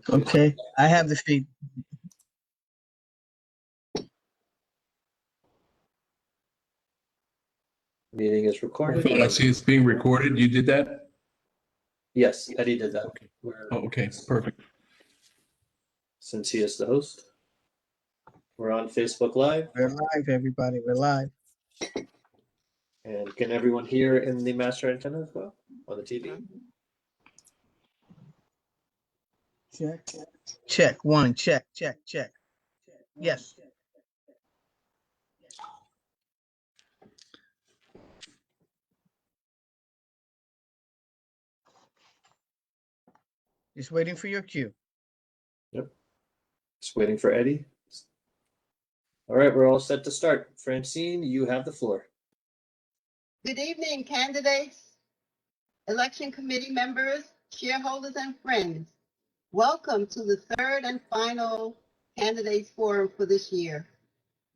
Okay, I have the feed. Meeting is recorded. I see it's being recorded. You did that? Yes, Eddie did that. Okay. Oh, okay, perfect. Since he is the host. We're on Facebook Live. We're live, everybody. We're live. And can everyone hear in the master antenna as well on the TV? Check. Check. One. Check. Check. Check. Yes. Just waiting for your cue. Yep. Just waiting for Eddie. All right, we're all set to start. Francine, you have the floor. Good evening, candidates, election committee members, shareholders, and friends. Welcome to the third and final candidates forum for this year.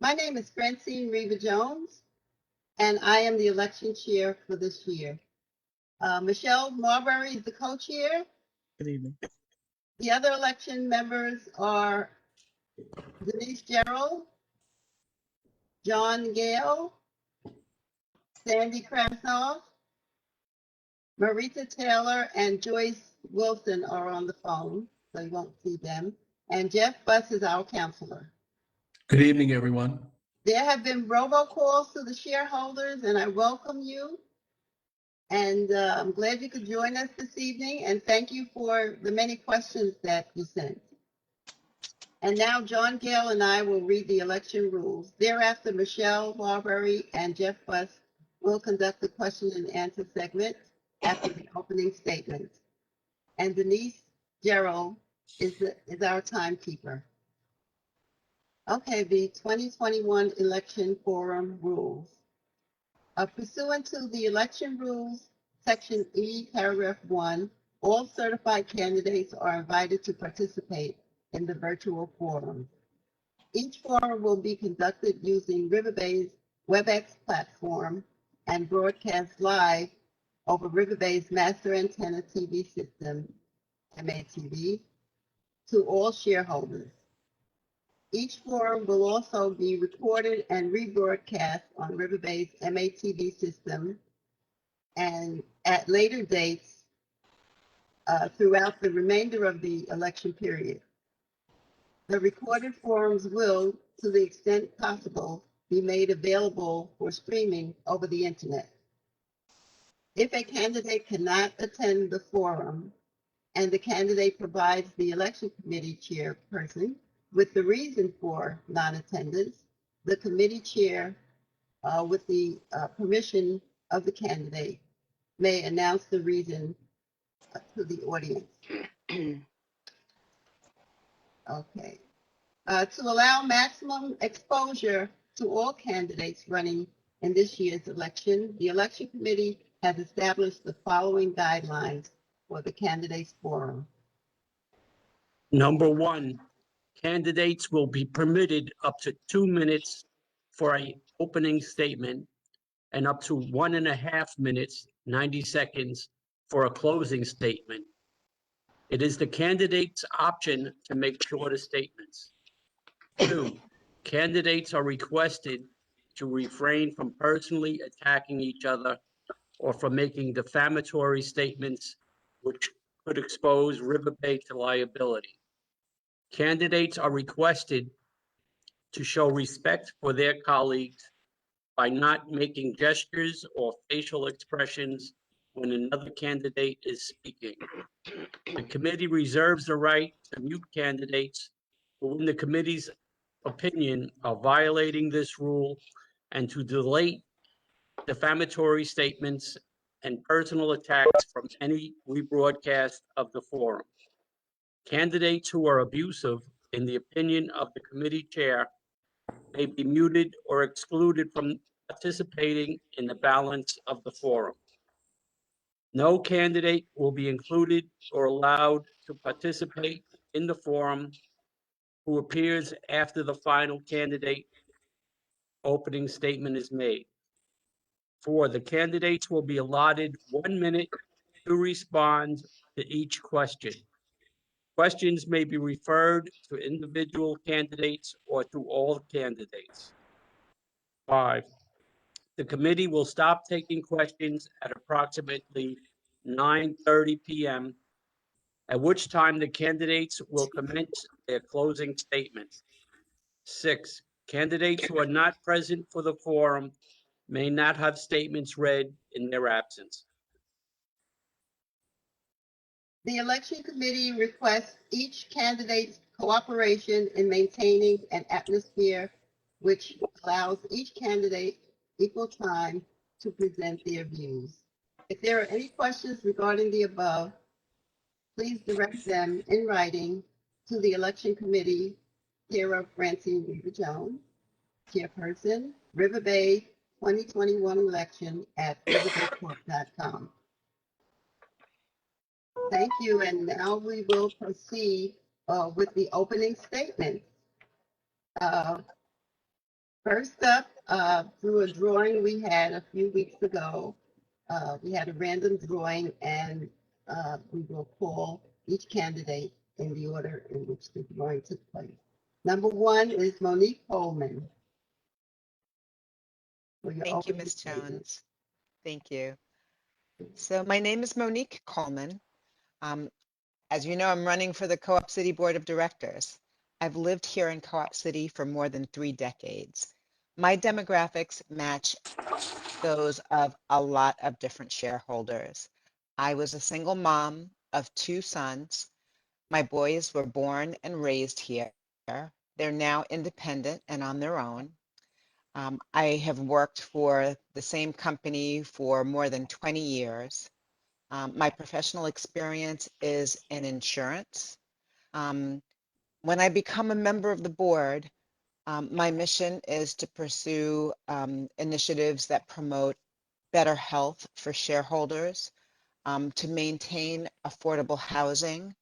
My name is Francine Riverbay-Jones, and I am the election chair for this year. Michelle Marbury is the co-chair. Good evening. The other election members are Denise Gerald, John Gale, Sandy Krasnoff, Marita Taylor, and Joyce Wilson are on the phone, so you won't see them. And Jeff Buss is our counselor. Good evening, everyone. There have been robocalls to the shareholders, and I welcome you. And I'm glad you could join us this evening, and thank you for the many questions that you sent. And now John Gale and I will read the election rules. Thereafter, Michelle Marbury and Jeff Buss will conduct the question and answer segment after the opening statement. And Denise Gerald is our timekeeper. Okay, the 2021 election forum rules. Pursuant to the election rules, section E, paragraph 1, all certified candidates are invited to participate in the virtual forum. Each forum will be conducted using Riverbay's WebEx platform and broadcast live over Riverbay's master antenna TV system, MATV, to all shareholders. Each forum will also be recorded and rebroadcast on Riverbay's MATV system and at later dates throughout the remainder of the election period. The recorded forums will, to the extent possible, be made available for streaming over the internet. If a candidate cannot attend the forum and the candidate provides the election committee chairperson with the reason for non-attendance, the committee chair, with the permission of the candidate, may announce the reason to the audience. Okay. To allow maximum exposure to all candidates running in this year's election, the election committee has established the following guidelines for the candidates forum. Number one, candidates will be permitted up to 2 minutes for an opening statement and up to 1.5 minutes, 90 seconds for a closing statement. It is the candidate's option to make shorter statements. 2, candidates are requested to refrain from personally attacking each other or from making defamatory statements which could expose Riverbay to liability. Candidates are requested to show respect for their colleagues by not making gestures or facial expressions when another candidate is speaking. The committee reserves the right to mute candidates who, in the committee's opinion, are violating this rule and to delete defamatory statements and personal attacks from any rebroadcast of the forum. Candidates who are abusive, in the opinion of the committee chair, may be muted or excluded from participating in the balance of the forum. No candidate will be included or allowed to participate in the forum who appears after the final candidate opening statement is made. 4, the candidates will be allotted 1 minute to respond to each question. Questions may be referred to individual candidates or to all candidates. 5, the committee will stop taking questions at approximately 9:30 p.m., at which time the candidates will commence their closing statements. 6, candidates who are not present for the forum may not have statements read in their absence. The election committee requests each candidate's cooperation in maintaining an atmosphere which allows each candidate equal time to present their views. If there are any questions regarding the above, please direct them in writing to the election committee, care of Francine Weaver Jones, chairperson, Riverbay 2021 election at riverbaycorp.com. Thank you, and now we will proceed with the opening statement. First up, through a drawing we had a few weeks ago, we had a random drawing, and we will call each candidate in the order in which the drawing took place. Number 1 is Monique Coleman. For your Thank you, opening Ms. statement. Jones. Thank you. So my name is Monique Coleman. As you know, I'm running for the Co-op City Board of Directors. I've lived here in Co-op City for more than 3 decades. My demographics match those of a lot of different shareholders. I was a single mom of 2 sons. My boys were born and raised here. They're now independent and on their own. I have worked for the same company for more than 20 years. My professional experience is in insurance. When I become a member of the board, my mission is to pursue initiatives that promote better health for shareholders, to maintain affordable housing,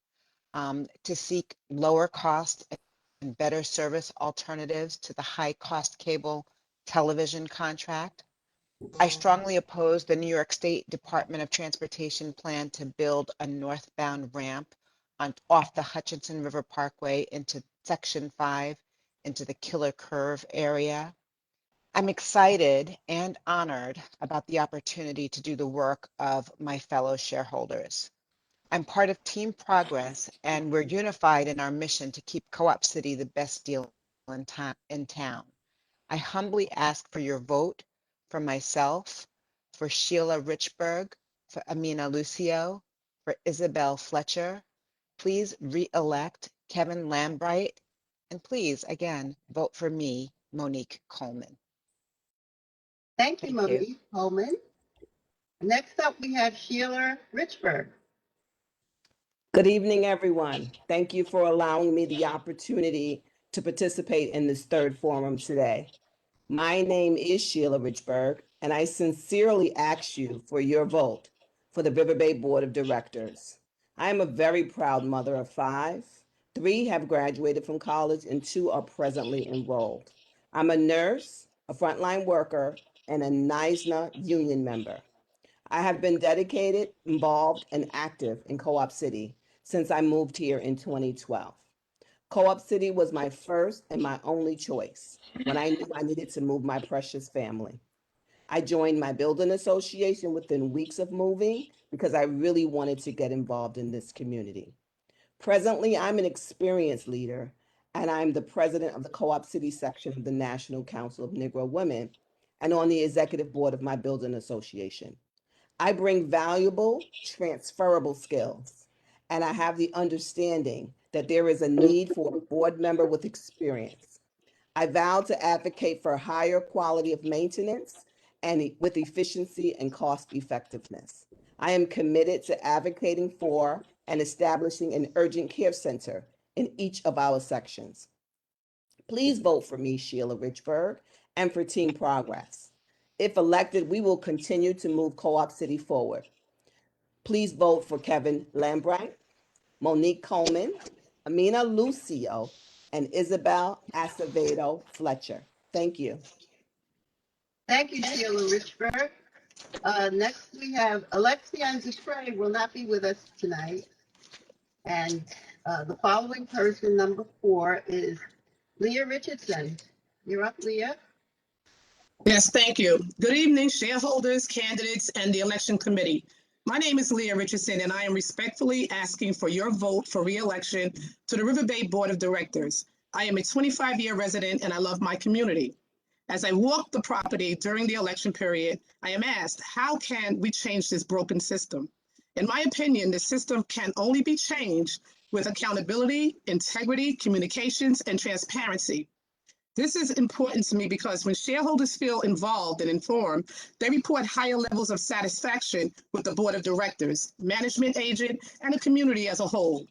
to seek lower cost and better service alternatives to the high cost cable television contract. I strongly oppose the New York State Department of Transportation plan to build a northbound ramp off the Hutchinson River Parkway into Section 5, into the Killer Curve area. I'm excited and honored about the opportunity to do the work of my fellow shareholders. I'm part of Team Progress, and we're unified in our mission to keep Co-op City the best deal in town. I humbly ask for your vote for myself, for Sheila Richburg, for Amina Lucio, for Isabel Fletcher. Please re-elect Kevin Lambright, and please, again, vote for me, Monique Coleman. Thank you, Thank you. Monique Coleman. Next up, we have Sheila Richburg. Good evening, everyone. Thank you for allowing me the opportunity to participate in this third forum today. My name is Sheila Richburg, and I sincerely ask you for your vote for the Riverbay Board of Directors. I am a very proud mother of 5. 3 have graduated from college and 2 are presently enrolled. I'm a nurse, a frontline worker, and a NISNA union member. I have been dedicated, involved, and active in Co-op City since I moved here in 2012. Co-op City was my first and my only choice when I knew I needed to move my precious family. I joined my building association within weeks of moving because I really wanted to get involved in this community. Presently, I'm an experienced leader, and I'm the president of the Co-op City section of the National Council of Negro Women and on the executive board of my building association. I bring valuable, transferable skills, and I have the understanding that there is a need for a board member with experience. I vow to advocate for higher quality of maintenance and with efficiency and cost effectiveness. I am committed to advocating for and establishing an urgent care center in each of our sections. Please vote for me, Sheila Richburg, and for Team Progress. If elected, we will continue to move Co-op City forward. Please vote for Kevin Lambright, Monique Coleman, Amina Lucio, and Isabel Acevedo Fletcher. Thank you. Thank you, Sheila Richburg. Next, we have Alexian Dupre will not be with us tonight. And The following person, number 4, is Leah Richardson. You're up, Leah. Yes, thank you. Good evening, shareholders, candidates, and the election committee. My name is Leah Richardson, and I am respectfully asking for your vote for re-election to the Riverbay Board of Directors. I am a 25-year resident, and I love my community. As I walk the property during the election period, I am asked, how can we change this broken system? In my opinion, the system can only be changed with accountability, integrity, communications, and transparency. This is important to me because when shareholders feel involved and informed, they report higher levels of satisfaction with the board of directors, management agent, and the community as a whole.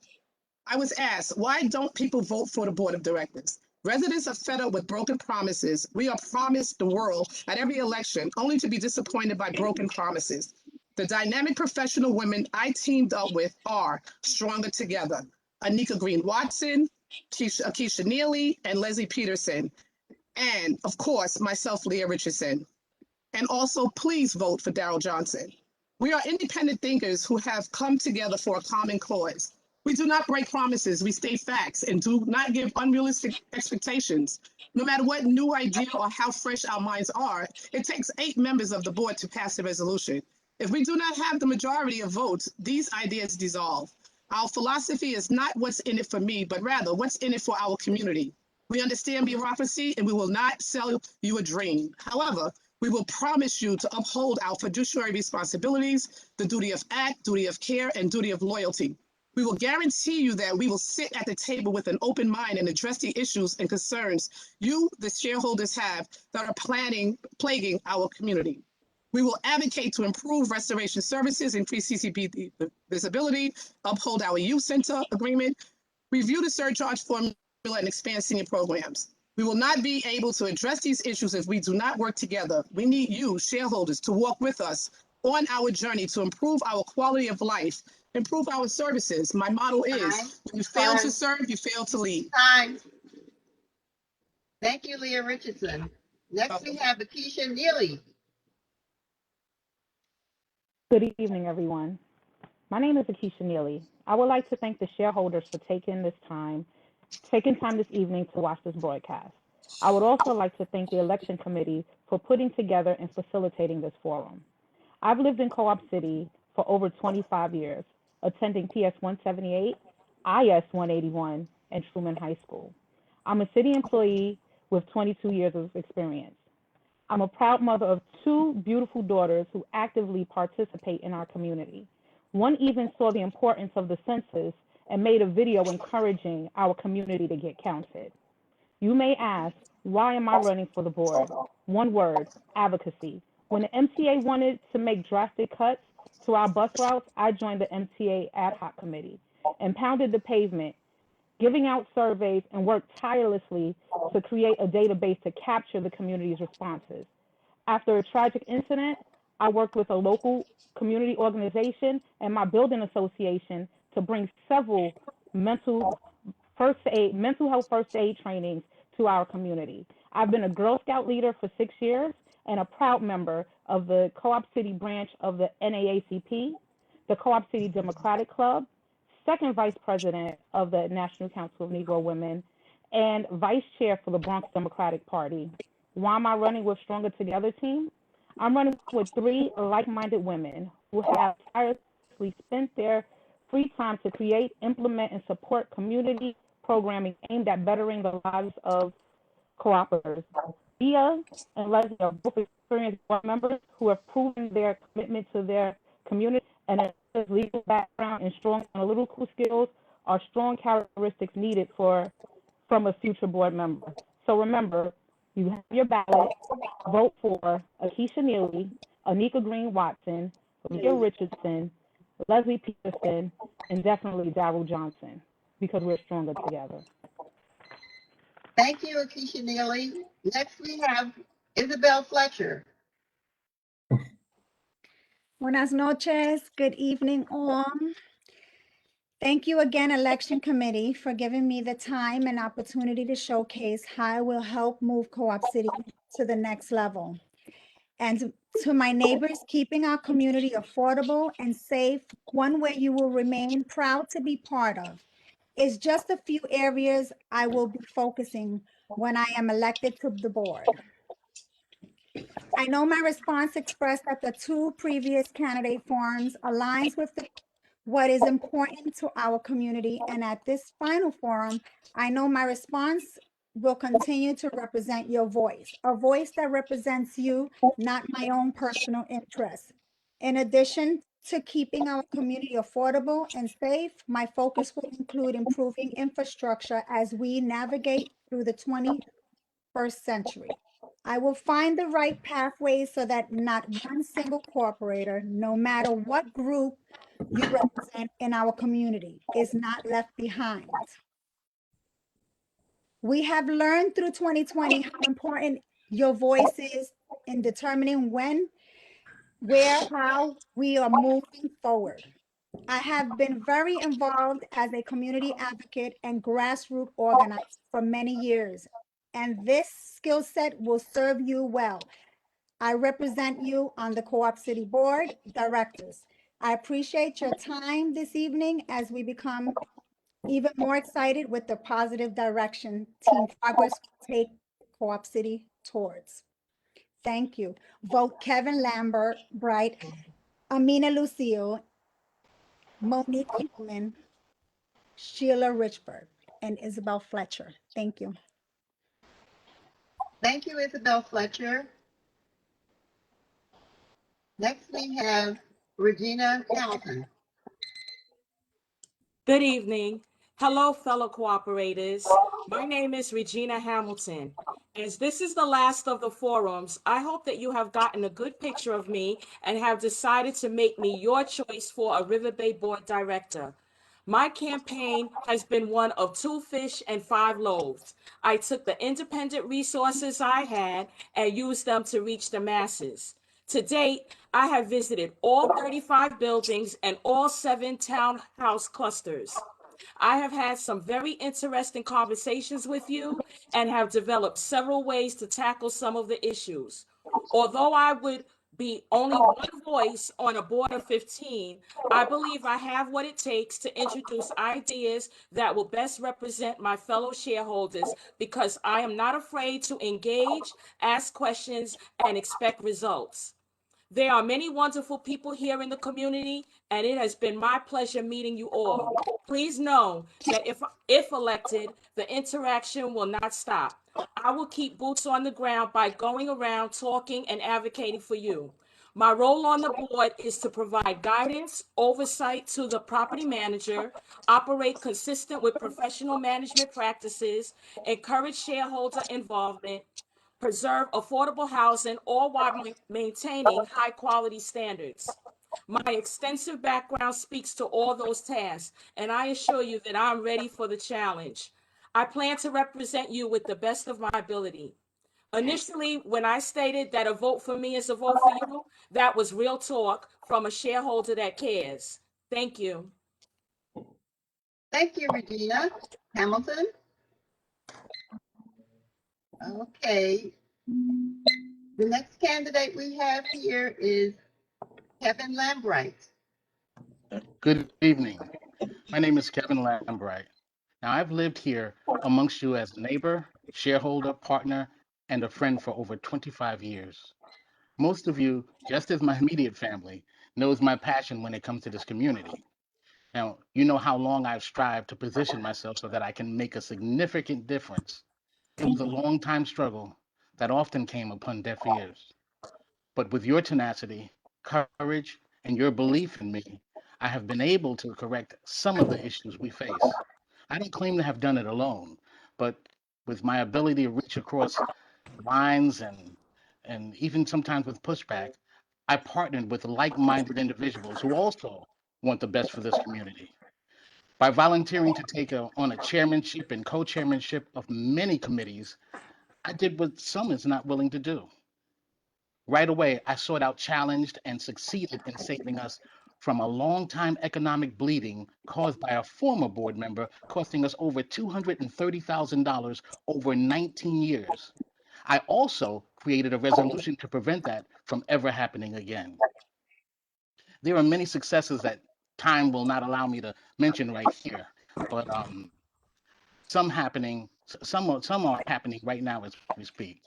I was asked, why don't people vote for the board of directors? Residents are fed up with broken promises. We are promised the world at every election, only to be disappointed by broken promises. The dynamic professional women I teamed up with are stronger together. Anika Green Watson, Keisha Neely, and Leslie Peterson. And of course, myself, Leah Richardson. And also, please vote for Darrell Johnson. We are independent thinkers who have come together for a common cause. We do not break promises, we state facts, and do not give unrealistic expectations. No matter what new idea or how fresh our minds are, it takes 8 members of the board to pass the resolution. If we do not have the majority of votes, these ideas dissolve. Our philosophy is not what's in it for me, but rather what's in it for our community. We understand bureaucracy, and we will not sell you a dream. However, we will promise you to uphold our fiduciary responsibilities, the duty of act, duty of care, and duty of loyalty. We will guarantee you that we will sit at the table with an open mind and address the issues and concerns you, the shareholders, have that are plaguing our community. We will advocate to improve restoration services, increase CCP visibility, uphold our youth center agreement, review the surcharge formula, and expand senior programs. We will not be able to address these issues if we do not work together. We need you, shareholders, to walk with us on our journey to improve our quality of life, improve our services. My motto is, when you fail to serve, you fail to lead. Time. Thank you, Leah Richardson. Next, we have Keisha Neely. Good evening, everyone. My name is Akeisha Neely. I would like to thank the shareholders for taking time this evening to watch this broadcast. I would also like to thank the election committee for putting together and facilitating this forum. I've lived in Co-op City for over 25 years, attending PS 178, IS 181, and Truman High School. I'm a city employee with 22 years of experience. I'm a proud mother of 2 beautiful daughters who actively participate in our community. One even saw the importance of the census and made a video encouraging our community to get counted. You may ask, why am I running for the board? One word, advocacy. When the MTA wanted to make drastic cuts to our bus routes, I joined the MTA ad hoc committee and pounded the pavement, giving out surveys, and worked tirelessly to create a database to capture the community's responses. After a tragic incident, I worked with a local community organization and my building association to bring several mental health first aid trainings to our community. I've been a Girl Scout leader for 6 years and a proud member of the Co-op City branch of the NAACP, the Co-op City Democratic Club, second vice president of the National Council of Negro Women, and vice chair for the Bronx Democratic Party. Why am I running with Stronger Together team? I'm running with 3 like-minded women who have tirelessly spent their free time to create, implement, and support community programming aimed at bettering the lives of co-operators. Leah and Leslie are both experienced board members who have proven their commitment to their community, and their legal background and strong analytical skills are strong characteristics needed from a future board member. So remember, you have your ballot. Vote for Akeisha Neely, Anika Green Watson, Leah Richardson, Leslie Peterson, and definitely Darrell Johnson, because we're stronger together. Thank you, Akeisha Neely. Next, we have Isabel Fletcher. Buenas noches. Good evening, all. Thank you again, Election Committee, for giving me the time and opportunity to showcase how I will help move Co-op City to the next level. And to my neighbors, keeping our community affordable and safe, one way you will remain proud to be part of. It's just a few areas I will be focusing when I am elected to the board. I know my response expressed at the two previous candidate forums aligns with what is important to our community, and at this final forum, I know my response will continue to represent your voice, a voice that represents you, not my own personal interests. In addition to keeping our community affordable and safe, my focus will include improving infrastructure as we navigate through the 21st century. I will find the right pathways so that not one single corporator, no matter what group you represent in our community, is not left behind. We have learned through 2020 how important your voice is in determining when, where, how we are moving forward. I have been very involved as a community advocate and grassroots organizer for many years, and this skill set will serve you well. I represent you on the Co-op City Board Directors. I appreciate your time this evening as we become even more excited with the positive direction Team Progress will take Co-op City towards. Thank you. Vote Kevin Lambert, Bright, Amina Lucille, Monique Human, Sheila Richburg, and Isabel Fletcher. Thank you. Thank you, Isabel Fletcher. Next, we have Regina Hamilton. Good evening. Hello, fellow cooperators. My name is Regina Hamilton. As this is the last of the forums, I hope that you have gotten a good picture of me and have decided to make me your choice for a Riverbay Board Director. My campaign has been one of 2 fish and 5 loaves. I took the independent resources I had and used them to reach the masses. To date, I have visited all 35 buildings and all 7 townhouse clusters. I have had some very interesting conversations with you and have developed several ways to tackle some of the issues. Although I would be only one voice on a board of 15, I believe I have what it takes to introduce ideas that will best represent my fellow shareholders because I am not afraid to engage, ask questions, and expect results. There are many wonderful people here in the community, and it has been my pleasure meeting you all. Please know that if elected, the interaction will not stop. I will keep boots on the ground by going around talking and advocating for you. My role on the board is to provide guidance, oversight to the property manager, operate consistent with professional management practices, encourage shareholder involvement, preserve affordable housing, all while maintaining high quality standards. My extensive background speaks to all those tasks, and I assure you that I'm ready for the challenge. I plan to represent you with the best of my ability. Initially, when I stated that a vote for me is a vote for you, that was real talk from a shareholder that cares. Thank you. Thank you, Regina Hamilton. Okay. The next candidate we have here is Kevin Lambright. Good evening. My name is Kevin Lambright. Now, I've lived here amongst you as a neighbor, shareholder, partner, and a friend for over 25 years. Most of you, just as my immediate family, knows my passion when it comes to this community. Now, you know how long I've strived to position myself so that I can make a significant difference. It was a long time struggle that often came upon deaf ears. But with your tenacity, courage, and your belief in me, I have been able to correct some of the issues we face. I don't claim to have done it alone, but with my ability to reach across lines and even sometimes with pushback, I partnered with like-minded individuals who also want the best for this community. By volunteering to take on a chairmanship and co-chairmanship of many committees, I did what some is not willing to do. Right away, I sought out challenged and succeeded in saving us from a long-time economic bleeding caused by a former board member costing us over $230,000 over 19 years. I also created a resolution to prevent that from ever happening again. There are many successes that time will not allow me to mention right here, but some are happening right now as we speak.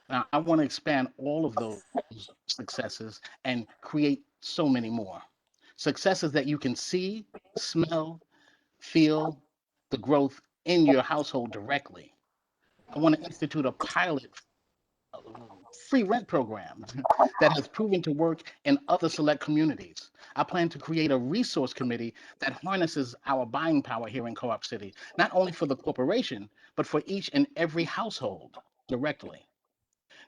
Now, I want to expand all of those successes and create so many more. Successes that you can see, smell, feel the growth in your household directly. I want to institute a pilot free rent program that has proven to work in other select communities. I plan to create a resource committee that harnesses our buying power here in Co-op City, not only for the corporation, but for each and every household directly.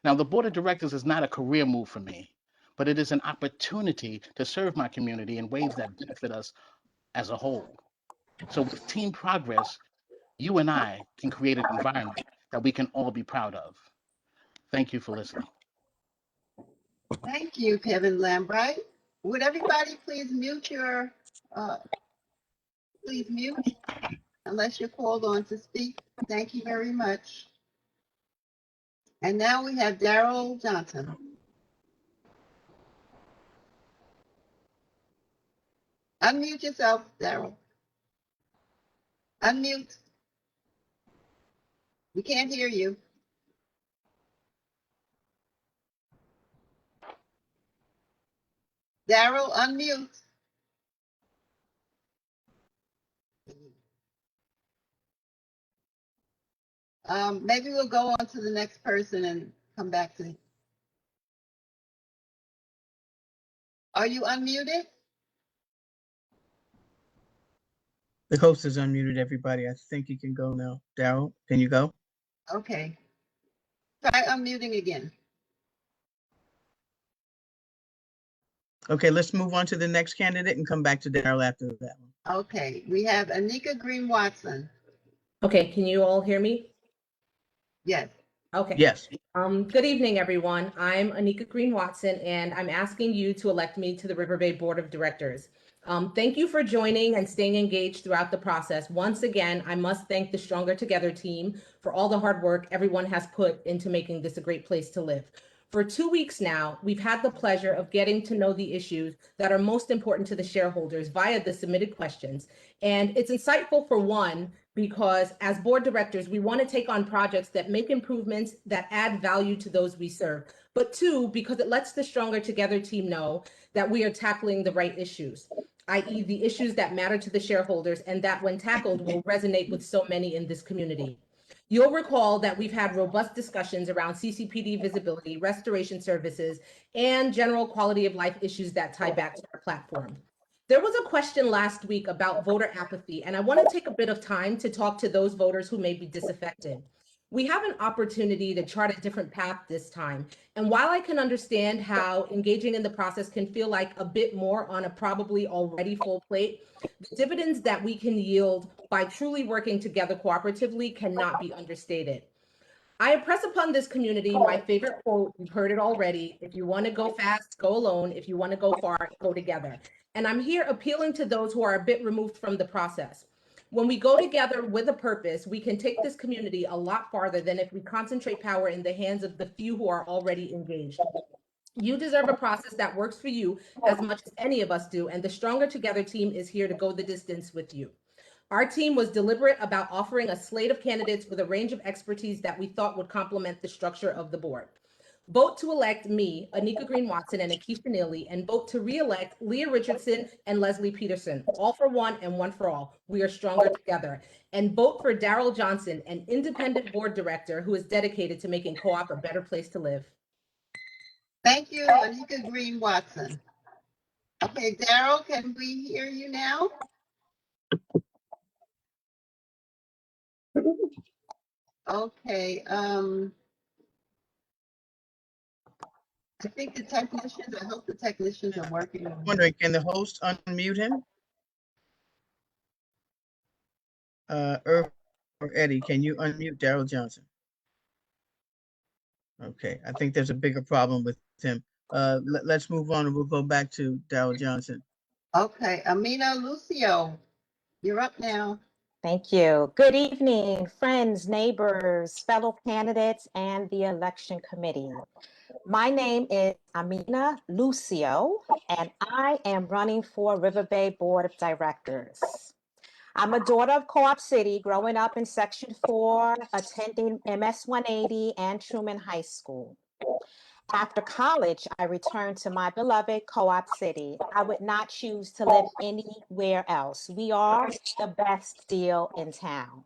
Now, the board of directors is not a career move for me, but it is an opportunity to serve my community in ways that benefit us as a whole. So with team progress, you and I can create an environment that we can all be proud of. Thank you for listening. Thank you, Kevin Lambright. Would everybody please please mute unless you're called on to speak. Thank you very much. And now we have Daryl Johnson. Unmute yourself, Daryl. Unmute. We can't hear you. Daryl, unmute. Maybe we'll go on to the next person and come back to. Are you unmuted? The host has unmuted everybody. I think you can go now. Daryl, can you go? Okay. Try unmuting again. Okay, let's move on to the next candidate and come back to Daryl after that one. Okay, we have Anika Green Watson. Okay, can you all hear me? Yes. Okay. Yes. Good evening, everyone. I'm Anika Green Watson, and I'm asking you to elect me to the Riverbay Board of Directors. Thank you for joining and staying engaged throughout the process. Once again, I must thank the Stronger Together team for all the hard work everyone has put into making this a great place to live. For 2 weeks now, we've had the pleasure of getting to know the issues that are most important to the shareholders via the submitted questions. And it's insightful for one, because as board directors, we want to take on projects that make improvements that add value to those we serve. But two, because it lets the Stronger Together team know that we are tackling the right issues, i.e. the issues that matter to the shareholders and that when tackled will resonate with so many in this community. You'll recall that we've had robust discussions around CCPD visibility, restoration services, and general quality of life issues that tie back to our platform. There was a question last week about voter apathy, and I want to take a bit of time to talk to those voters who may be disaffected. We have an opportunity to chart a different path this time. And while I can understand how engaging in the process can feel like a bit more on a probably already full plate, the dividends that we can yield by truly working together cooperatively cannot be understated. I impress upon this community my favorite quote. You've heard it already. If you want to go fast, go alone. If you want to go far, go together. And I'm here appealing to those who are a bit removed from the process. When we go together with a purpose, we can take this community a lot farther than if we concentrate power in the hands of the few who are already engaged. You deserve a process that works for you as much as any of us do, and the Stronger Together team is here to go the distance with you. Our team was deliberate about offering a slate of candidates with a range of expertise that we thought would complement the structure of the board. Vote to elect me, Anika Green Watson, and Akeisha Neely, and vote to re-elect Leah Richardson and Leslie Peterson. All for one and one for all. We are stronger together. And vote for Daryl Johnson, an independent board director who is dedicated to making Co-op a better place to live. Thank you, Anika Green Watson. Okay, Daryl, can we hear you now? Okay, I think the technicians, I hope the technicians are working. I'm wondering, can the host unmute him? Irv or Eddie, can you unmute Daryl Johnson? Okay, I think there's a bigger problem with him. Let's move on and we'll go back to Daryl Johnson. Okay, Amina Lucio, you're up now. Thank you. Good evening, friends, neighbors, fellow candidates, and the election committee. My name is Amina Lucio, and I am running for Riverbay Board of Directors. I'm a daughter of Co-op City, growing up in Section 4, attending MS 180 and Truman High School. After college, I returned to my beloved Co-op City. I would not choose to live anywhere else. We are the best deal in town.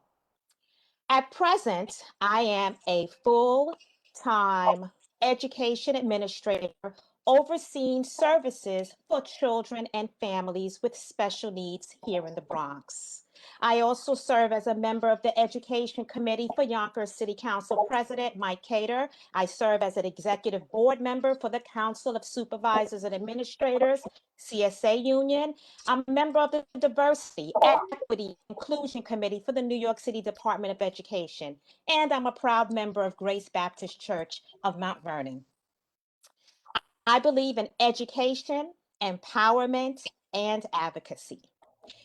At present, I am a full-time education administrator overseeing services for children and families with special needs here in the Bronx. I also serve as a member of the Education Committee for Yonkers City Council President Mike Cater. I serve as an executive board member for the Council of Supervisors and Administrators, CSA Union. I'm a member of the Diversity, Equity, Inclusion Committee for the New York City Department of Education, and I'm a proud member of Grace Baptist Church of Mount Vernon. I believe in education, empowerment, and advocacy.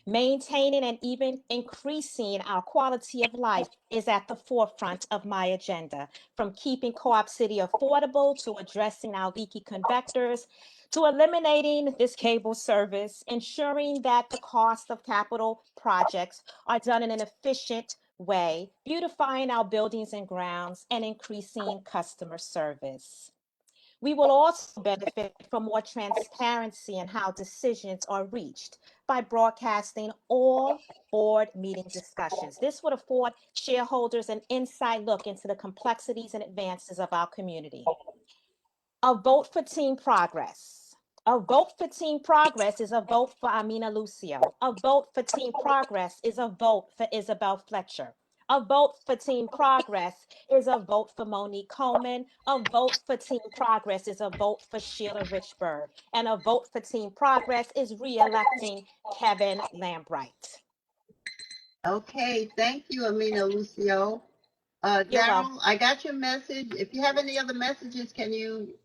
Maintaining and even increasing our quality of life is at the forefront of my agenda, from keeping Co-op City affordable to addressing our leaky convectors, to eliminating this cable service, ensuring that the cost of capital projects are done in an efficient way, beautifying our buildings and grounds, and increasing customer service. We will also benefit from more transparency in how decisions are reached by broadcasting all board meeting discussions. This would afford shareholders an inside look into the complexities and advances of our community. A vote for team progress. A vote for team progress is a vote for Amina Lucio. A vote for team progress is a vote for Isabel Fletcher. A vote for team progress is a vote for Monique Coleman. A vote for team progress is a vote for Sheila Richburg. And a vote for team progress is re-electing Kevin Lambright. Okay, thank you, Amina Lucio. Daryl, I got your message. If you have any other messages, can you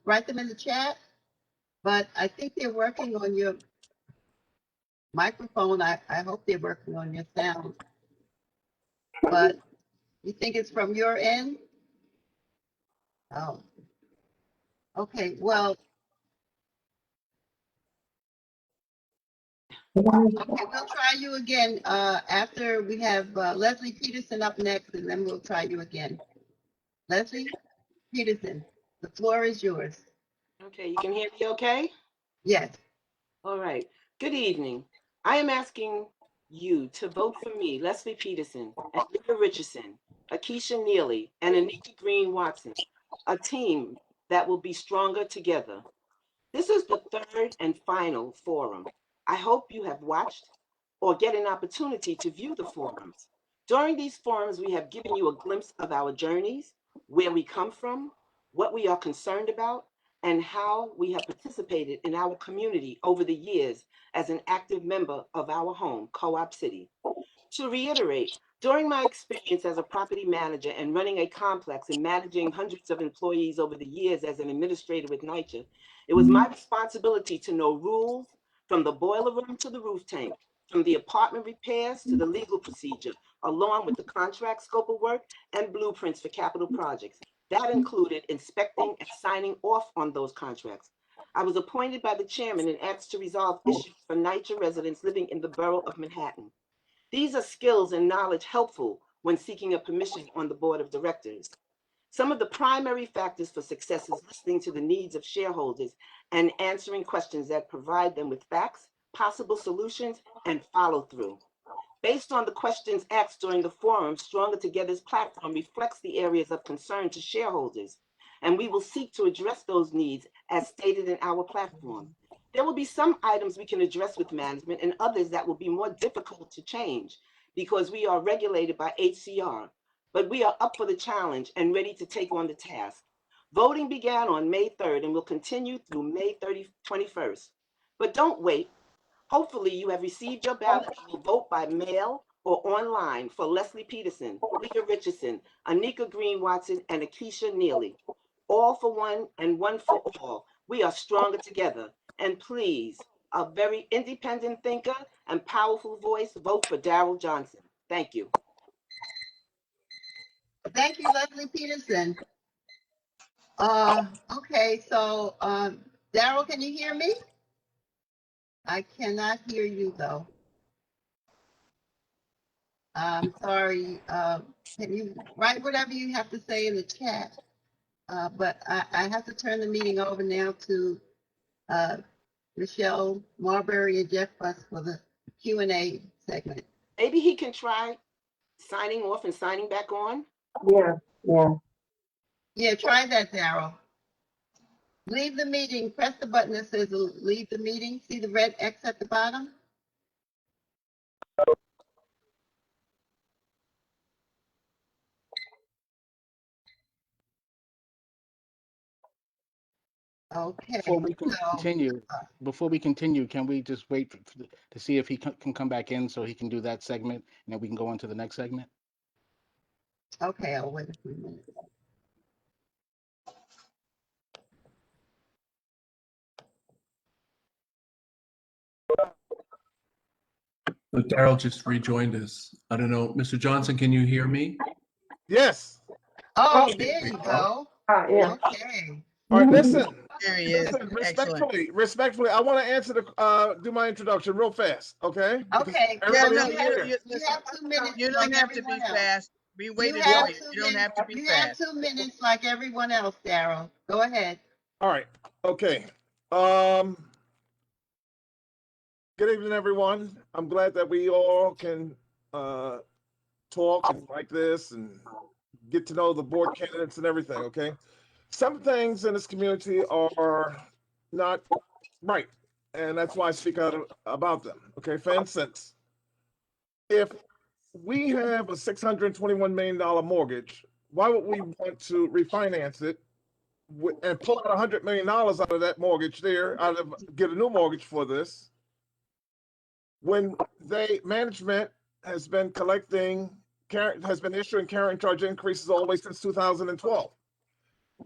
write them in the chat? But I think they're working on your microphone. I hope they're working on your sound. But you think it's from your end? Oh, okay. Well, okay, we'll try you again after we have Leslie Peterson up next, and then we'll try you again. Leslie Peterson, the floor is yours. Okay, you can hear me okay? Yes. All right. Good evening. I am asking you to vote for me, Leslie Peterson, and Lisa Richardson, Akeisha Neely, and Anika Green Watson, a team that will be stronger together. This is the third and final forum. I hope you have watched or get an opportunity to view the forums. During these forums, we have given you a glimpse of our journeys, where we come from, what we are concerned about, and how we have participated in our community over the years as an active member of our home, Co-op City. To reiterate, during my experience as a property manager and running a complex and managing hundreds of employees over the years as an administrator with NYCHA, it was my responsibility to know rules from the boiler room to the roof tank, from the apartment repairs to the legal procedure, along with the contract scope of work and blueprints for capital projects. That included inspecting and signing off on those contracts. I was appointed by the chairman and asked to resolve issues for NYCHA residents living in the borough of Manhattan. These are skills and knowledge helpful when seeking a permission on the board of directors. Some of the primary factors for success is listening to the needs of shareholders and answering questions that provide them with facts, possible solutions, and follow through. Based on the questions asked during the forum, Stronger Together's platform reflects the areas of concern to shareholders, and we will seek to address those needs as stated in our platform. There will be some items we can address with management and others that will be more difficult to change because we are regulated by HCR, but we are up for the challenge and ready to take on the task. Voting began on May 3rd and will continue through May 21st. But don't wait. Hopefully you have received your ballot and will vote by mail or online for Leslie Peterson, Leah Richardson, Anika Green Watson, and Akeisha Neely. All for one and one for all. We are stronger together. And please, a very independent thinker and powerful voice, vote for Daryl Johnson. Thank you. Thank you, Leslie Peterson. Okay, so Daryl, can you hear me? I cannot hear you though. I'm sorry. Can you write whatever you have to say in the chat? But I have to turn the meeting over now to Michelle Marbury and Jeff Buss for the Q&A segment. Maybe he can try signing off and signing back on. Yeah, try that, Daryl. Leave the meeting. Press the button that says leave the meeting. See the red X at the bottom? Okay. Before we So, continue, can we just wait to see if he can come back in so he can do that segment, and then we can go on to the next segment? okay, I'll wait a few minutes. But Daryl just rejoined us. I don't know. Mr. Johnson, can you hear me? Yes. Oh, there you go. Okay. All right, listen. There he is. Listen, Excellent. respectfully, I want to answer do my introduction real fast, okay? Okay. Yeah, Everybody no, else here. You have 2 minutes. you don't like have to be everyone else. fast. We waited have for you. 2 You don't have to be You have fast. 2 minutes like everyone else, Daryl. Go ahead. All right. Okay. Good evening, everyone. I'm glad that we all can talk and like this and get to know the board candidates and everything, okay? Some things in this community are not right, and that's why I speak out about them, okay? For instance, if we have a $621 million mortgage, why would we want to refinance it and pull out $100 million out of that mortgage get a new mortgage for this, when management has been issuing carrying charge increases all the way since 2012?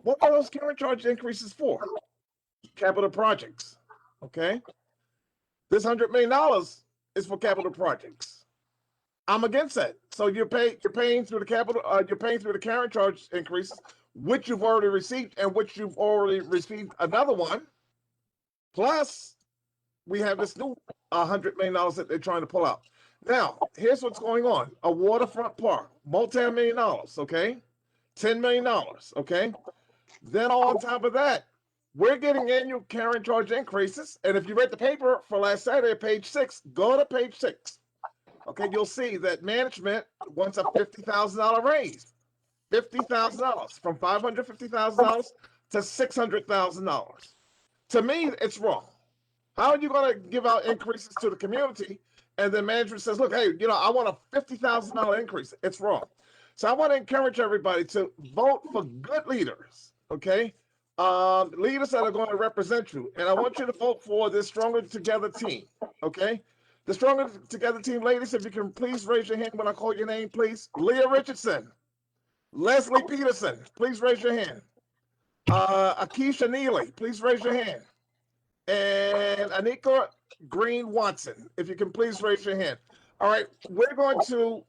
What are those carrying charge increases for? Capital projects, okay? This $100 million is for capital projects. I'm against that. So you're paying through the capital, you're paying through the carrying charge increases, which you've already received, and which you've already received another one. Plus, we have this new $100 million that they're trying to pull out. Now, here's what's going on. A waterfront park, multi-million dollars, okay? $10 million, okay? Then on top of that, we're getting annual carrying charge increases. And if you read the paper for last Saturday, page 6, go to page 6. Okay, you'll see that management wants a $50,000 raise. $50,000 from $550,000 to $600,000. To me, it's wrong. How are you going to give out increases to the community and then management says, look, hey, I want a $50,000 increase? It's wrong. So I want to encourage everybody to vote for good leaders, okay? Leaders that are going to represent you. And I want you to vote for this Stronger Together team, okay? The Stronger Together team, ladies, if you can please raise your hand when I call your name, please. Leah Richardson, Leslie Peterson, please raise your hand. Akeisha Neely, please raise your hand. And Anika Green Watson, if you can please raise your hand. All right, we're going to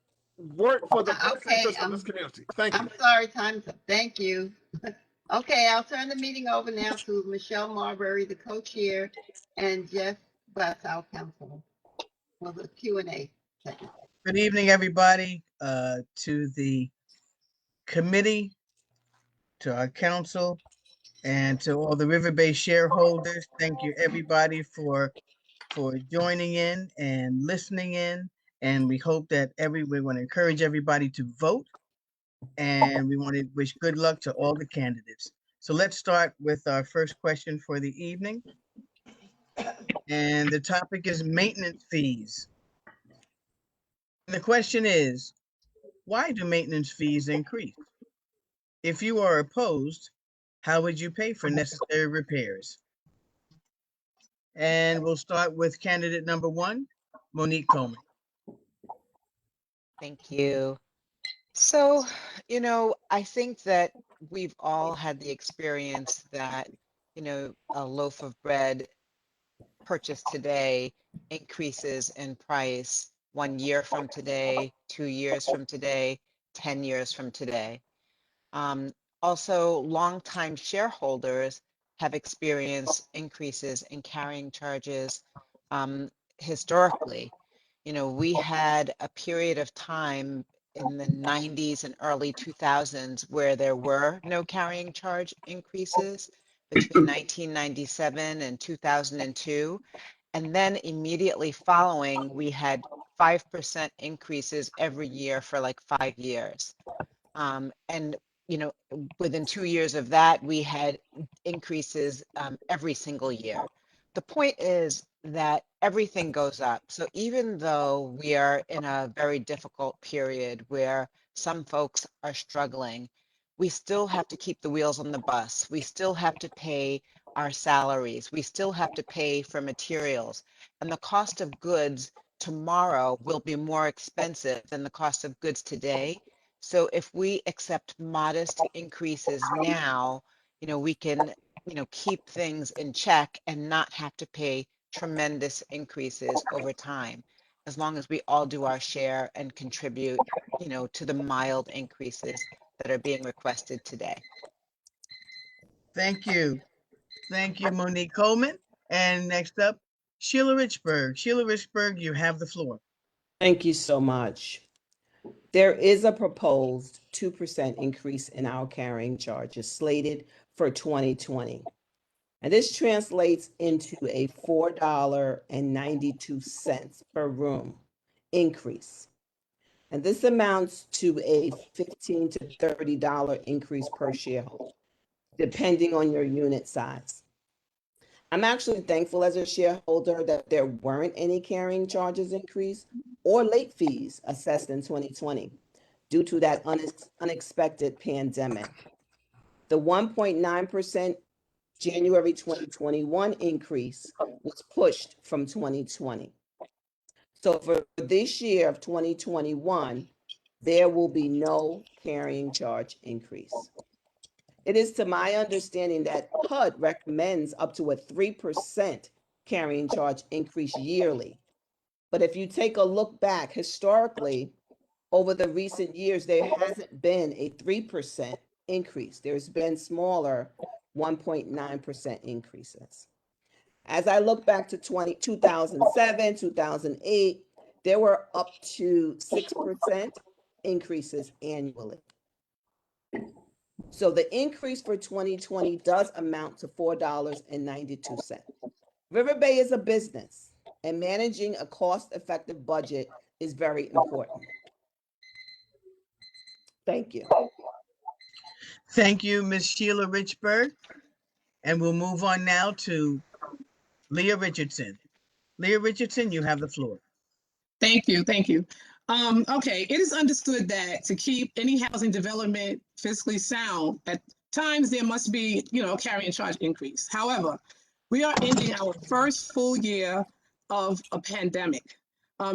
work for the best interest of this community. Thank you. I'm sorry, time's up. Thank you. Okay, I'll turn the meeting over now to Michelle Marbury, the co-chair, and Jeff Buss, our counsel, for the Q&A segment. Good evening, everybody, to the committee, to our council, and to all the Riverbay shareholders. Thank you, everybody, for joining in and listening in. And we hope that we want to encourage everybody to vote. And we want to wish good luck to all the candidates. So let's start with our first question for the evening. And the topic is maintenance fees. And the question is, why do maintenance fees increase? If you are opposed, how would you pay for necessary repairs? And we'll start with candidate number 1, Monique Coleman. Thank you. So, I think that we've all had the experience that, a loaf of bread purchased today increases in price 1 year from today, 2 years from today, 10 years from today. Also, longtime shareholders have experienced increases in carrying charges historically. we had a period of time in the 90s and early 2000s where there were no carrying charge increases between 1997 and 2002. And then immediately following, we had 5% increases every year for like 5 years. And within 2 years of that, we had increases every single year. The point is that everything goes up. So even though we are in a very difficult period where some folks are struggling, we still have to keep the wheels on the bus. We still have to pay our salaries. We still have to pay for materials. And the cost of goods tomorrow will be more expensive than the cost of goods today. So if we accept modest increases now, we can, keep things in check and not have to pay tremendous increases over time, as long as we all do our share and contribute, to the mild increases that are being requested today. Thank you. Thank you, Monique Coleman. And next up, Sheila Richburg. Sheila Richburg, you have the floor. Thank you so much. There is a proposed 2% increase in our carrying charges slated for 2020. And this translates into a $4.92 per room increase. And this amounts to a $15 to $30 increase per shareholder, depending on your unit size. I'm actually thankful as a shareholder that there weren't any carrying charges increase or late fees assessed in 2020 due to that unexpected pandemic. The 1.9% January 2021 increase was pushed from 2020. So for this year of 2021, there will be no carrying charge increase. It is to my understanding that HUD recommends up to a 3% carrying charge increase yearly. But if you take a look back historically, over the recent years, there hasn't been a 3% increase. There's been smaller 1.9% increases. As I look back to 2007, 2008, there were up to 6% increases annually. So the increase for 2020 does amount to $4.92. Riverbay is a business, and managing a cost-effective budget is very important. Thank you. Thank you, Ms. Sheila Richburg. And we'll move on now to Leah Richardson. Leah Richardson, you have the floor. Thank you. Thank you. Okay, it is understood that to keep any housing development fiscally sound, at times there must be, a carrying charge increase. However, we are ending our first full year of a pandemic.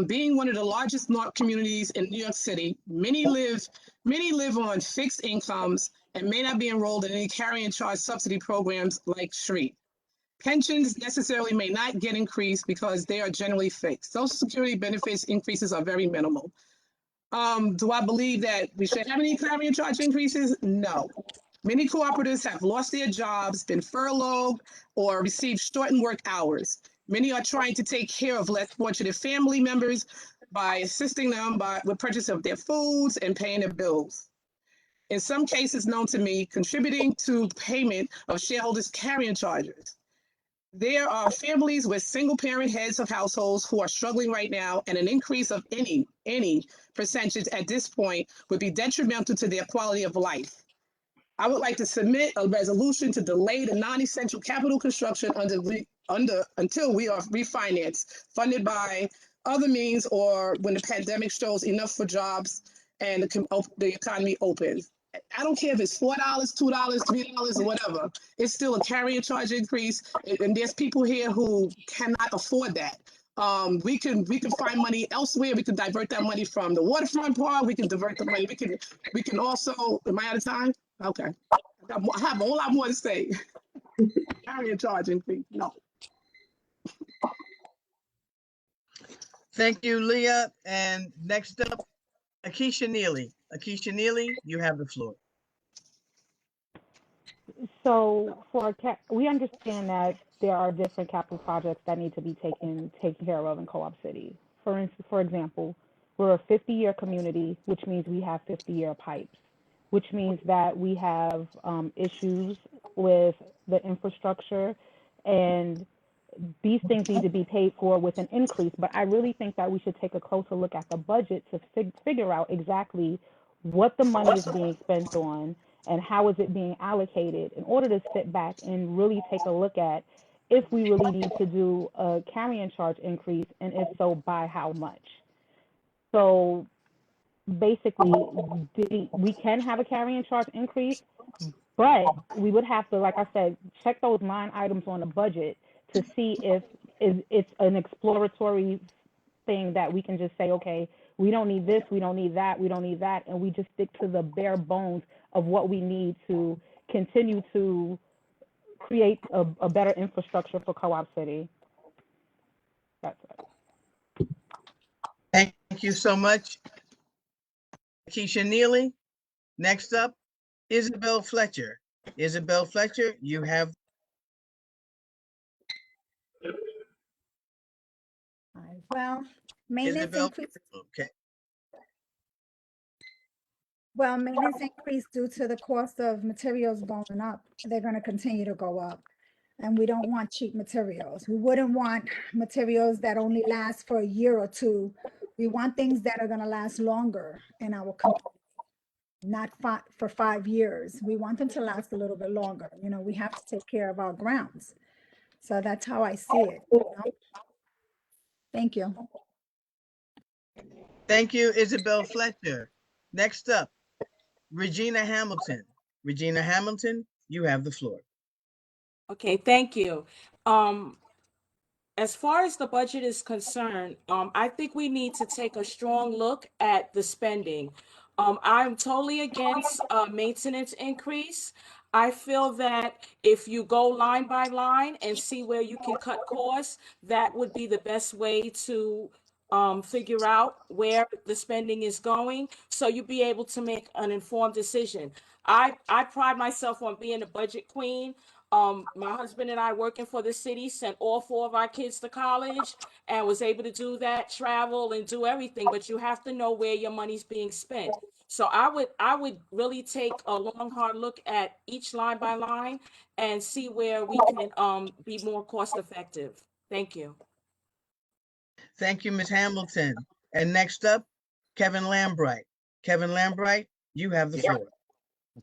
Being one of the largest North communities in New York City, many live on fixed incomes and may not be enrolled in any carrying charge subsidy programs like SHREET. Pensions necessarily may not get increased because they are generally fixed. Social Security benefits increases are very minimal. Do I believe that we should have any carrying charge increases? No. Many cooperatives have lost their jobs, been furloughed, or received shortened work hours. Many are trying to take care of less fortunate family members by assisting them with purchase of their foods and paying their bills. In some cases known to me, contributing to payment of shareholders' carrying charges. There are families with single parent heads of households who are struggling right now, and an increase of any percentage at this point would be detrimental to their quality of life. I would like to submit a resolution to delay the non-essential capital construction until we are refinanced, funded by other means, or when the pandemic shows enough for jobs and the economy opens. I don't care if it's $4, $2, $3, or whatever. It's still a carrying charge increase, and there's people here who cannot afford that. We can find money elsewhere. We can divert that money from the waterfront park. We can divert the money. We can also. Am I out of time? Okay. I have a whole lot more to say. Carrying charge increase. No. Thank you, Leah. And next up, Akeisha Neely. Akeisha Neely, you have the floor. So we understand that there are different capital projects that need to be taken care of in Co-op City. for example, we're a 50-year community, which means we have 50-year pipes, which means that we have issues with the infrastructure, and these things need to be paid for with an increase. But I really think that we should take a closer look at the budget to figure out exactly what the money is being spent on and how is it being allocated, in order to sit back and really take a look at if we really need to do a carrying charge increase, and if so, by how much. So basically, we can have a carrying charge increase, but we would have to, like I said, check those line items on the budget to see if it's an exploratory thing that we can just say, okay, we don't need this, we don't need that, we don't need that, and we just stick to the bare bones of what we need to continue to create a better infrastructure for Co-op City. That's it. Thank you so much, Keisha Neely. Next up, Isabel Fletcher. Isabel Fletcher, you have. Well, maintenance Isabel. increase. Okay. Well, maintenance increase due to the cost of materials going up. They're going to continue to go up. And we don't want cheap materials. We wouldn't want materials that only last for a year or two. We want things that are going to last longer in our company, not for 5 years. We want them to last a little bit longer. You know, we have to take care of our grounds. So that's how I see it. You know? Thank you. Thank you, Isabel Fletcher. Next up, Regina Hamilton. Regina Hamilton, you have the floor. Okay, thank you. As far as the budget is concerned, I think we need to take a strong look at the spending. I'm totally against maintenance increase. I feel that if you go line by line and see where you can cut costs, that would be the best way to figure out where the spending is going, so you'll be able to make an informed decision. I pride myself on being a budget queen. My husband and I, working for the city, sent all 4 of our kids to college and was able to do that, travel and do everything, but you have to know where your money's being spent. So I would really take a long, hard look at each line by line and see where we can be more cost effective. Thank you. Thank you, Ms. Hamilton. And next up, Kevin Lambright. Kevin Lambright, you have the floor.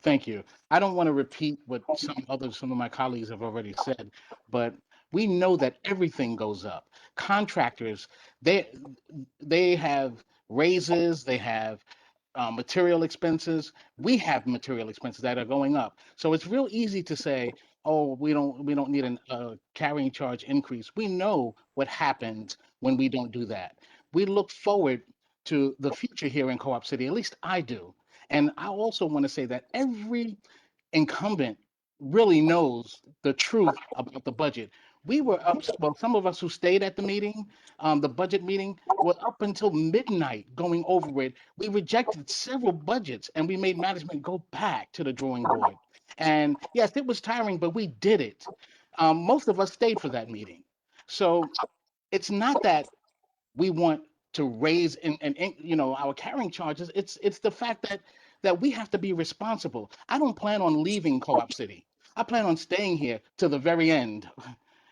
Thank you. I don't want to repeat what some of my colleagues have already said, but we know that everything goes up. Contractors, they have raises, they have material expenses. We have material expenses that are going up. So it's real easy to say, oh, we don't need a carrying charge increase. We know what happens when we don't do that. We look forward to the future here in Co-op City, at least I do. And I also want to say that every incumbent really knows the truth about the budget. We were up, well, some of us who stayed at the meeting, the budget meeting, were up until midnight going over it. We rejected several budgets and we made management go back to the drawing board. And yes, it was tiring, but we did it. Most of us stayed for that meeting. So it's not that we want to raise and our carrying charges. It's the fact that we have to be responsible. I don't plan on leaving Co-op City. I plan on staying here to the very end.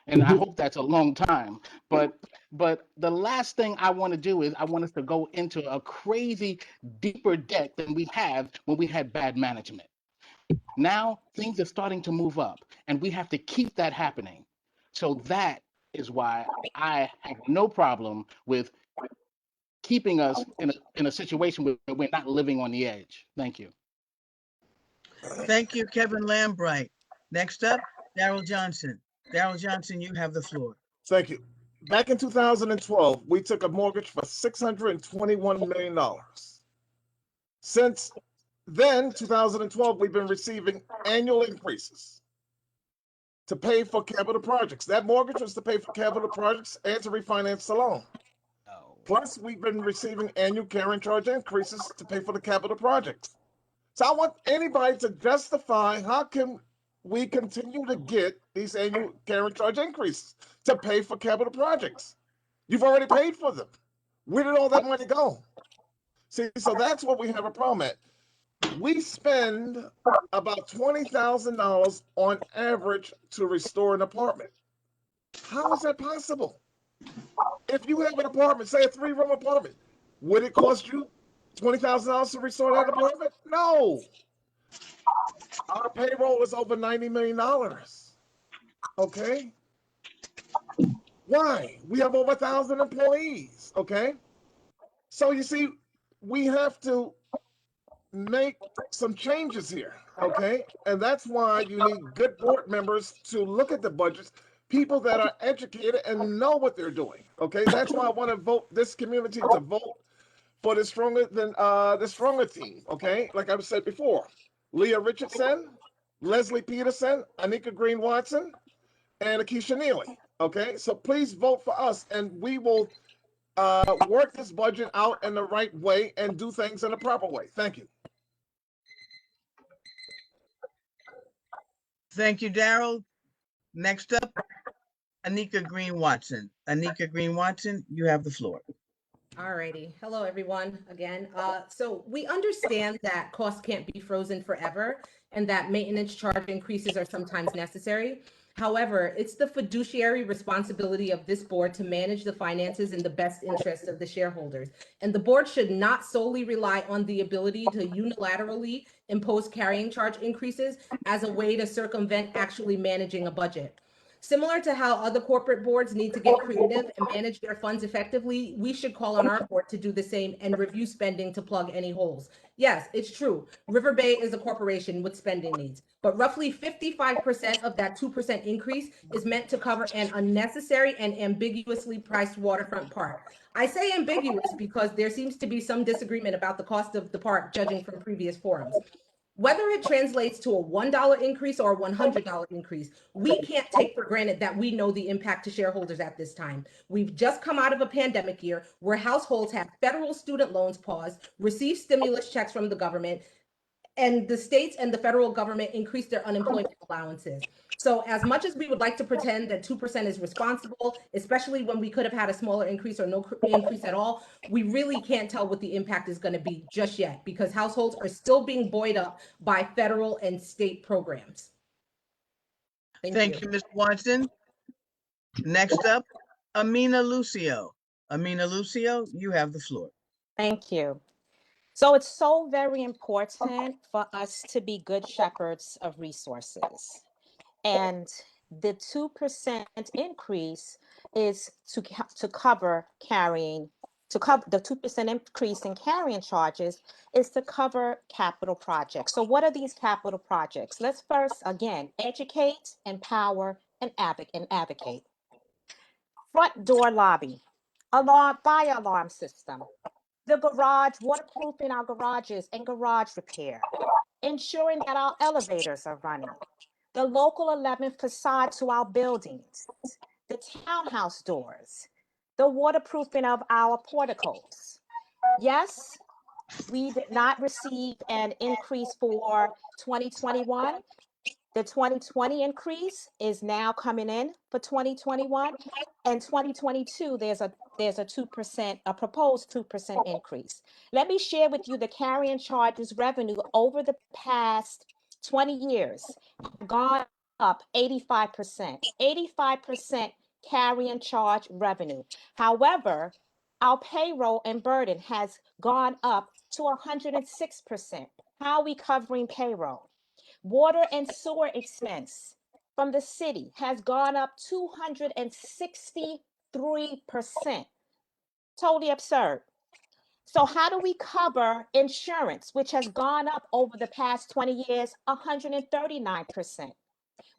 And I hope that's a long time. But the last thing I want to do is I want us to go into a crazy deeper debt than we have when we had bad management. Now things are starting to move up and we have to keep that happening. So that is why I have no problem with keeping us in a situation where we're not living on the edge. Thank you. Thank you, Kevin Lambright. Next up, Darrell Johnson. Darrell Johnson, you have the floor. Thank you. Back in 2012, we took a mortgage for $621 million. Since then, 2012, we've been receiving annual increases to pay for capital projects. That mortgage was to pay for capital projects and to refinance the loan. Plus, we've been receiving annual carrying charge increases to pay for the capital projects. So I want anybody to justify how can we continue to get these annual carrying charge increases to pay for capital projects. You've already paid for them. Where did all that money go? See, so that's what we have a problem at. We spend about $20,000 on average to restore an apartment. How is that possible? If you have an apartment, say a 3-room apartment, would it cost you $20,000 to restore that apartment? No. Our payroll is over $90 million. Okay. Why? We have over 1,000 employees. Okay. So you see, we have to make some changes here. Okay. And that's why you need good board members to look at the budgets, people that are educated and know what they're doing. Okay. That's why I want to vote this community to vote for the stronger team. Okay. Like I said before, Leah Richardson, Leslie Peterson, Anika Green Watson, and Akeisha Neely. Okay, so please vote for us, and we will work this budget out in the right way and do things in the proper way. Thank you. Thank you, Darrell. Next up, Anika Green Watson. Anika Green Watson, you have the floor. Alrighty. Hello, everyone. Again, so we understand that costs can't be frozen forever and that maintenance charge increases are sometimes necessary. However, it's the fiduciary responsibility of this board to manage the finances in the best interest of the shareholders. And the board should not solely rely on the ability to unilaterally impose carrying charge increases as a way to circumvent actually managing a budget. Similar to how other corporate boards need to get creative and manage their funds effectively, we should call on our board to do the same and review spending to plug any holes. Yes, it's true. Riverbay is a corporation with spending needs, but roughly 55% of that 2% increase is meant to cover an unnecessary and ambiguously priced waterfront park. I say ambiguous because there seems to be some disagreement about the cost of the park, judging from previous forums. Whether it translates to a $1 increase or a $100 increase, we can't take for granted that we know the impact to shareholders at this time. We've just come out of a pandemic year where households have federal student loans paused, received stimulus checks from the government, and the states and the federal government increased their unemployment allowances. So as much as we would like to pretend that 2% is responsible, especially when we could have had a smaller increase or no increase at all, we really can't tell what the impact is going to be just yet because households are still being buoyed up by federal and state programs. Thank you, Ms. Watson. Next up, Amina Lucio. Amina Lucio, you have the floor. Thank you. So it's so very important for us to be good shepherds of resources. And the 2% increase is to cover the 2% increase in carrying charges is to cover capital projects. So what are these capital projects? Let's first, again, educate, empower, and advocate. Front door lobby, fire alarm system, the garage, waterproofing our garages and garage repair, ensuring that our elevators are running, the local 11 facade to our buildings, the townhouse doors, the waterproofing of our porticos. Yes, we did not receive an increase for 2021. The 2020 increase is now coming in for 2021. And 2022, there's a 2%, a proposed 2% increase. Let me share with you the carrying charges revenue over the past 20 years gone up 85%. 85% carrying charge revenue. However, our payroll and burden has gone up to 106%. How are we covering payroll? Water and sewer expense from the city has gone up 263%. Totally absurd. So how do we cover insurance, which has gone up over the past 20 years, 139%?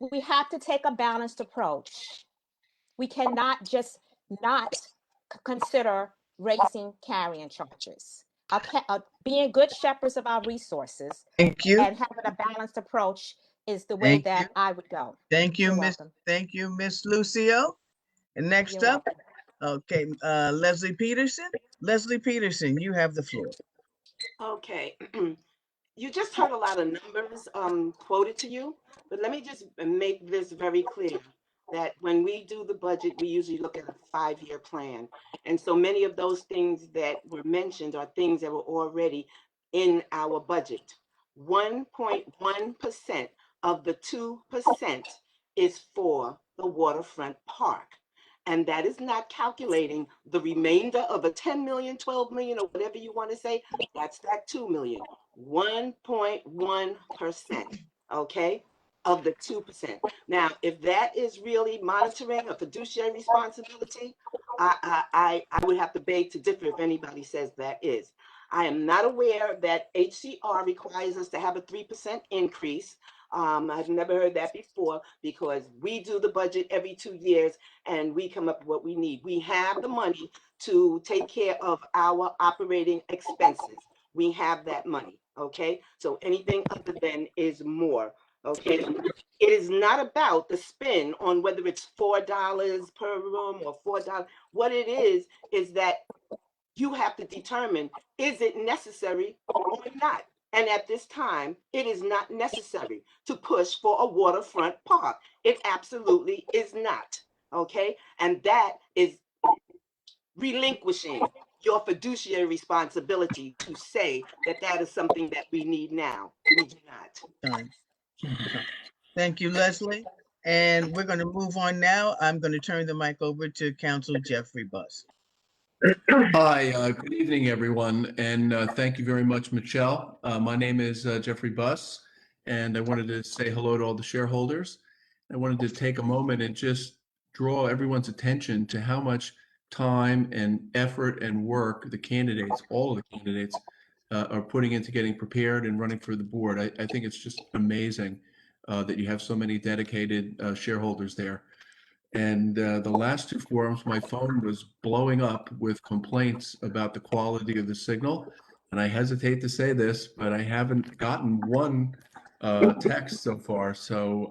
We have to take a balanced approach. We cannot just not consider raising carrying charges. Being good shepherds of our resources and having a balanced approach is the way that I would go. Thank you, Miss Lucio. And next You're up, okay, Leslie Peterson. Leslie Peterson, you have the floor. Okay. You just heard a lot of numbers quoted to you, but let me just make this very clear. that when we do the budget, we usually look at a 5-year plan. And so many of those things that were mentioned are things that were already in our budget. 1.1% of the 2% is for the waterfront park. And that is not calculating the remainder of the 10 million, 12 million, or whatever you want to say. That's that 2 million. 1.1%, okay, of the 2%. Now, if that is really monitoring a fiduciary responsibility, I would have to beg to differ if anybody says that is. I am not aware that HCR requires us to have a 3% increase. I've never heard that before, because we do the budget every 2 years and we come up with what we need. We have the money to take care of our operating expenses. We have that money, okay? So anything other than is more, okay? It is not about the spin on whether it's $4 per room or $4. What it is that you have to determine, is it necessary or not? And at this time, it is not necessary to push for a waterfront park. It absolutely is not, okay? And that is relinquishing your fiduciary responsibility to say that that is something that we need now. We do not. Time. Thank you, Leslie. And we're going to move on now. I'm going to turn the mic over to Council Jeffrey Buss. Hi, good evening, everyone, and thank you very much, Michelle. My name is Jeffrey Buss, and I wanted to say hello to all the shareholders. I wanted to take a moment and just draw everyone's attention to how much time and effort and work the candidates, all of the candidates, are putting into getting prepared and running for the board. I think it's just amazing that you have so many dedicated shareholders there. And the last 2 forums, my phone was blowing up with complaints about the quality of the signal. And I hesitate to say this, but I haven't gotten one text so far. So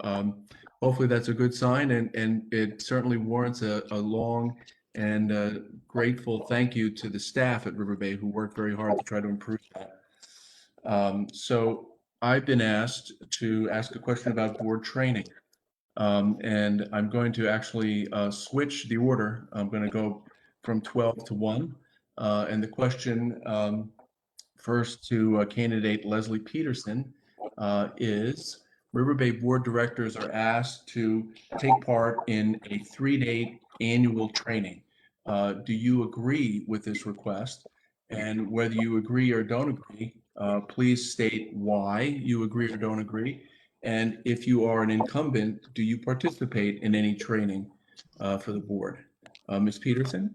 hopefully that's a good sign. And it certainly warrants a long and grateful thank you to the staff at Riverbay who worked very hard to try to improve that. So I've been asked to ask a question about board training. And I'm going to actually switch the order. I'm going to go from 12 to 1. And the question first to candidate Leslie Peterson is, Riverbay Board Directors are asked to take part in a 3-day annual training. Do you agree with this request? And whether you agree or don't agree, please state why you agree or don't agree. And if you are an incumbent, do you participate in any training for the board? Ms. Peterson?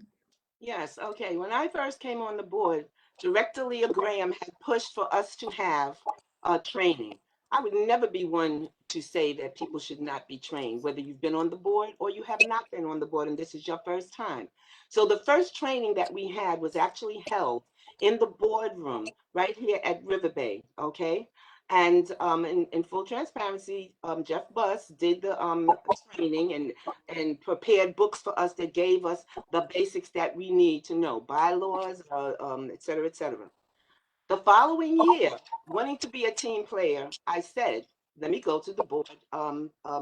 Yes, okay. When I first came on the board, Director Leah Graham had pushed for us to have training. I would never be one to say that people should not be trained, whether you've been on the board or you have not been on the board and this is your first time. So the first training that we had was actually held in the boardroom right here at Riverbay, okay? And in full transparency, Jeff Buss did the training and prepared books for us that gave us the basics that we need to know, bylaws, et cetera, et cetera. The following year, wanting to be a team player, I said, let me go to the board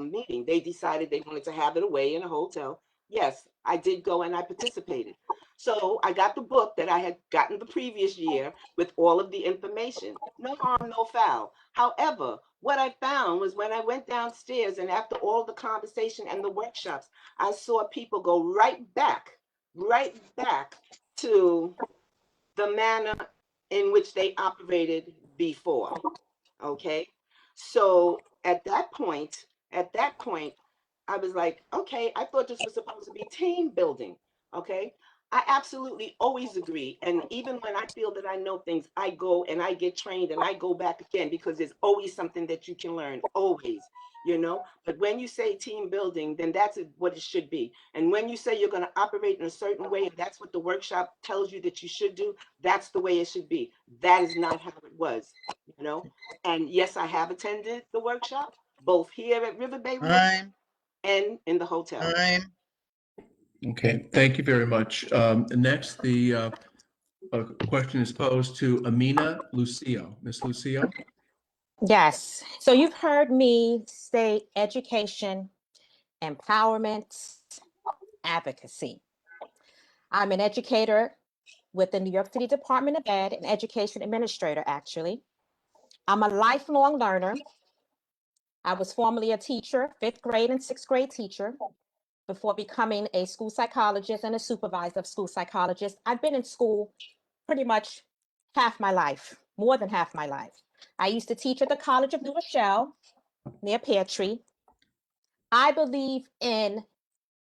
meeting. They decided they wanted to have it away in a hotel. Yes, I did go and I participated. So I got the book that I had gotten the previous year with all of the information. No harm, no foul. However, what I found was when I went downstairs and after all the conversation and the workshops, I saw people go right back to the manner in which they operated before. Okay. So at that point, I was like, okay, I thought this was supposed to be team building. Okay. I absolutely always agree. And even when I feel that I know things, I go and I get trained and I go back again because there's always something that you can learn, always, you know. But when you say team building, then that's what it should be. And when you say you're going to operate in a certain way, and that's what the workshop tells you that you should do, that's the way it should be. That is not how it was, you know. And yes, I have attended the workshop, both here at Riverbay and in the hotel. Okay, thank you very much. Next, the question is posed to Amina Lucio. Ms. Lucio? Yes. So you've heard me say education empowerment, advocacy. I'm an educator with the New York City Department of Ed, an education administrator, actually. I'm a lifelong learner. I was formerly a teacher, 5th grade and 6th grade teacher, before becoming a school psychologist and a supervisor of school psychologists. I've been in school pretty much half my life, more than half my life. I used to teach at the College of New Rochelle near Pear Tree. I believe in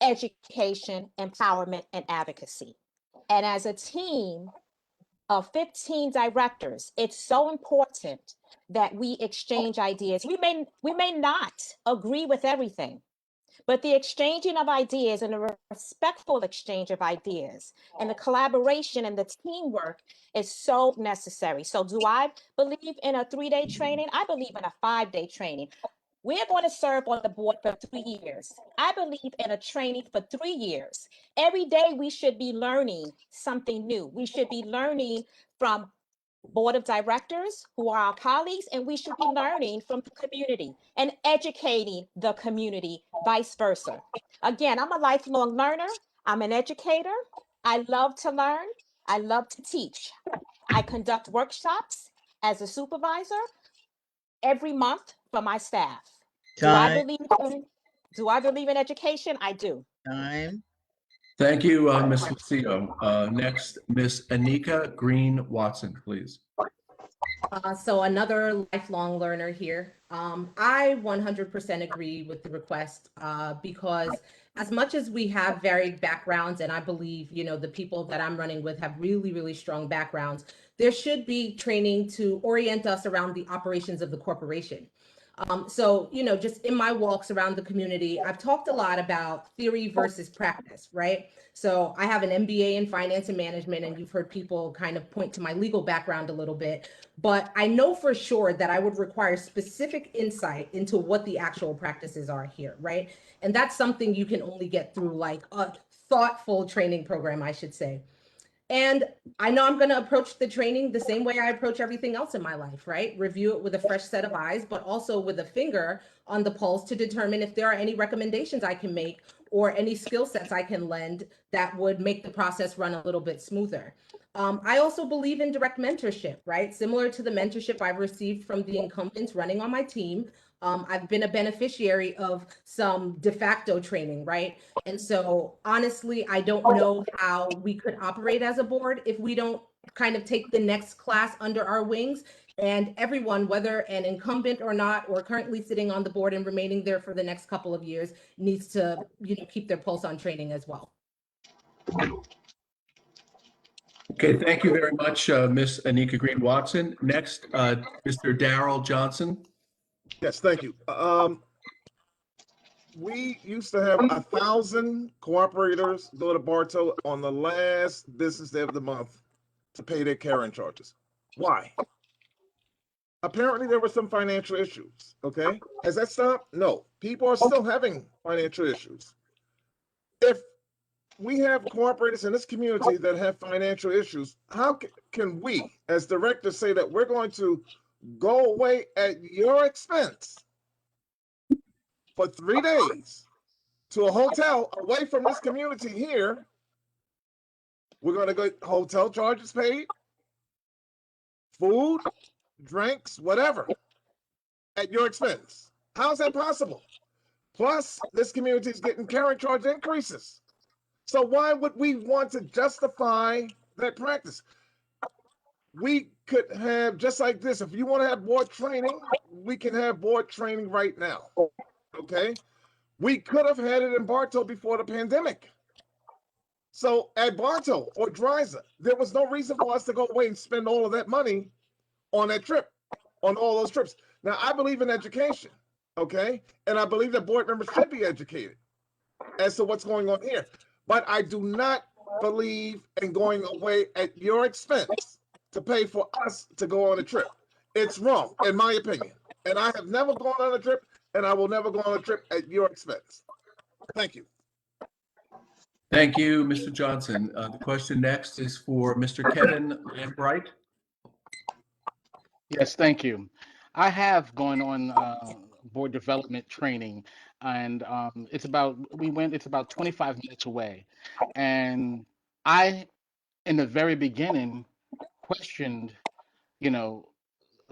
education, empowerment, and advocacy. And as a team of 15 directors, it's so important that we exchange ideas. We may not agree with everything, but the exchanging of ideas and the respectful exchange of ideas and the collaboration and the teamwork is so necessary. So do I believe in a 3-day training? I believe in a 5-day training. We're going to serve on the board for 3 years. I believe in a training for 3 years. Every day we should be learning something new. We should be learning from board of directors who are our colleagues, and we should be learning from the community and educating the community, vice versa. Again, I'm a lifelong learner. I'm an educator. I love to learn. I love to teach. I conduct workshops as a supervisor every month for my staff. Do I believe in education? I do. Time. Thank you, Ms. Lucio. Next, Ms. Anika Green Watson, please. So another lifelong learner here. I 100% agree with the request because as much as we have varied backgrounds, and I believe, the people that I'm running with have really, really strong backgrounds, there should be training to orient us around the operations of the corporation. So, just in my walks around the community, I've talked a lot about theory versus practice, right? So I have an MBA in finance and management, and you've heard people kind of point to my legal background a little bit, but I know for sure that I would require specific insight into what the actual practices are here, right? And that's something you can only get through like a thoughtful training program, I should say. And I know I'm going to approach the training the same way I approach everything else in my life, right? Review it with a fresh set of eyes, but also with a finger on the pulse to determine if there are any recommendations I can make or any skill sets I can lend that would make the process run a little bit smoother. I also believe in direct mentorship, right? Similar to the mentorship I've received from the incumbents running on my team. I've been a beneficiary of some de facto training, right? And so honestly, I don't know how we could operate as a board if we don't kind of take the next class under our wings. And everyone, whether an incumbent or not, or currently sitting on the board and remaining there for the next couple of years, needs to, keep their pulse on training as well. Okay, thank you very much, Ms. Anika Green Watson. Next, Mr. Darrell Johnson. Yes, thank you. We used to have 1,000 cooperators go to Bartow on the last business day of the month to pay their carrying charges. Why? Apparently there were some financial issues, okay? Has that stopped? No. People are still having financial issues. If we have cooperators in this community that have financial issues, how can we as directors say that we're going to go away at your expense for 3 days to a hotel away from this community here? We're going to get hotel charges paid, food, drinks, whatever, at your expense. How's that possible? Plus, this community is getting carrying charge increases. So why would we want to justify that practice? We could have, just like this, if you want to have board training, we can have board training right now, okay? We could have had it in Bartow before the pandemic. So at Bartow or Dreiser, there was no reason for us to go away and spend all of that money on that trip, on all those trips. Now, I believe in education, okay? And I believe that board members should be educated as to what's going on here. But I do not believe in going away at your expense to pay for us to go on a trip. It's wrong, in my opinion. And I have never gone on a trip, and I will never go on a trip at your expense. Thank you. Thank you, Mr. Johnson. The question next is for Mr. Kevin Lambright. Yes, thank you. I have gone on board development training. and it's about 25 minutes away, and I, in the very beginning, questioned, you know,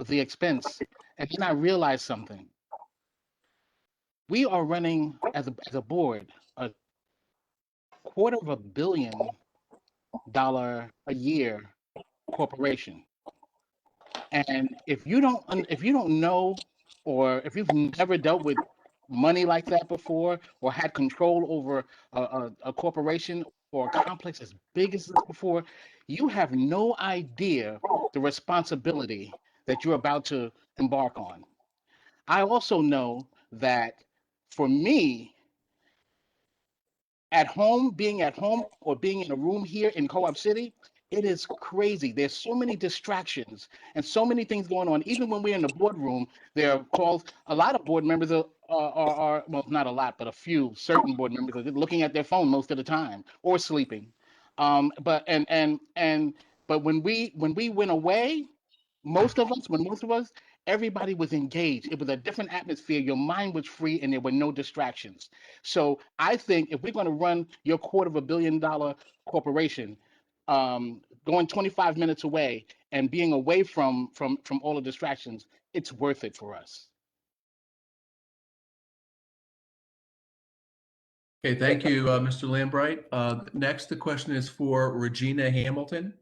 the expense, and then I realized something. We are running as a board a $250 million a year corporation. And if you don't know, or if you've never dealt with money like that before, or had control over a corporation or a complex as big as this before, you have no idea the responsibility that you're about to embark on. I also know that for me, being at home or being in a room here in Co-op City, it is crazy. There's so many distractions and so many things going on. Even when we're in the boardroom, there are calls. A lot of board members are well, not a lot, but a few certain board members are looking at their phone most of the time or sleeping. But when we went away, when most of us, everybody was engaged. It was a different atmosphere. Your mind was free and there were no distractions. So I think if we're going to run your $250 million corporation, going 25 minutes away and being away from all the distractions, it's worth it for us. Okay, thank you, Mr. Lambright. Next, the question is for Regina Hamilton.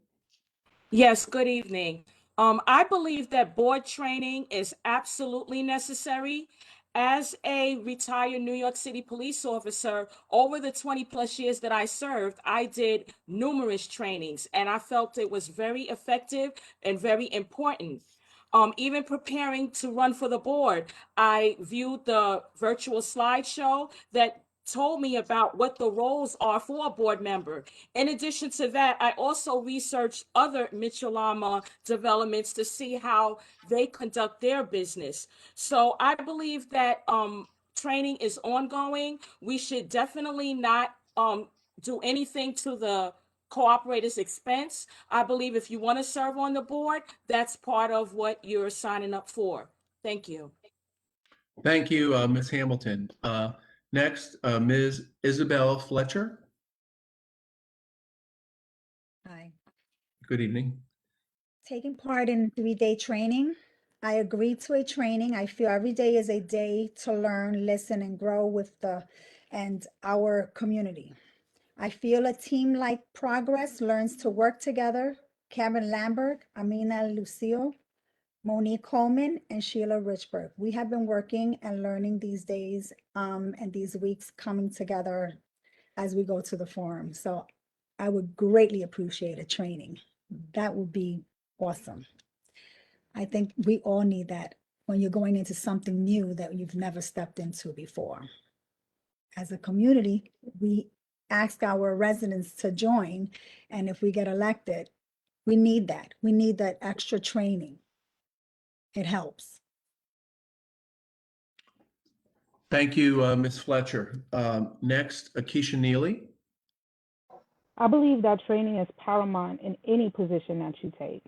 Yes, good evening. I believe that board training is absolutely necessary. As a retired New York City police officer, over the 20 plus years that I served, I did numerous trainings and I felt it was very effective and very important. Even preparing to run for the board, I viewed the virtual slideshow that told me about what the roles are for a board member. In addition to that, I also researched other Mitchell-Lama developments to see how they conduct their business. So I believe that training is ongoing. We should definitely not do anything to the cooperator's expense. I believe if you want to serve on the board, that's part of what you're signing up for. Thank you. Thank you, Ms. Hamilton. Next, Ms. Isabel Fletcher. Hi. Good evening. Taking part in 3-day training. I agreed to a training. I feel every day is a day to learn, listen, and grow with our community. I feel a team-like progress learns to work together. Kevin Lambert, Amina Lucille, Monique Coleman, and Sheila Richburg. We have been working and learning these days and these weeks coming together as we go to the forum. So I would greatly appreciate a training. That would be awesome. I think we all need that when you're going into something new that you've never stepped into before. As a community, we ask our residents to join, and if we get elected, we need that. We need that extra training. It helps. Thank you, Ms. Fletcher. Next, Akeisha Neely. I believe that training is paramount in any position that you take.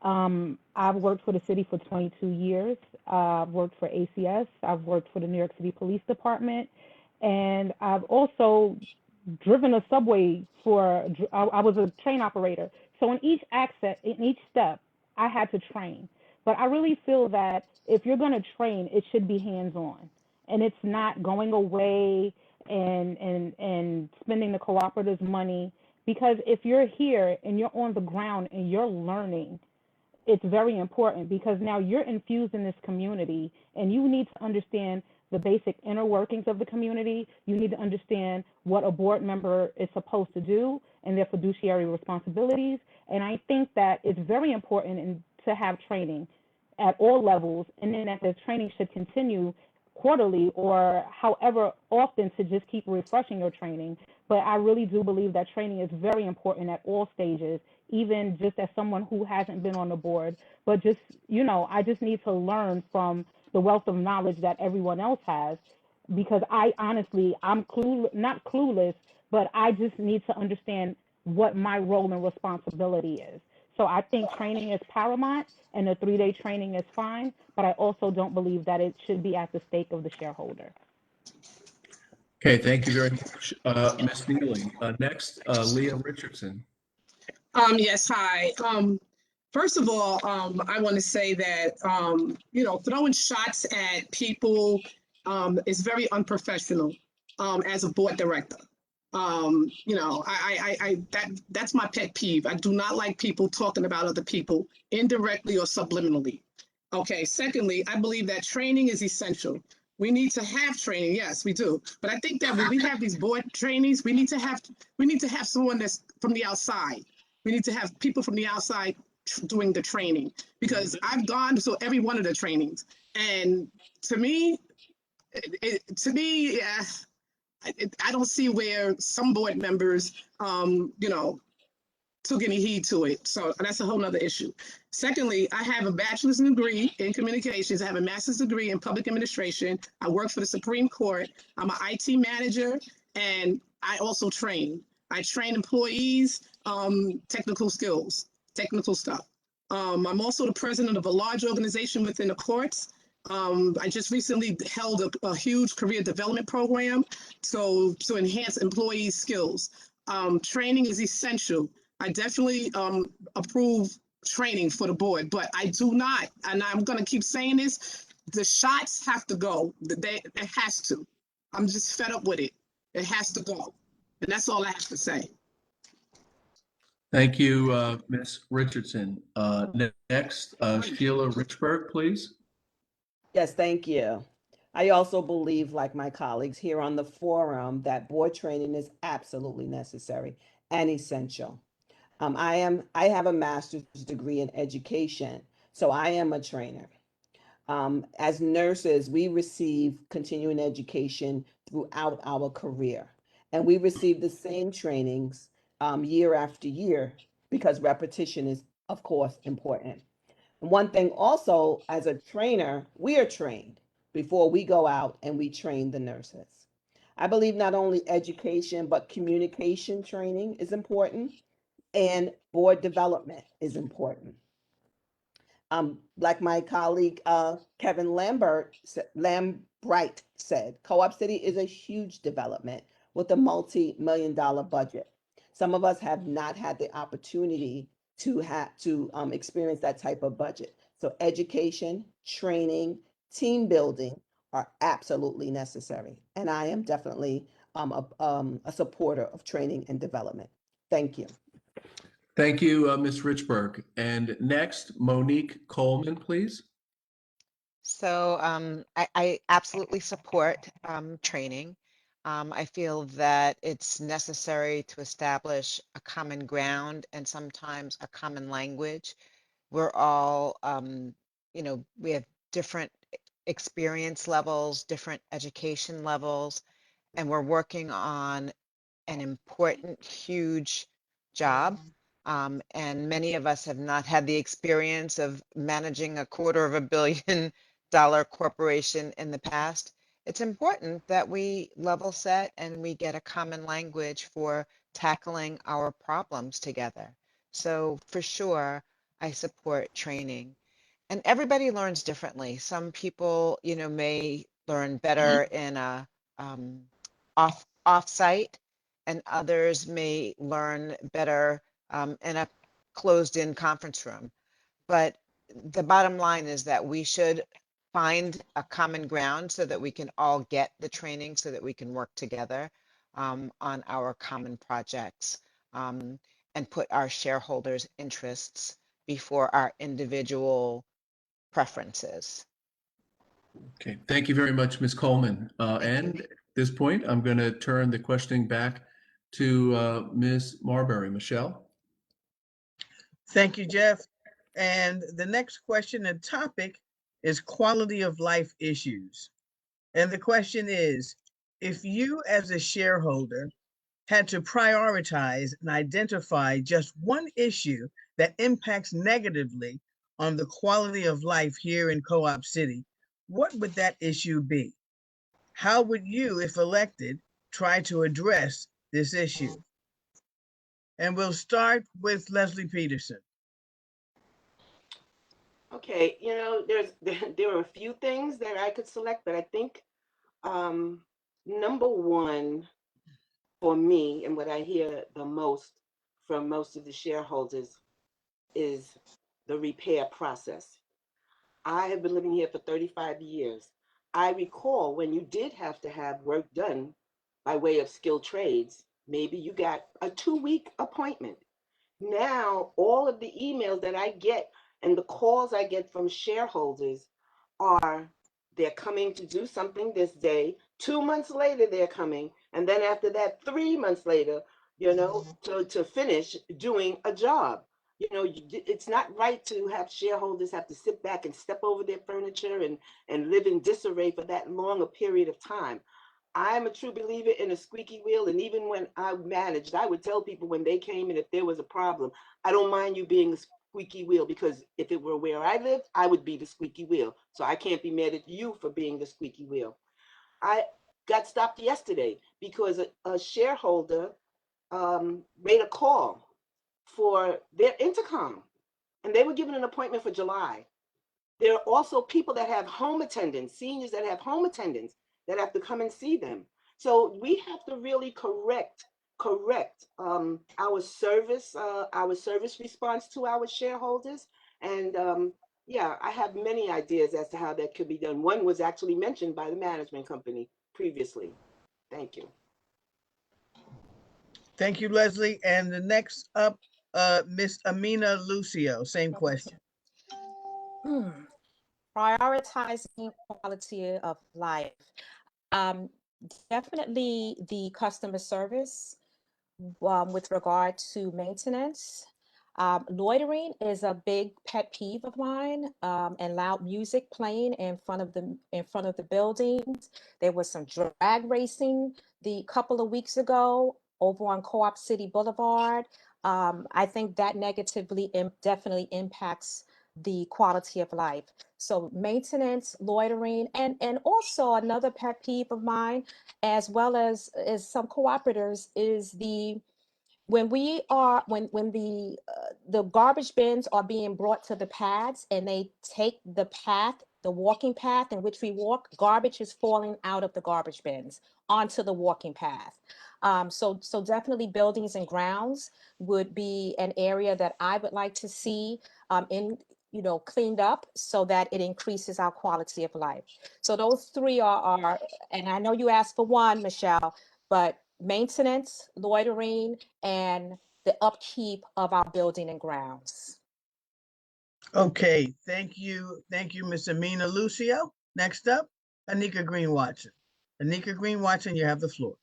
I've worked for the city for 22 years. I've worked for ACS. I've worked for the New York City Police Department. And I've also driven a subway I was a train operator. So in each step, I had to train. But I really feel that if you're going to train, it should be hands-on. And it's not going away and spending the cooperative's money. Because if you're here and you're on the ground and you're learning, it's very important because now you're infused in this community and you need to understand the basic inner workings of the community. You need to understand what a board member is supposed to do and their fiduciary responsibilities. And I think that it's very important to have training at all levels, and then that the training should continue quarterly or however often to just keep refreshing your training. But I really do believe that training is very important at all stages, even just as someone who hasn't been on the board. But just, I just need to learn from the wealth of knowledge that everyone else has, because I'm not clueless, but I just need to understand what my role and responsibility is. So I think training is paramount, and the 3-day training is fine, but I also don't believe that it should be at the stake of the shareholder. Okay, thank you very much, Ms. Neely. Next, Leah Richardson. Yes, hi. First of all, I want to say that, throwing shots at people, is very unprofessional, as a board director. That's my pet peeve. I do not like people talking about other people indirectly or subliminally. Okay, secondly, I believe that training is essential. We need to have training, yes, we do. But I think that when we have these board trainings, we need to have someone that's from the outside. We need to have people from the outside doing the training, because I've gone to every one of the trainings, and to me, yeah, I don't see where some board members, took any heed to it. So that's a whole nother issue. Secondly, I have a bachelor's degree in communications. I have a master's degree in public administration. I work for the Supreme Court. I'm an IT manager, and I also train. I train employees, technical skills, technical stuff. I'm also the president of a large organization within the courts. I just recently held a huge career development program to enhance employees' skills. Training is essential. I definitely approve training for the board, but I do not, and I'm going to keep saying this, the shots have to go. It has to. I'm just fed up with it. It has to go. And that's all I have to say. Thank you, Ms. Richardson. Next, Sheila Richburg, please. Yes, thank you. I also believe, like my colleagues here on the forum, that board training is absolutely necessary and essential. I have a master's degree in education, so I am a trainer. As nurses, we receive continuing education throughout our career, and we receive the same trainings year after year, because repetition is, of course, important. And one thing also, as a trainer, we are trained before we go out and we train the nurses. I believe not only education, but communication training is important, and board development is important. Like my colleague Kevin Lambright said, Co-op City is a huge development with a multi-million-dollar budget. Some of us have not had the opportunity to experience that type of budget. So education, training, team building are absolutely necessary. And I am definitely a supporter of training and development. Thank you. Thank you, Ms. Richburg. And next, Monique Coleman, please. So I absolutely support training. I feel that it's necessary to establish a common ground and sometimes a common language. We're all, we have different experience levels, different education levels, and we're working on an important, huge job. And many of us have not had the experience of managing a $250 million corporation in the past. It's important that we level set and we get a common language for tackling our problems together. So for sure, I support training. And everybody learns differently. Some people, may learn better in a off-site, and others may learn better in a closed-in conference room. But the bottom line is that we should find a common ground so that we can all get the training, so that we can work together on our common projects, and put our shareholders' interests before our individual preferences. Okay, thank you very much, Ms. Coleman. And at this point, I'm going to turn the questioning back to Ms. Marbury. Michelle? Thank you, Jeff. And the next question and topic is quality of life issues. And the question is, if you as a shareholder had to prioritize and identify just one issue that impacts negatively on the quality of life here in Co-op City, what would that issue be? How would you, if elected, try to address this issue? And we'll start with Leslie Peterson. Okay, there are a few things that I could select, but I think Number one, for me, and what I hear the most from most of the shareholders is the repair process. I have been living here for 35 years. I recall when you did have to have work done by way of skilled trades, maybe you got a 2-week appointment. Now, all of the emails that I get and the calls I get from shareholders are they're coming to do something this day. 2 months later, they're coming. And then after that, 3 months later, to finish doing a job. It's not right to have shareholders have to sit back and step over their furniture and live in disarray for that long a period of time. I'm a true believer in a squeaky wheel. And even when I managed, I would tell people when they came in, if there was a problem, I don't mind you being a squeaky wheel, because if it were where I lived, I would be the squeaky wheel. So I can't be mad at you for being the squeaky wheel. I got stopped yesterday because a shareholder made a call for their intercom, and they were given an appointment for July. There are also people that have home attendants, seniors that have home attendants that have to come and see them. So we have to really correct our service response to our shareholders. And yeah, I have many ideas as to how that could be done. One was actually mentioned by the management company previously. Thank you. Thank you, Leslie. And the next up, Miss Amina Lucio, same question. Prioritizing quality of life. Um, Definitely the customer service with regard to maintenance. Loitering is a big pet peeve of mine, and loud music playing in front of the buildings. There was some drag racing the couple of weeks ago over on Co-op City Boulevard. I think that negatively definitely impacts the quality of life. So maintenance, loitering, and also another pet peeve of mine, as well as some cooperators, is when the garbage bins are being brought to the pads and they take the walking path in which we walk, garbage is falling out of the garbage bins onto the walking path. So definitely buildings and grounds would be an area that I would like to see cleaned up so that it increases our quality of life. So those three are, and I know you asked for one, Michelle, but maintenance, loitering, and the upkeep of our building and grounds. Okay, thank you, Miss Amina Lucio. Next up, Anika Green Watson. Anika Green Watson, you have the floor.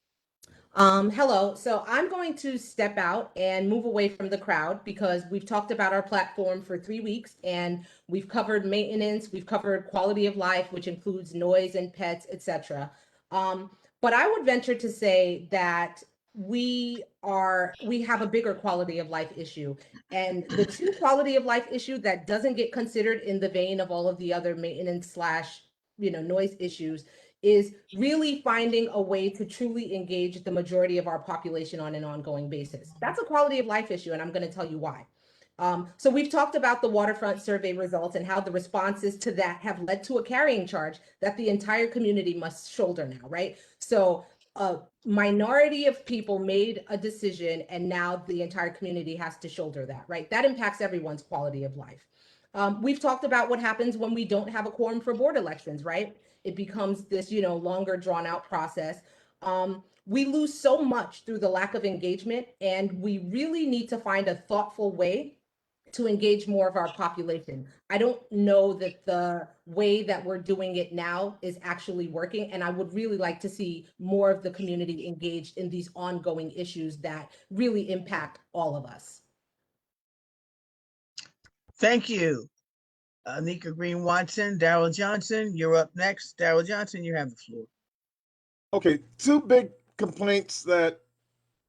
Hello. So I'm going to step out and move away from the crowd because we've talked about our platform for 3 weeks and we've covered maintenance, we've covered quality of life, which includes noise and pets, etc. But I would venture to say that we have a bigger quality of life issue. And the two quality of life issue that doesn't get considered in the vein of all of the other maintenance / noise issues is really finding a way to truly engage the majority of our population on an ongoing basis. That's a quality of life issue, and I'm going to tell you why. So we've talked about the waterfront survey results and how the responses to that have led to a carrying charge that the entire community must shoulder now, right? So a minority of people made a decision and now the entire community has to shoulder that, right? That impacts everyone's quality of life. We've talked about what happens when we don't have a quorum for board elections, right? It becomes this, longer drawn out process. We lose so much through the lack of engagement, and we really need to find a thoughtful way to engage more of our population. I don't know that the way that we're doing it now is actually working, and I would really like to see more of the community engaged in these ongoing issues that really impact all of us. Thank you, Anika Green Watson. Darrell Johnson, you're up next. Darrell Johnson, you have the floor. Okay, two big complaints that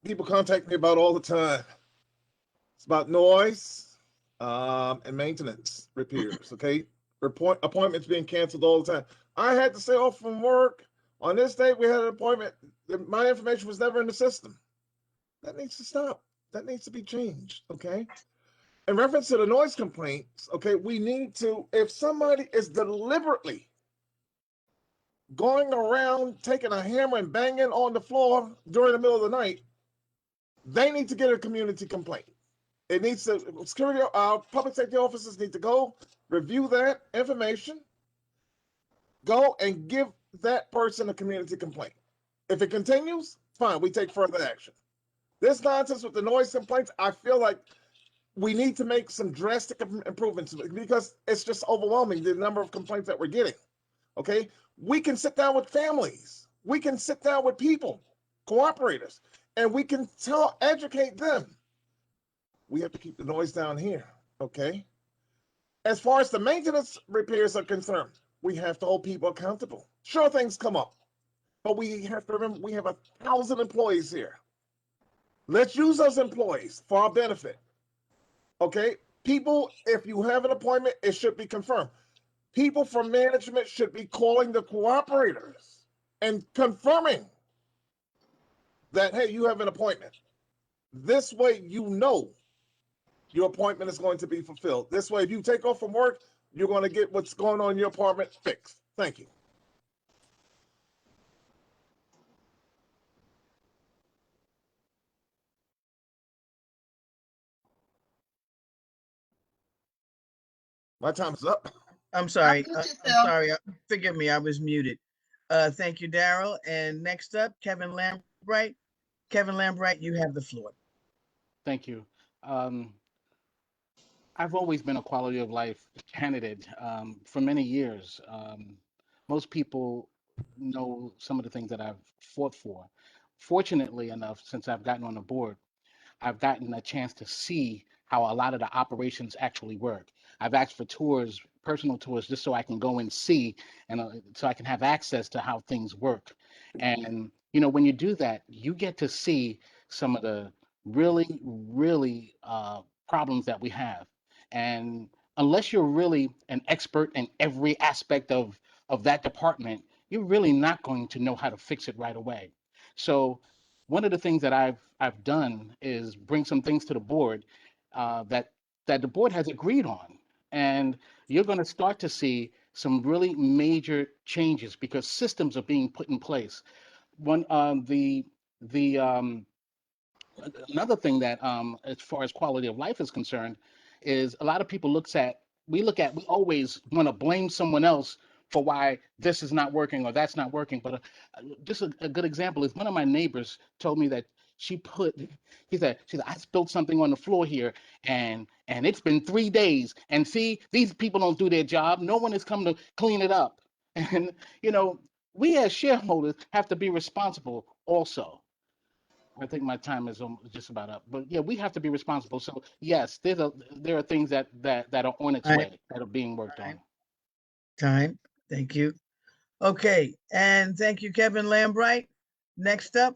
people contact me about all the time. It's about noise and maintenance repairs, okay? Appointments being canceled all the time. I had to say off from work. On this date, we had an appointment. My information was never in the system. That needs to stop. That needs to be changed, okay? In reference to the noise complaints, okay, we need to, if somebody is deliberately going around taking a hammer and banging on the floor during the middle of the night, they need to get a community complaint. It needs to, security, public safety officers need to go review that information, go and give that person a community complaint. If it continues, fine, we take further action. This nonsense with the noise complaints, I feel like we need to make some drastic improvements because it's just overwhelming, the number of complaints that we're getting. Okay, we can sit down with families, we can sit down with people, cooperators, and we can educate them. We have to keep the noise down here. Okay, as far as the maintenance repairs are concerned, we have to hold people accountable. Sure, things come up, but we have to remember we have 1,000 employees here. Let's use those employees for our benefit. Okay, people, if you have an appointment, it should be confirmed. People from management should be calling the cooperators and confirming that, hey, you have an appointment. This way, you know your appointment is going to be fulfilled. This way, if you take off from work, you're going to get what's going on in your apartment fixed. Thank you. My time is up. I'm sorry. Unmute I'm yourself. sorry. Forgive me. I was muted. Thank you, Daryl. And next up, Kevin Lambright. Kevin Lambright, you have the floor. Thank you. I've always been a quality of life candidate for many years. Most people know some of the things that I've fought for. Fortunately enough, since I've gotten on the board, I've gotten a chance to see how a lot of the operations actually work. I've asked for tours, personal tours, just so I can go and see, and so I can have access to how things work. And when you do that, you get to see some of the really problems that we have. And unless you're really an expert in every aspect of that department, you're really not going to know how to fix it right away. So one of the things that I've done is bring some things to the board that the board has agreed on, and you're going to start to see some really major changes because systems are being put in place. One another thing that as far as quality of life is concerned is a lot of people we always want to blame someone else for why this is not working or that's not working. But just a good example is one of my neighbors told me that she said I spilled something on the floor here and it's been 3 days and see, these people don't do their job, no one has come to clean it up. And we as shareholders have to be responsible also. I think my time is just about up, but yeah, we have to be responsible. So yes, there are things that are on its Time. way that are being worked on. Time. Thank you. Okay, and thank you, Kevin Lambright. Next up,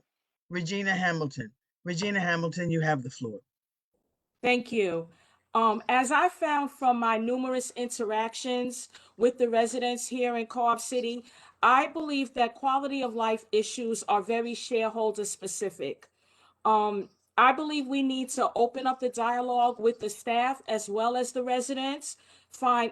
Regina Hamilton. Regina Hamilton, you have the floor. Thank you. As I found from my numerous interactions with the residents here in Co-op City, I believe that quality of life issues are very shareholder specific. I believe we need to open up the dialogue with the staff as well as the residents, find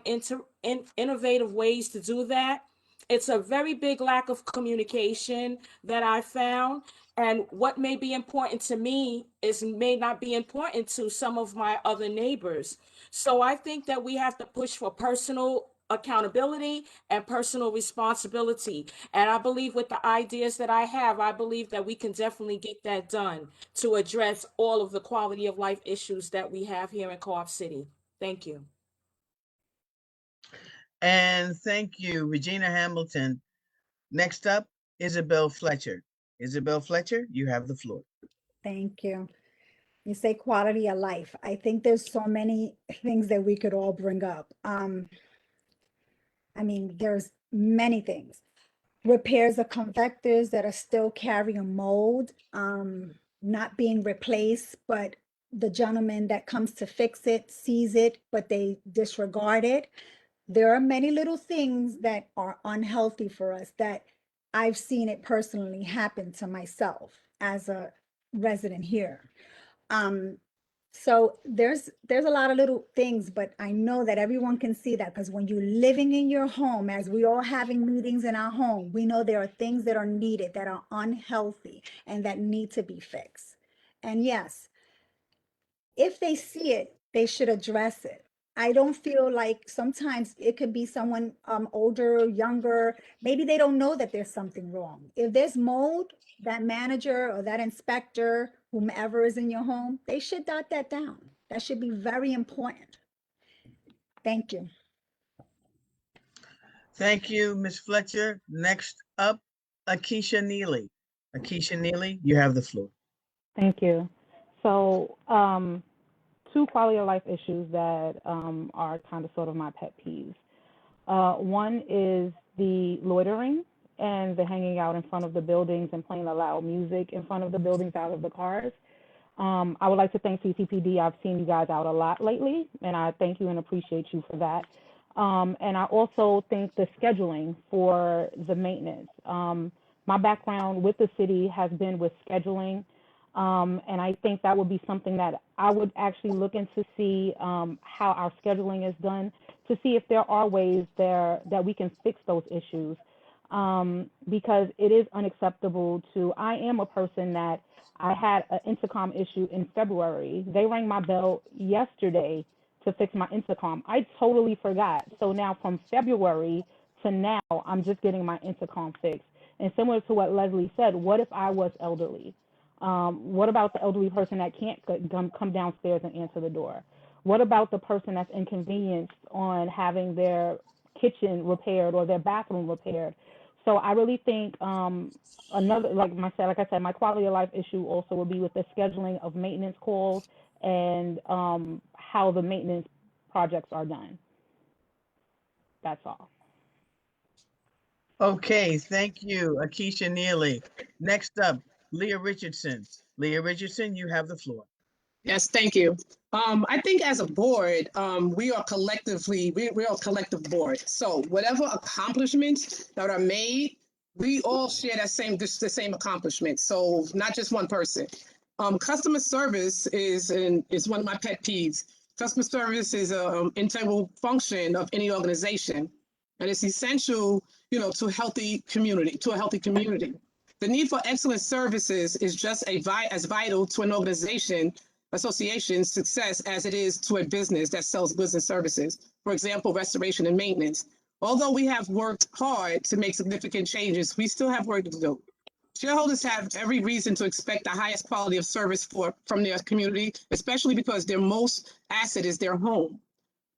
innovative ways to do that. It's a very big lack of communication that I found. And what may be important to me may not be important to some of my other neighbors. So I think that we have to push for personal accountability and personal responsibility. And I believe with the ideas that I have, I believe that we can definitely get that done to address all of the quality of life issues that we have here in Co-op City. Thank you. And thank you, Regina Hamilton. Next up, Isabel Fletcher. Isabel Fletcher, you have the floor. Thank you. You say quality of life. I think there's so many things that we could all bring up. There's many things. Repairs of convectors that are still carrying mold, not being replaced, but the gentleman that comes to fix it sees it, but they disregard it. There are many little things that are unhealthy for us that I've seen it personally happen to myself as a resident here. So there's a lot of little things, but I know that everyone can see that, because when you're living in your home, as we all having meetings in our home, we know there are things that are needed that are unhealthy and that need to be fixed. And yes, if they see it, they should address it. I don't feel like sometimes it could be someone older, younger, maybe they don't know that there's something wrong. If there's mold, that manager or that inspector, whomever is in your home, they should jot that down. That should be very important. Thank you. Thank you, Ms. Fletcher. Next up, Akeisha Neely. Akeisha Neely, you have the floor. Thank you. So, two quality of life issues that are kind of sort of my pet peeves. One is the loitering and the hanging out in front of the buildings and playing the loud music in front of the buildings out of the cars. I would like to thank CCPD. I've seen you guys out a lot lately, and I thank you and appreciate you for that. And I also think the scheduling for the maintenance. My background with the city has been with scheduling, and I think that would be something that I would actually look into see how our scheduling is done, to see if there are ways there that we can fix those issues, because it is unacceptable to, I am a person that I had an intercom issue in February. They rang my bell yesterday to fix my intercom. I totally forgot. So now from February to now, I'm just getting my intercom fixed. And similar to what Leslie said, what if I was elderly? What about the elderly person that can't come downstairs and answer the door? What about the person that's inconvenienced on having their kitchen repaired or their bathroom repaired? So I really think another, like I said, my quality of life issue also will be with the scheduling of maintenance calls and how the maintenance projects are done. That's all. Okay, thank you, Akeisha Neely. Next up, Leah Richardson. Leah Richardson, you have the floor. Yes, thank you. I think as a board, we are a collective board. So whatever accomplishments that are made, we all share the same accomplishment. So not just one person. Customer service is one of my pet peeves. Customer service is an integral function of any organization, and it's essential, to a healthy community. The need for excellent services is just as vital to an association's success as it is to a business that sells goods and services. For example, restoration and maintenance. Although we have worked hard to make significant changes, we still have work to do. Shareholders have every reason to expect the highest quality of service from their community, especially because their most asset is their home.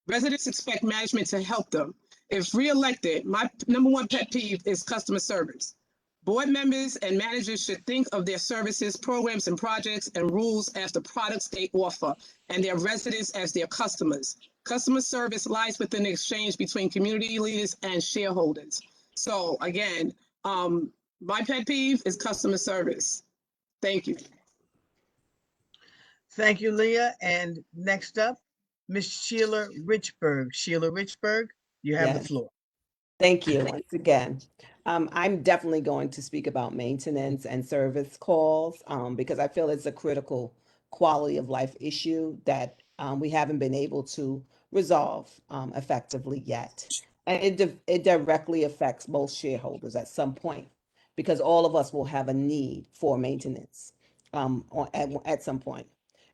Residents expect management to help them. If reelected, my number one pet peeve is customer service. Board members and managers should think of their services, programs, and projects and rules as the products they offer, and their residents as their customers. Customer service lies within the exchange between community leaders and shareholders. So again, my pet peeve is customer service. Thank you. Thank you, Leah. And next up, Ms. Sheila Richburg. Sheila Richburg, you have the Yes. floor. Thank you once again. I'm definitely going to speak about maintenance and service calls because I feel it's a critical quality of life issue that we haven't been able to resolve effectively yet. And it directly affects most shareholders at some point because all of us will have a need for maintenance at some point.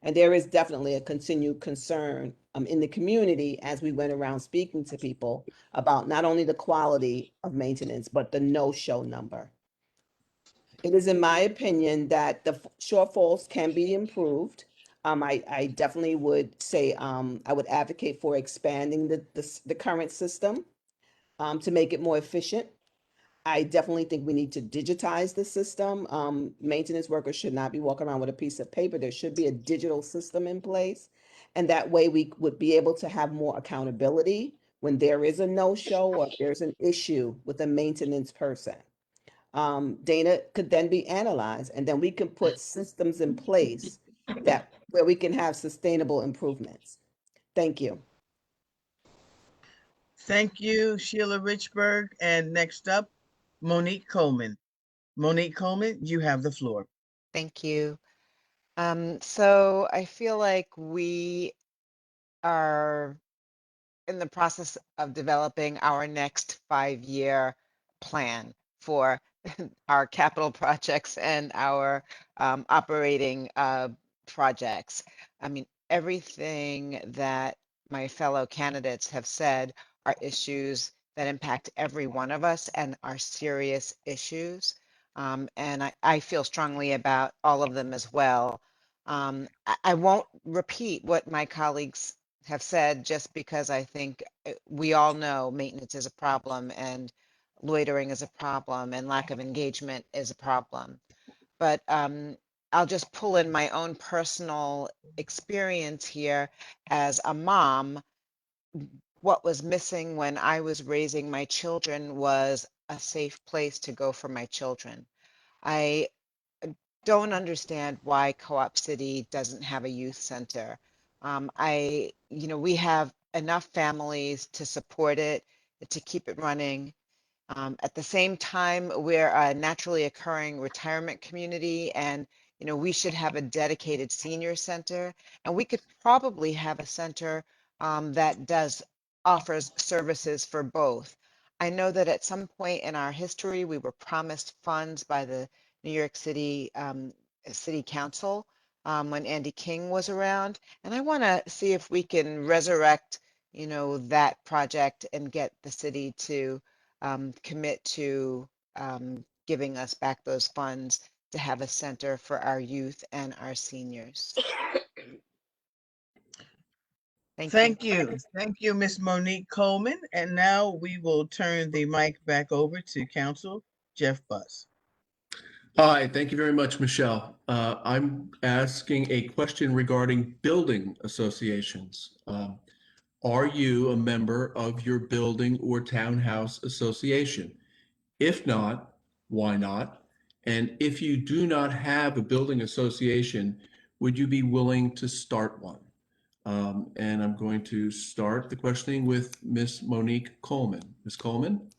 And there is definitely a continued concern in the community as we went around speaking to people about not only the quality of maintenance, but the no-show number. It is in my opinion that the shortfalls can be improved. I definitely would say I would advocate for expanding the current system to make it more efficient. I definitely think we need to digitize the system. Maintenance workers should not be walking around with a piece of paper. There should be a digital system in place. And that way we would be able to have more accountability when there is a no-show or if there's an issue with a maintenance person. Data could then be analyzed and then we can put systems in place where we can have sustainable improvements. Thank you. Thank you, Sheila Richburg. And next up, Monique Coleman. Monique Coleman, you have the floor. Thank you. So I feel like we are in the process of developing our next 5-year plan for our capital projects and our operating projects. I mean, everything that my fellow candidates have said are issues that impact every one of us and are serious issues. And I feel strongly about all of them as well. I won't repeat what my colleagues have said just because I think we all know maintenance is a problem and loitering is a problem and lack of engagement is a problem. But I'll just pull in my own personal experience here as a mom. What was missing when I was raising my children was a safe place to go for my children. I don't understand why Co-op City doesn't have a youth center. We have enough families to support it, to keep it running. At the same time, we're a naturally occurring retirement community, and we should have a dedicated senior center, and we could probably have a center that offers services for both. I know that at some point in our history, we were promised funds by the New York City City Council when Andy King was around, and I want to see if we can resurrect, that project and get the city to commit to giving us back those funds to have a center for our youth and our seniors. Thank you. Thank you. Thank you, Ms. Monique Coleman. And now we will turn the mic back over to Council Jeff Buss. Hi, thank you very much, Michelle. I'm asking a question regarding building associations. Are you a member of your building or townhouse association? If not, why not? And if you do not have a building association, would you be willing to start one? And I'm going to start the questioning with Ms. Monique Coleman. Ms. Coleman?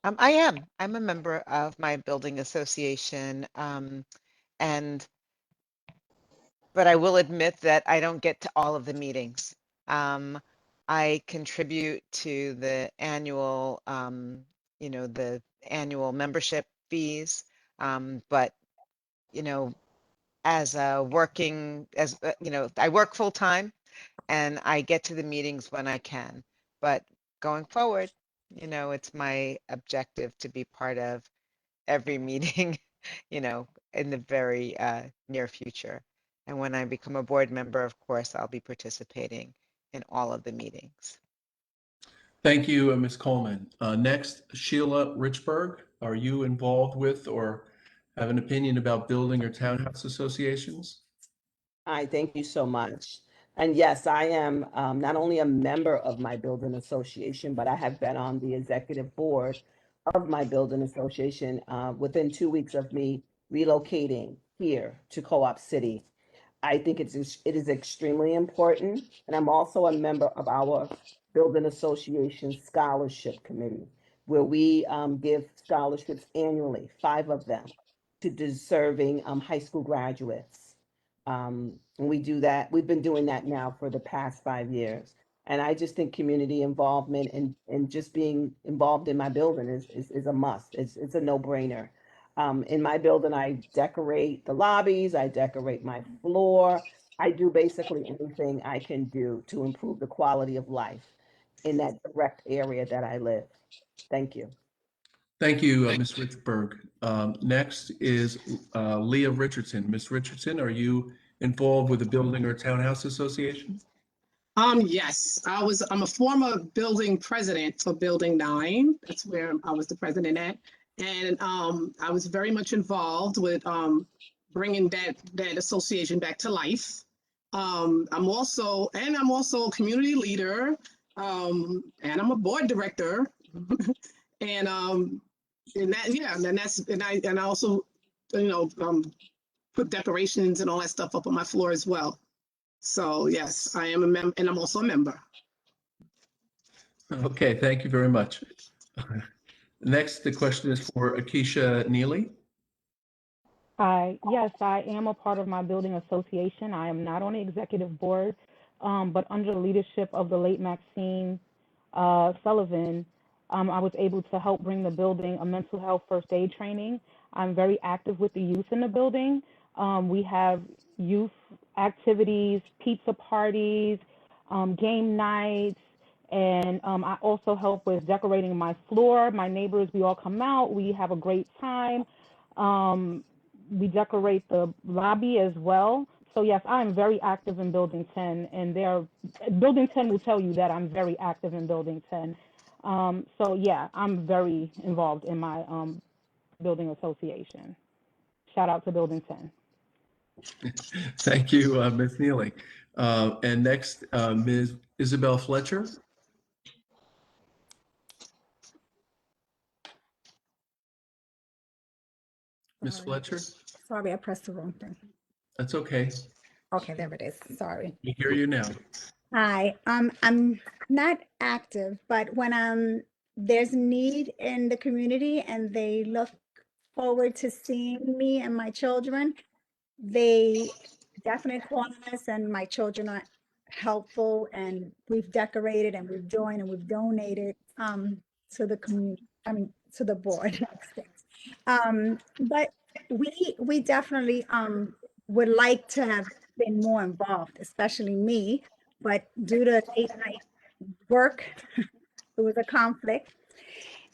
I am. I'm a member of my building association, but I will admit that I don't get to all of the meetings. I contribute to the annual, the annual membership fees, but as a working, I work full time and I get to the meetings when I can. But going forward, it's my objective to be part of every meeting, in the very near future. And when I become a board member, of course, I'll be participating in all of the meetings. Thank you, Ms. Coleman. Next, Sheila Richburg. Are you involved with or have an opinion about building or townhouse associations? Hi, thank you so much. And yes, I am not only a member of my building association, but I have been on the executive board of my building association within 2 weeks of me relocating here to Co-op City. I think it is extremely important. And I'm also a member of our Building Association Scholarship Committee, where we give scholarships annually, 5 of them, to deserving high school graduates. And we do that. We've been doing that now for the past 5 years. And I just think community involvement and just being involved in my building is a must. It's a no-brainer. In my building, I decorate the lobbies, I decorate my floor. I do basically anything I can do to improve the quality of life in that direct area that I live. Thank you. Thank you, Ms. Richburg. Next is Leah Richardson. Ms. Richardson, are you involved with a building or townhouse association? Yes, I'm a former building president for Building 9. That's where I was the president at. And I was very much involved with bringing that association back to life. I'm also a community leader, and I'm a board director. and I also, put decorations and all that stuff up on my floor as well. So yes, I am a member, and I'm also a member. Okay, thank you very much. Next, the question is for Akeisha Neely. Yes, I am a part of my building association. I am not on the executive board, but under the leadership of the late Maxine Sullivan, I was able to help bring the building a mental health first aid training. I'm very active with the youth in the building. We have youth activities, pizza parties, game nights, and I also help with decorating my floor. My neighbors, we all come out. We have a great time. We decorate the lobby as well. So yes, I am very active in Building 10, and Building 10 will tell you that I'm very active in Building 10. So yeah, I'm very involved in my building association. Shout out to Building 10. Thank you, Ms. Neely. And next, Ms. Isabel Fletcher. Ms. Fletcher? Sorry, I pressed the wrong thing. That's okay. Okay, there it is. Sorry. We hear you now. Hi, I'm not active, but when there's need in the community and they look forward to seeing me and my children, they definitely call us, and my children are helpful, and we've decorated and we've joined and we've donated to the community, to the board. But we definitely would like to have been more involved, especially me, but due to late night work, it was a conflict.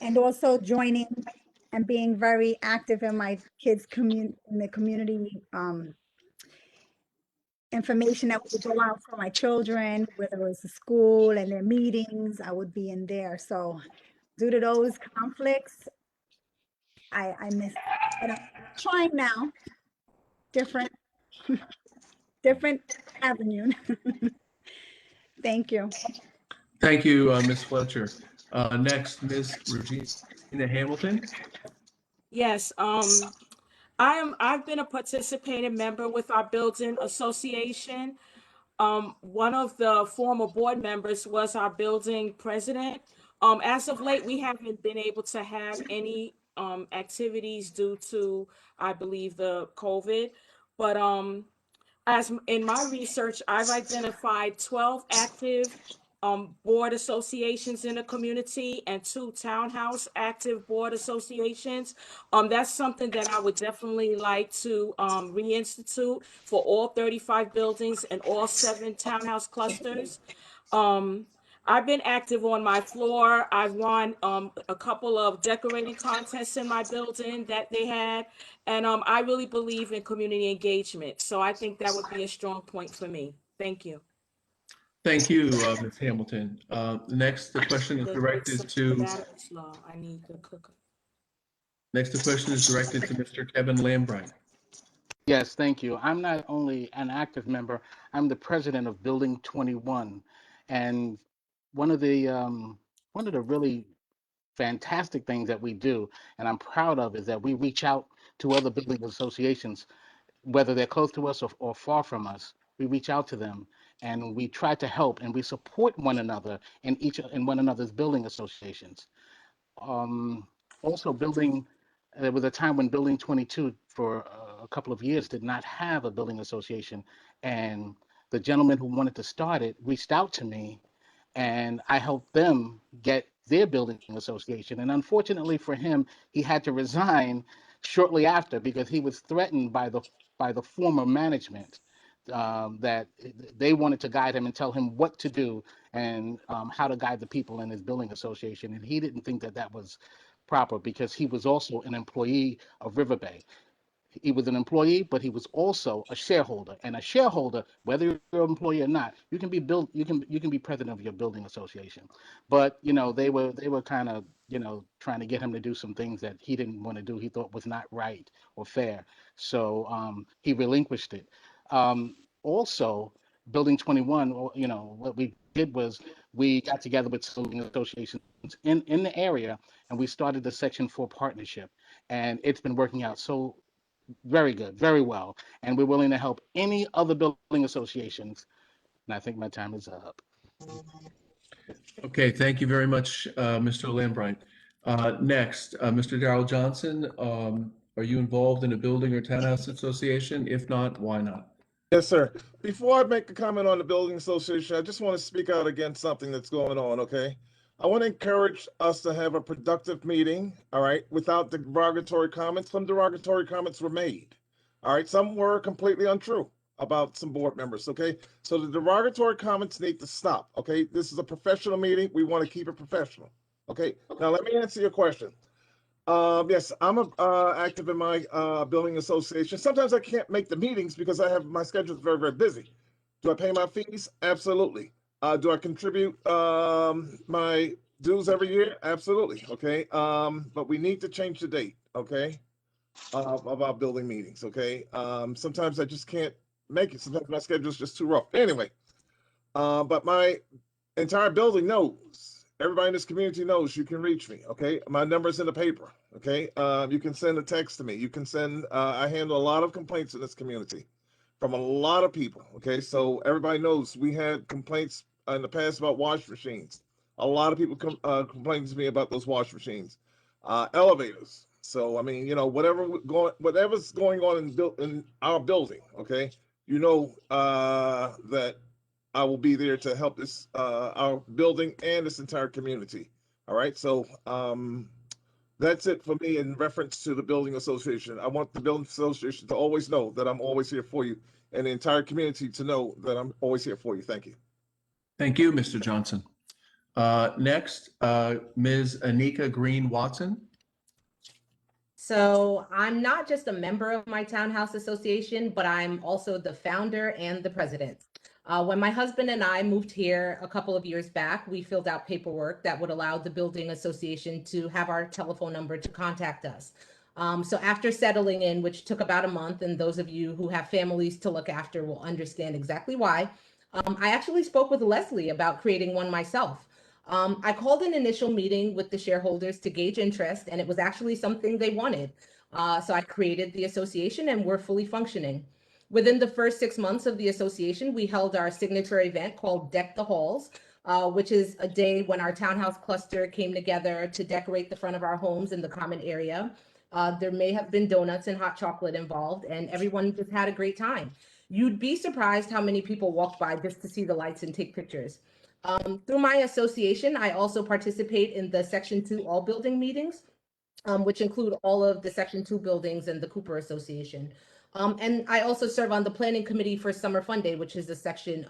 And also joining and being very active in my kids' in the community information that would go out for my children, whether it was the school and their meetings, I would be in there. So due to those conflicts, I missed, but I'm trying now, different avenue. Thank you. Thank you, Ms. Fletcher. Next, Ms. Regina Hamilton. Yes, I've been a participating member with our building association. One of the former board members was our building president. As of late, we haven't been able to have any activities due to, I believe, the COVID. But as in my research, I've identified 12 active board associations in the community and 2 townhouse active board associations. That's something that I would definitely like to reinstitute for all 35 buildings and all 7 townhouse clusters. I've been active on my floor. I've won a couple of decorating contests in my building that they had. And I really believe in community engagement. So I think that would be a strong point for me. Thank you. Thank you, Ms. Hamilton. Next, the question is directed to. I need the cooker. Next, the question is directed to Mr. Kevin Lambright. Yes, thank you. I'm not only an active member, I'm the president of Building 21. And one of the really fantastic things that we do, and I'm proud of, is that we reach out to other building associations, whether they're close to us or far from us. We reach out to them and we try to help and we support one another in one another's building associations. Also building, there was a time when Building 22 for a couple of years did not have a building association, and the gentleman who wanted to start it reached out to me and I helped them get their building association. And unfortunately for him, he had to resign shortly after because he was threatened by the former management, that they wanted to guide him and tell him what to do and how to guide the people in his building association. And he didn't think that that was proper because he was also an employee of Riverbay. He was an employee, but he was also a shareholder. And a shareholder, whether you're an employee or not, you can be president of your building association. But they were kind of trying to get him to do some things that he didn't want to do. He thought was not right or fair. So he relinquished it. Also, Building 21, what we did was we got together with building associations in the area, and we started the Section 4 partnership, and it's been working out so very good, very well. And we're willing to help any other building associations. And I think my time is up. Okay, thank you very much, Mr. Lambright. Next, Mr. Darrell Johnson, Are you involved in a building or townhouse association? If not, why not? Yes, sir. Before I make a comment on the building association, I just want to speak out against something that's going on, okay? I want to encourage us to have a productive meeting, all right, without derogatory comments. Some derogatory comments were made, all right? Some were completely untrue about some board members, okay? So the derogatory comments need to stop, okay? This is a professional meeting. We want to keep it professional, okay? Now, let me answer your question. Yes, I'm active in my building association. Sometimes I can't make the meetings because I have my schedule is very, very busy. Do I pay my fees? Absolutely. Do I contribute my dues every year? Absolutely. Okay. But we need to change the date. Okay. Of our building meetings. Okay. Sometimes I just can't make it. Sometimes my schedule is just too rough. Anyway, but my entire building knows. Everybody in this community knows you can reach me. Okay, my number's in the paper. Okay, you can send a text to me. You can send. I handle a lot of complaints in this community from a lot of people. Okay, so everybody knows we had complaints in the past about wash machines. A lot of people complain to me about those wash machines, elevators. So I mean, you know, whatever's going on in our building. Okay, you know that I will be there to help this our building and this entire community. All right, so that's it for me in reference to the building association. I want the building association to always know that I'm always here for you, and the entire community to know that I'm always here for you. Thank you. Thank you, Mr. Johnson. Next, Ms. Anika Green Watson. So I'm not just a member of my townhouse association, but I'm also the founder and the president. When my husband and I moved here a couple of years back, we filled out paperwork that would allow the building association to have our telephone number to contact us. So after settling in, which took about a month, and those of you who have families to look after will understand exactly why, I actually spoke with Leslie about creating one myself. I called an initial meeting with the shareholders to gauge interest, and it was actually something they wanted. So I created the association, and we're fully functioning. Within the first 6 months of the association, we held our signature event called Deck the Halls, which is a day when our townhouse cluster came together to decorate the front of our homes in the common area. There may have been donuts and hot chocolate involved, and everyone just had a great time. You'd be surprised how many people walked by just to see the lights and take pictures. Through my association, I also participate in the Section 2 all building meetings, which include all of the Section 2 buildings and the Cooper Association. And I also serve on the planning committee for Summer Fun Day, which is a Section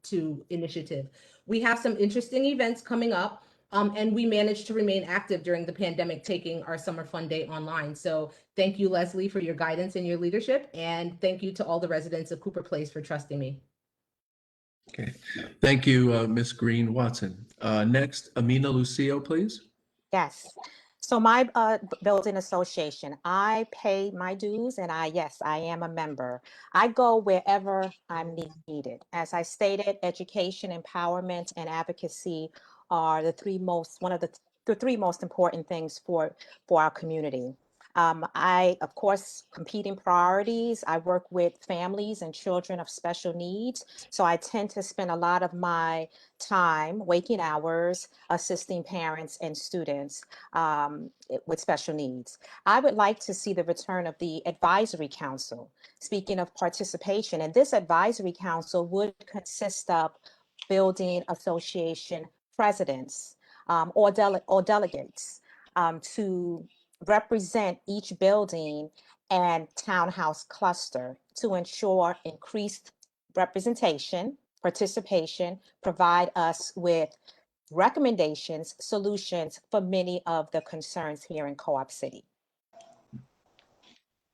2 initiative. We have some interesting events coming up, and we managed to remain active during the pandemic, taking our Summer Fun Day online. So thank you, Leslie, for your guidance and your leadership. And thank you to all the residents of Cooper Place for trusting me. Okay, thank you, Ms. Green Watson. Next, Amina Lucio, please. Yes. So my building association, I pay my dues and yes, I am a member. I go wherever I'm needed. As I stated, education, empowerment, and advocacy are the three most important things for our community. I, of course, compete in priorities. I work with families and children of special needs. So I tend to spend a lot of my time, waking hours, assisting parents and students with special needs. I would like to see the return of the advisory council. Speaking of participation, and this advisory council would consist of building association presidents or delegates to represent each building and townhouse cluster to ensure increased representation, participation, provide us with recommendations, solutions for many of the concerns here in Co-op City.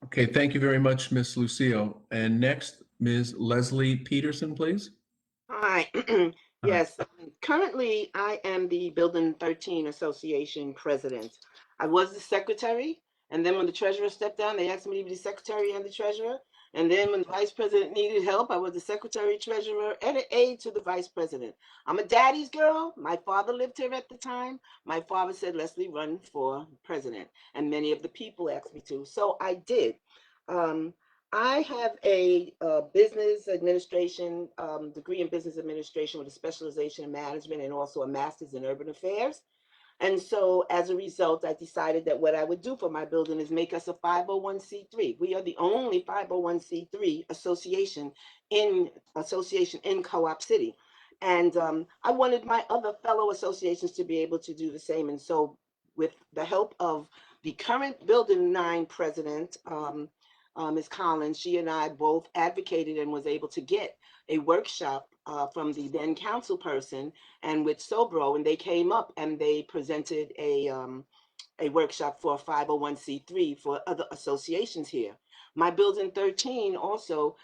Okay, thank you very much, Ms. Lucio. And next, Ms. Leslie Peterson, please. Hi. Yes, currently I am the Building 13 Association president. I was the secretary, and then when the treasurer stepped down, they asked me to be the secretary and the treasurer. And then when the vice president needed help, I was the secretary, treasurer, and an aide to the vice president. I'm a daddy's girl. My father lived here at the time. My father said, Leslie, run for president. And many of the people asked me to. So I did. I have a business administration degree in business administration with a specialization in management and also a master's in urban affairs. And so as a result, I decided that what I would do for my building is make us a 501c3. We are the only 501c3 association in Co-op City. And I wanted my other fellow associations to be able to do the same. And so with the help of the current Building 9 president, Ms. Collins, she and I both advocated and was able to get a workshop from the then council person and with Sobro, and they came up and they presented a workshop for 501c3 for other associations here. My Building 13 also,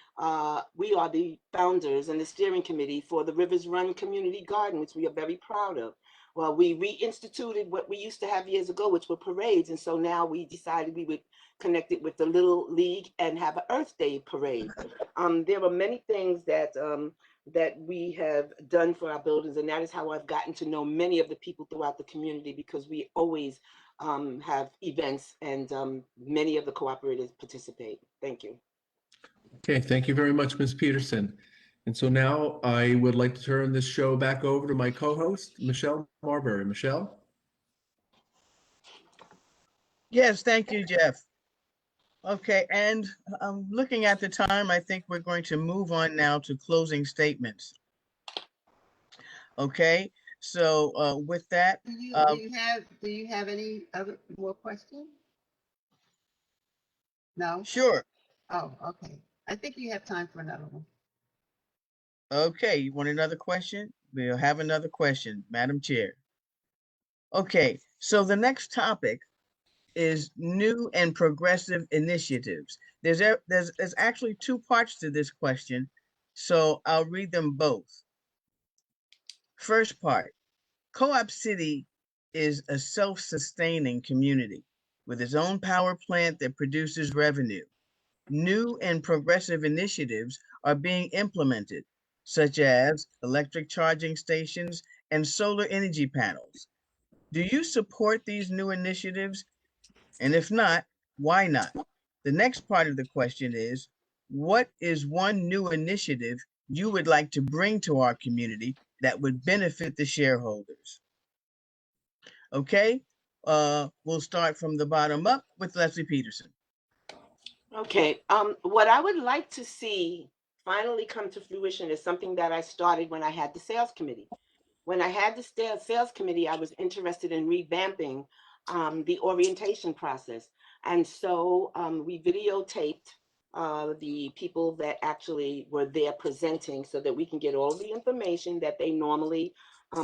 we are the founders and the steering committee for the Rivers Run Community Garden, which we are very proud of. Well, we reinstituted what we used to have years ago, which were parades. And so now we decided we would connect it with the Little League and have an Earth Day parade. There are many things that that we have done for our buildings, and that is how I've gotten to know many of the people throughout the community, because we always have events and many of the cooperators participate. Thank you. Okay, thank you very much, Ms. Peterson. And so now I would like to turn this show back over to my co-host, Michelle Marbury. Michelle? Yes, thank you, Jeff. Okay, and looking at the time, I think we're going to move on now to closing statements. Okay, so with that, Do you have any other more questions? No? sure. Oh, okay. I think you have time for another one. Okay, you want another question? We'll have another question, Madam Chair. Okay, so the next topic is new and progressive initiatives. There's actually two parts to this question, so I'll read them both. First part, Co-op City is a self-sustaining community with its own power plant that produces revenue. New and progressive initiatives are being implemented, such as electric charging stations and solar energy panels. Do you support these new initiatives? And if not, why not? The next part of the question is, what is one new initiative you would like to bring to our community that would benefit the shareholders? Okay, we'll start from the bottom up with Leslie Peterson. Okay, what I would like to see finally come to fruition is something that I started when I had the sales committee. When I had the sales committee, I was interested in revamping the orientation process. And so we videotaped the people that actually were there presenting so that we can get all the information that they normally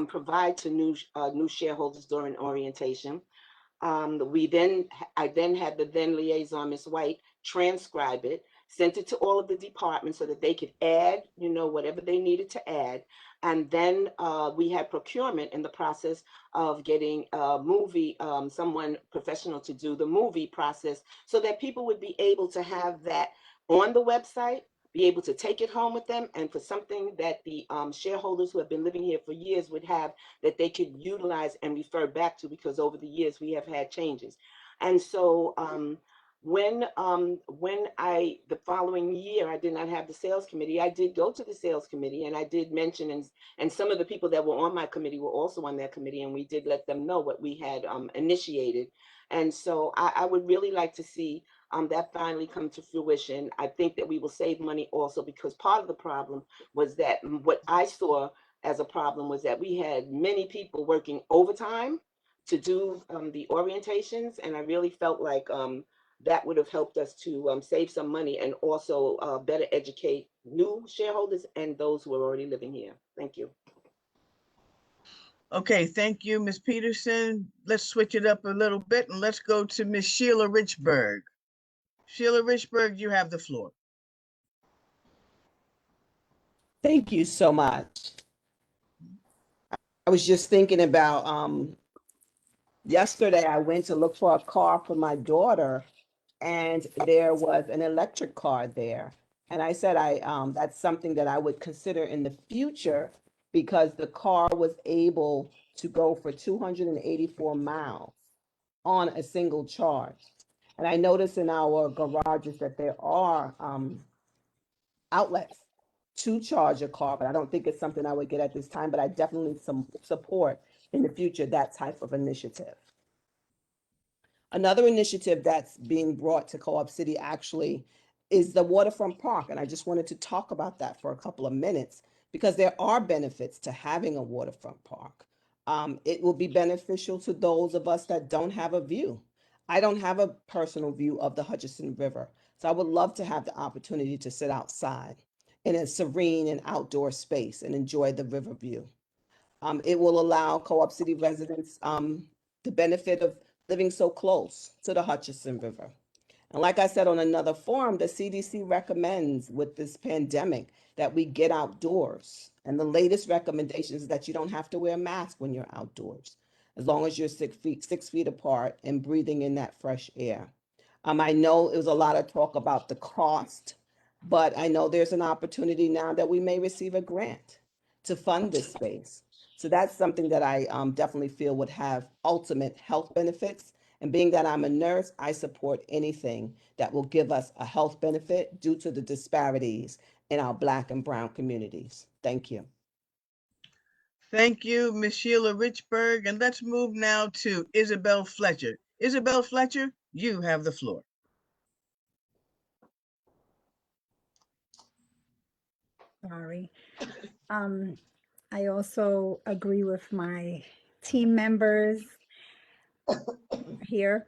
provide to new shareholders during orientation. I then had the then liaison, Ms. White, transcribe it, sent it to all of the departments so that they could add, whatever they needed to add. And then we had procurement in the process of getting a movie, someone professional to do the movie process so that people would be able to have that on the website, be able to take it home with them, and for something that the shareholders who have been living here for years would have that they could utilize and refer back to, because over the years we have had changes. And so when the following year I did not have the sales committee, I did go to the sales committee and I did mention, and some of the people that were on my committee were also on that committee, and we did let them know what we had initiated. And so I would really like to see that finally come to fruition. I think that we will save money also, because part of the problem was that what I saw as a problem was that we had many people working overtime to do the orientations, and I really felt like that would have helped us to save some money and also better educate new shareholders and those who are already living here. Thank you. Okay, thank you, Ms. Peterson. Let's switch it up a little bit and let's go to Ms. Sheila Richburg. Sheila Richburg, you have the floor. Thank you so much. I was just thinking about yesterday I went to look for a car for my daughter, and there was an electric car there. And I said that's something that I would consider in the future, because the car was able to go for 284 miles on a single charge. And I noticed in our garages that there are outlets to charge a car, but I don't think it's something I would get at this time, but I definitely support in the future that type of initiative. Another initiative that's being brought to Co-op City actually is the waterfront park. And I just wanted to talk about that for a couple of minutes because there are benefits to having a waterfront park. It will be beneficial to those of us that don't have a view. I don't have a personal view of the Hutchinson River, so I would love to have the opportunity to sit outside in a serene and outdoor space and enjoy the river view. It will allow Co-op City residents the benefit of living so close to the Hutchinson River. And like I said on another forum, the CDC recommends with this pandemic that we get outdoors. And the latest recommendation is that you don't have to wear a mask when you're outdoors, as long as you're 6 feet apart and breathing in that fresh air. I know it was a lot of talk about the cost, but I know there's an opportunity now that we may receive a grant to fund this space. So that's something that I definitely feel would have ultimate health benefits. And being that I'm a nurse, I support anything that will give us a health benefit due to the disparities in our Black and Brown communities. Thank you. Thank you, Ms. Sheila Richburg. And let's move now to Isabel Fletcher. Isabel Fletcher, you have the floor. Sorry. I also agree with my team members here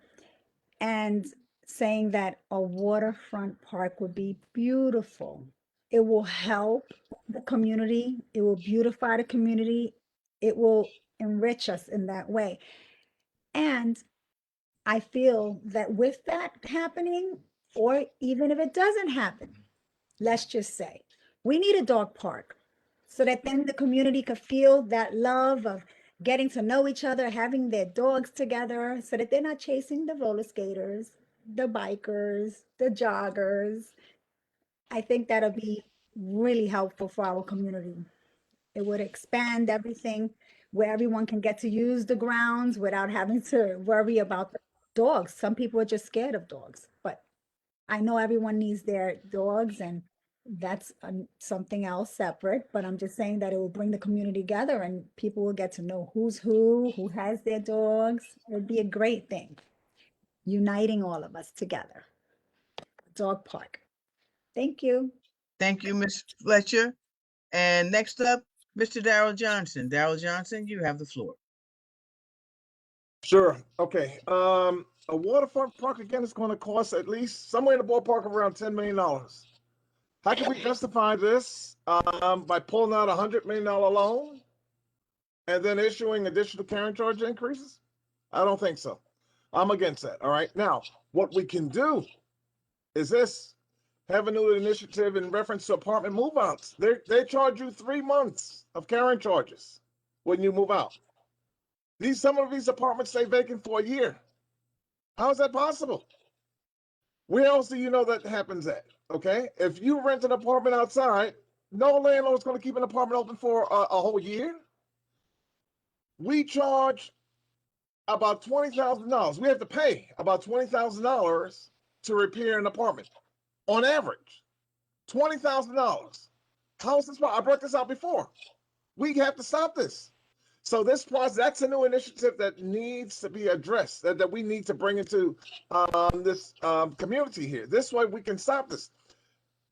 and saying that a waterfront park would be beautiful. It will help the community. It will beautify the community. It will enrich us in that way. And I feel that with that happening, or even if it doesn't happen, let's just say, we need a dog park so that then the community could feel that love of getting to know each other, having their dogs together, so that they're not chasing the roller skaters, the bikers, the joggers. I think that'll be really helpful for our community. It would expand everything where everyone can get to use the grounds without having to worry about the dogs. Some people are just scared of dogs, but I know everyone needs their dogs, and that's something else separate, but I'm just saying that it will bring the community together and people will get to know who's who has their dogs. It would be a great thing, uniting all of us together. Dog park. Thank you. Thank you, Ms. Fletcher. And next up, Mr. Darrell Johnson. Darrell Johnson, you have the floor. Sure. Okay. A waterfront park again is going to cost at least somewhere in the ballpark of around $10 million. How can we justify this by pulling out a $100 million loan and then issuing additional carrying charge increases? I don't think so. I'm against that. All right. Now, what we can do is this: have a new initiative in reference to apartment move-outs. They charge you 3 months of carrying charges when you move out. Some of these apartments stay vacant for a year. How is that possible? Where else do you know that happens at? Okay, if you rent an apartment outside, no landlord is going to keep an apartment open for a whole year. We charge about $20,000. We have to pay about $20,000 to repair an apartment on average. $20,000. How is this? I brought this out before. We have to stop this. So this process, that's a new initiative that needs to be addressed, that we need to bring into this community here. This way we can stop this.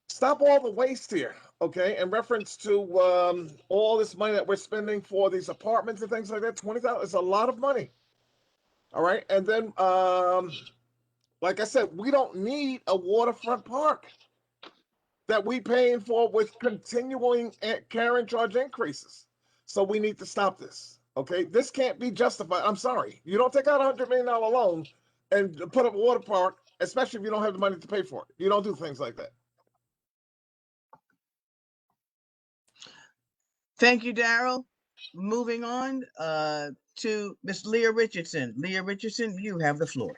Stop all the waste here, okay? In reference to all this money that we're spending for these apartments and things like that, $20,000 is a lot of money. All right, and then, like I said, we don't need a waterfront park that we paying for with continuing carrying charge increases. So we need to stop this, okay? This can't be justified. I'm sorry. You don't take out a $100 million loan and put up a water park, especially if you don't have the money to pay for it. You don't do things like that. Thank you, Darrell. Moving on to Ms. Leah Richardson. Leah Richardson, you have the floor.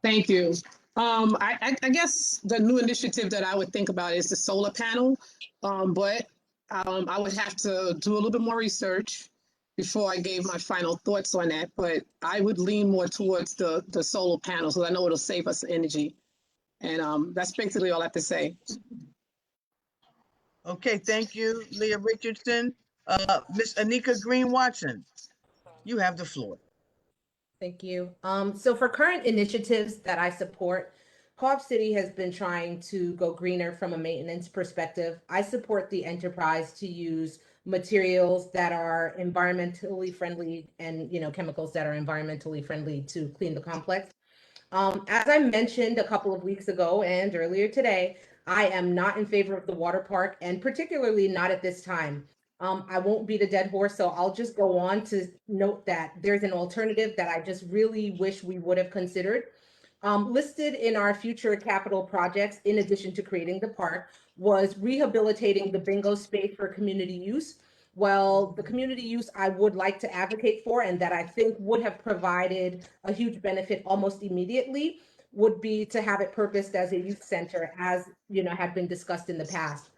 Thank you. I guess the new initiative that I would think about is the solar panel, but I would have to do a little bit more research before I gave my final thoughts on that. But I would lean more towards the solar panels because I know it'll save us energy. And that's basically all I have to say. Okay, thank you, Leah Richardson. Ms. Anika Green Watson. you have the floor. Thank you. So for current initiatives that I support, Co-op City has been trying to go greener from a maintenance perspective. I support the enterprise to use materials that are environmentally friendly and, chemicals that are environmentally friendly to clean the complex. As I mentioned a couple of weeks ago and earlier today, I am not in favor of the water park, and particularly not at this time. I won't beat a dead horse, so I'll just go on to note that there's an alternative that I just really wish we would have considered. Listed in our future capital projects, in addition to creating the park, was rehabilitating the bingo space for community use. Well, the community use I would like to advocate for, and that I think would have provided a huge benefit almost immediately, would be to have it purposed as a youth center, as had been discussed in the past.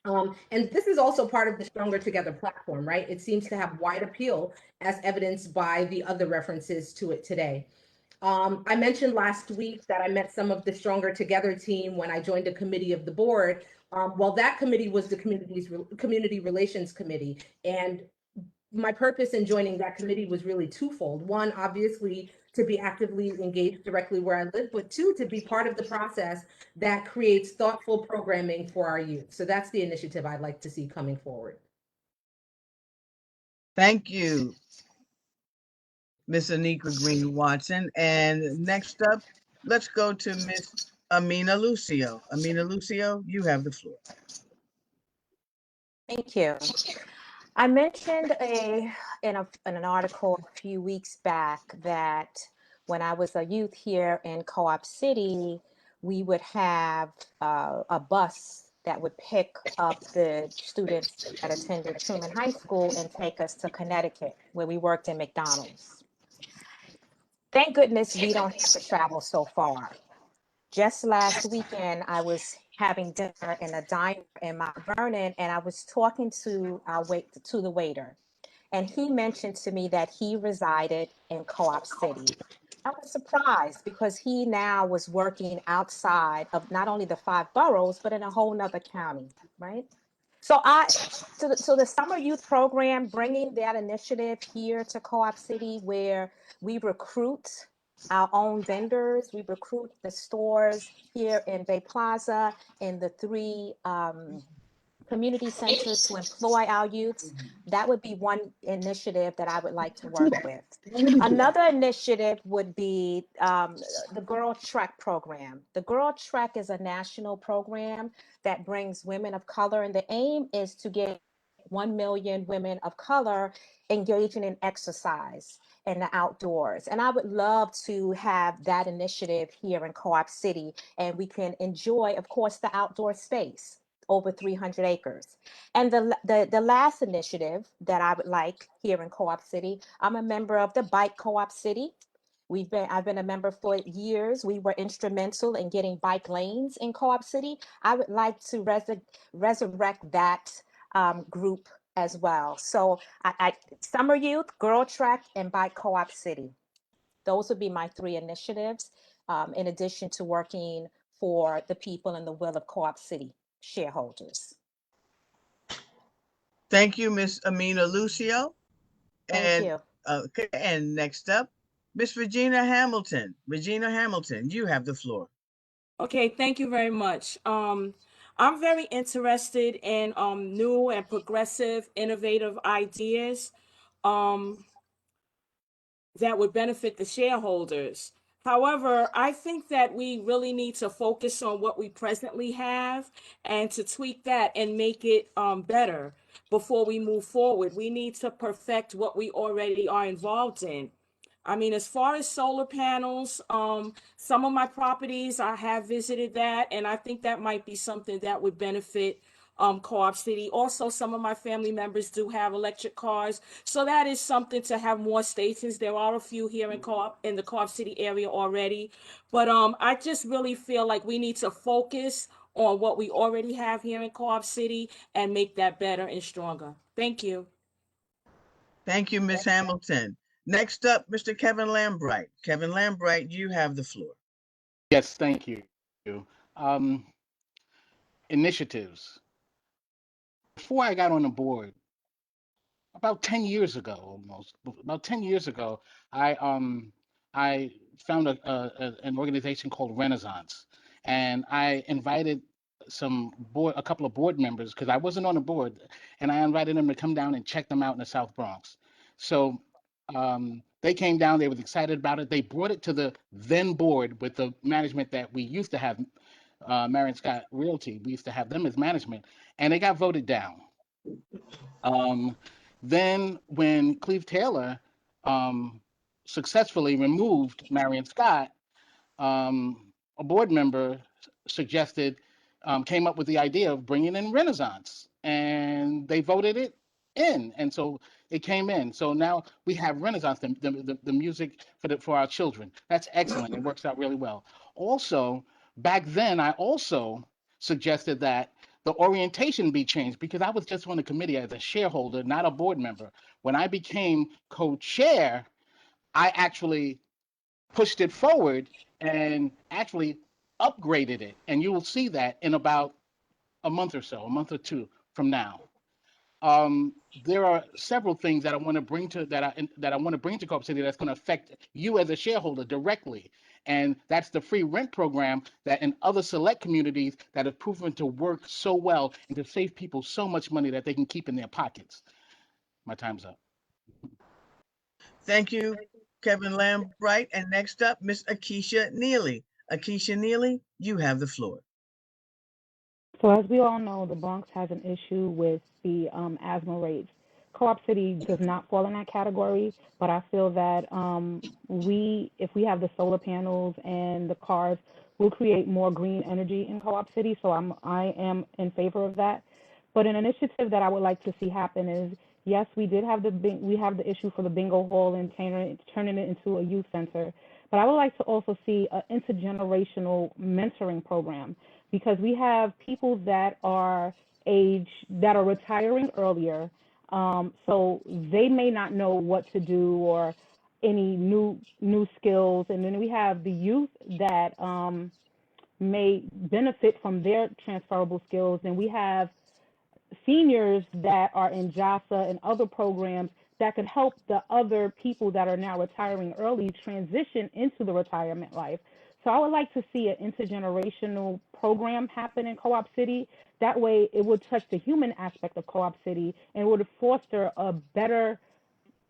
And this is also part of the Stronger Together platform, right? It seems to have wide appeal, as evidenced by the other references to it today. I mentioned last week that I met some of the Stronger Together team when I joined a committee of the board. Well, that committee was the Community Relations Committee. And my purpose in joining that committee was really twofold. One, obviously, to be actively engaged directly where I live, but two, to be part of the process that creates thoughtful programming for our youth. So that's the initiative I'd like to see coming forward. Thank you, Ms. Anika Green Watson. And next up, let's go to Ms. Amina Lucio. Amina Lucio, you have the floor. Thank you. I mentioned in an article a few weeks back that when I was a youth here in Co-op City, we would have a bus that would pick up the students that attended Truman High School and take us to Connecticut, where we worked in McDonald's. Thank goodness we don't have to travel so far. Just last weekend, I was having dinner in a diner in Mount Vernon, and I was talking to the waiter, and he mentioned to me that he resided in Co-op City. I was surprised because he now was working outside of not only the 5 boroughs, but in a whole nother county, right? So the summer youth program, bringing that initiative here to Co-op City, where we recruit our own vendors, we recruit the stores here in Bay Plaza, in the 3 community centers to employ our youths. That would be one initiative that I would like to work with. Another initiative would be the Girl Trek program. The Girl Trek is a national program that brings women of color, and the aim is to get 1 million women of color engaging in exercise in the outdoors. And I would love to have that initiative here in Co-op City, and we can enjoy, of course, the outdoor space, over 300 acres. And the last initiative that I would like here in Co-op City, I'm a member of the Bike Co-op City. I've been a member for years. We were instrumental in getting bike lanes in Co-op City. I would like to resurrect that group as well. So Summer Youth, Girl Trek, and Bike Co-op City. Those would be my 3 initiatives, in addition to working for the people and the will of Co-op City shareholders. Thank you, Ms. Amina Lucio. Thank you. Okay, and next up, Ms. Regina Hamilton. Regina Hamilton, you have the floor. Okay, thank you very much. I'm very interested in new and progressive, innovative ideas that would benefit the shareholders. However, I think that we really need to focus on what we presently have and to tweak that and make it better before we move forward. We need to perfect what we already are involved in. I mean, as far as solar panels, some of my properties, I have visited that, and I think that might be something that would benefit Co-op City. Also, some of my family members do have electric cars, so that is something to have more stations. There are a few here in the Co-op City area already, but I just really feel like we need to focus on what we already have here in Co-op City and make that better and stronger. Thank you. Thank you, Ms. Hamilton. Next up, Mr. Kevin Lambright. Kevin Lambright, you have the floor. Yes, thank you. Initiatives. Before I got on the board, about 10 years ago, almost about 10 years ago, I found an organization called Renaissance, and I invited a couple of board members, because I wasn't on the board, and I invited them to come down and check them out in the South Bronx. So they came down, they was excited about it. They brought it to the then board with the management that we used to have, Marion Scott Realty. We used to have them as management, and they got voted down. Then when Cleve Taylor successfully removed Marion Scott, a board member suggested, came up with the idea of bringing in Renaissance, and they voted it in, and so it came in. So now we have Renaissance, the music for our children. That's excellent. It works out really well. Also, back then, I also suggested that the orientation be changed, because I was just on the committee as a shareholder, not a board member. When I became co-chair, I actually pushed it forward and actually upgraded it. And you will see that in about a month or two from now. There are several things that I want to bring to Co-op City that's going to affect you as a shareholder directly. And that's the free rent program that in other select communities that have proven to work so well and to save people so much money that they can keep in their pockets. My time's up. Thank you, Kevin Lambright. And next up, Miss Akeisha Neely. Akeisha Neely, you have the floor. So as we all know, the Bronx has an issue with the asthma rates. Co-op City does not fall in that category, but I feel that if we have the solar panels and the cars, we'll create more green energy in Co-op City. So I am in favor of that. But an initiative that I would like to see happen is, yes, we have the issue for the bingo hall and turning it into a youth center. But I would like to also see an intergenerational mentoring program, because we have people that are retiring earlier, so they may not know what to do or any new skills, and then we have the youth that may benefit from their transferable skills, and we have seniors that are in JASA and other programs that could help the other people that are now retiring early transition into the retirement life. So I would like to see an intergenerational program happen in Co-op City. That way it would touch the human aspect of Co-op City and would foster a better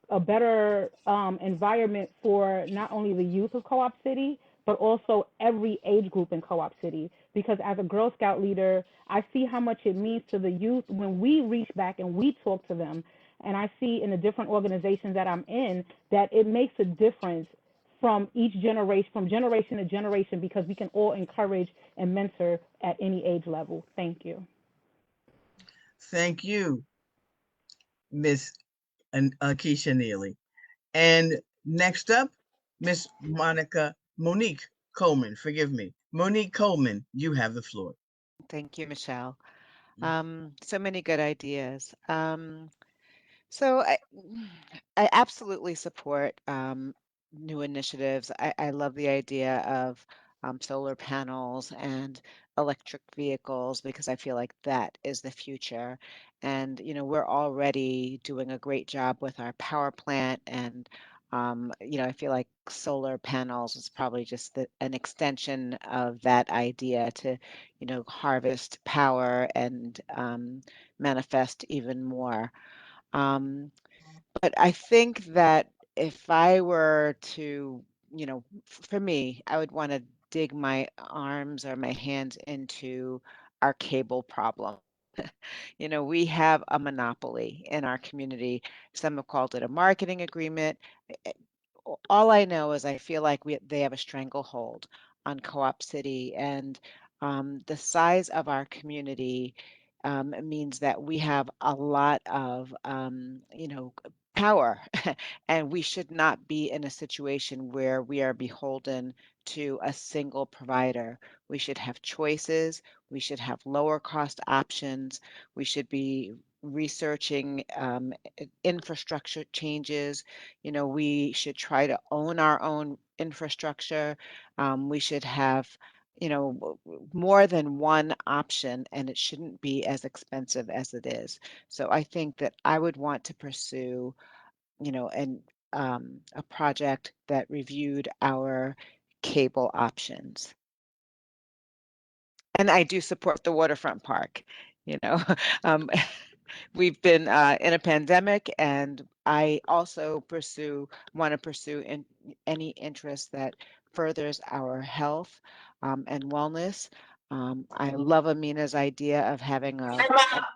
environment for not only the youth of Co-op City, but also every age group in Co-op City. Because as a Girl Scout leader, I see how much it means to the youth when we reach back and we talk to them. And I see in the different organizations that I'm in that it makes a difference from generation to generation, because we can all encourage and mentor at any age level. Thank you. Thank you, Miss Akeisha Neely. And next up, Miss Monique Coleman, forgive me. Monique Coleman, you have the floor. Thank you, Michelle. So many good ideas. So I absolutely support new initiatives. I love the idea of solar panels and electric vehicles, because I feel like that is the future. And, we're already doing a great job with our power plant. And, I feel like solar panels is probably just an extension of that idea to, harvest power and manifest even more. But I think that if I were to, for me, I would want to dig my arms or my hands into our cable problem. We have a monopoly in our community. Some have called it a marketing agreement. Eh, All I know is I feel like they have a stranglehold on Co-op City, and the size of our community means that we have a lot of, power, and we should not be in a situation where we are beholden to a single provider. We should have choices. We should have lower cost options. We should be researching infrastructure changes. We should try to own our own infrastructure. We should have more than one option, and it shouldn't be as expensive as it is. So I think that I would want to pursue, a project that reviewed our cable options. And I do support the waterfront park. We've been in a pandemic, and I also want to pursue any interest that furthers our health and wellness. I love Amina's idea of having a.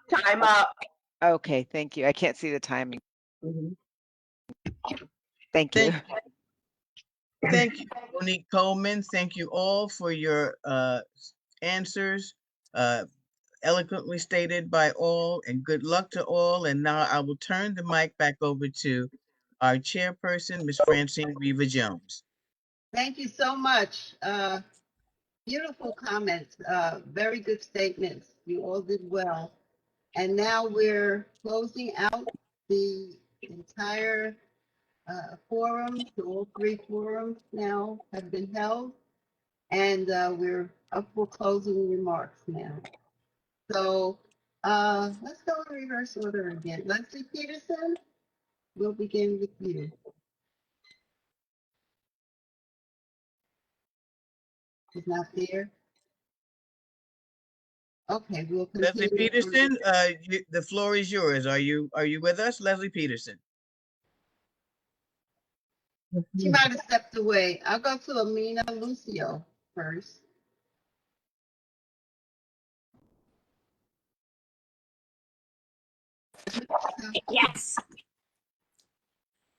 Time up. Okay, thank you. I can't see the timing. Thank you. Thank you, Monique Coleman. Thank you all for your answers, eloquently stated by all, and good luck to all. And now I will turn the mic back over to our chairperson, Ms. Francine Reva Jones. Thank you so much. Beautiful comments, very good statements. You all did well. And now we're closing out the entire forum. All three forums now have been held, and we're up for closing remarks now. So let's go in reverse order again. Leslie Peterson, we'll begin with you. She's not there. Okay, we'll continue. Leslie Peterson, the floor is yours. Are you with us, Leslie Peterson? She might have stepped away. I'll go to Amina Lucio first. Yes.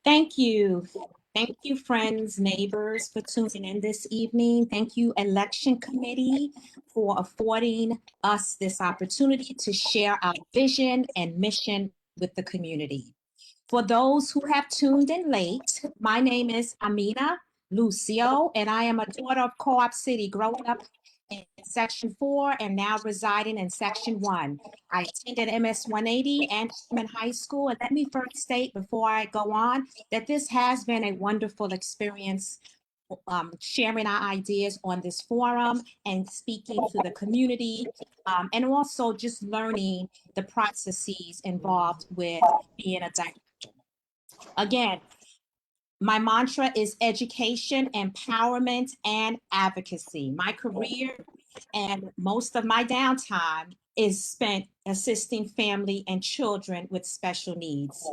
Thank you. Thank you, friends, neighbors, for tuning in this evening. Thank you, Election Committee, for affording us this opportunity to share our vision and mission with the community. For those who have tuned in late, my name is Amina Lucio, and I am a daughter of Co-op City, growing up in Section 4 and now residing in Section 1. I attended MS 180 and Truman High School. And let me first state before I go on that this has been a wonderful experience, sharing our ideas on this forum and speaking to the community, and also just learning the processes involved with being a director. Again, my mantra is education, empowerment, and advocacy. My career and most of my downtime is spent assisting family and children with special needs.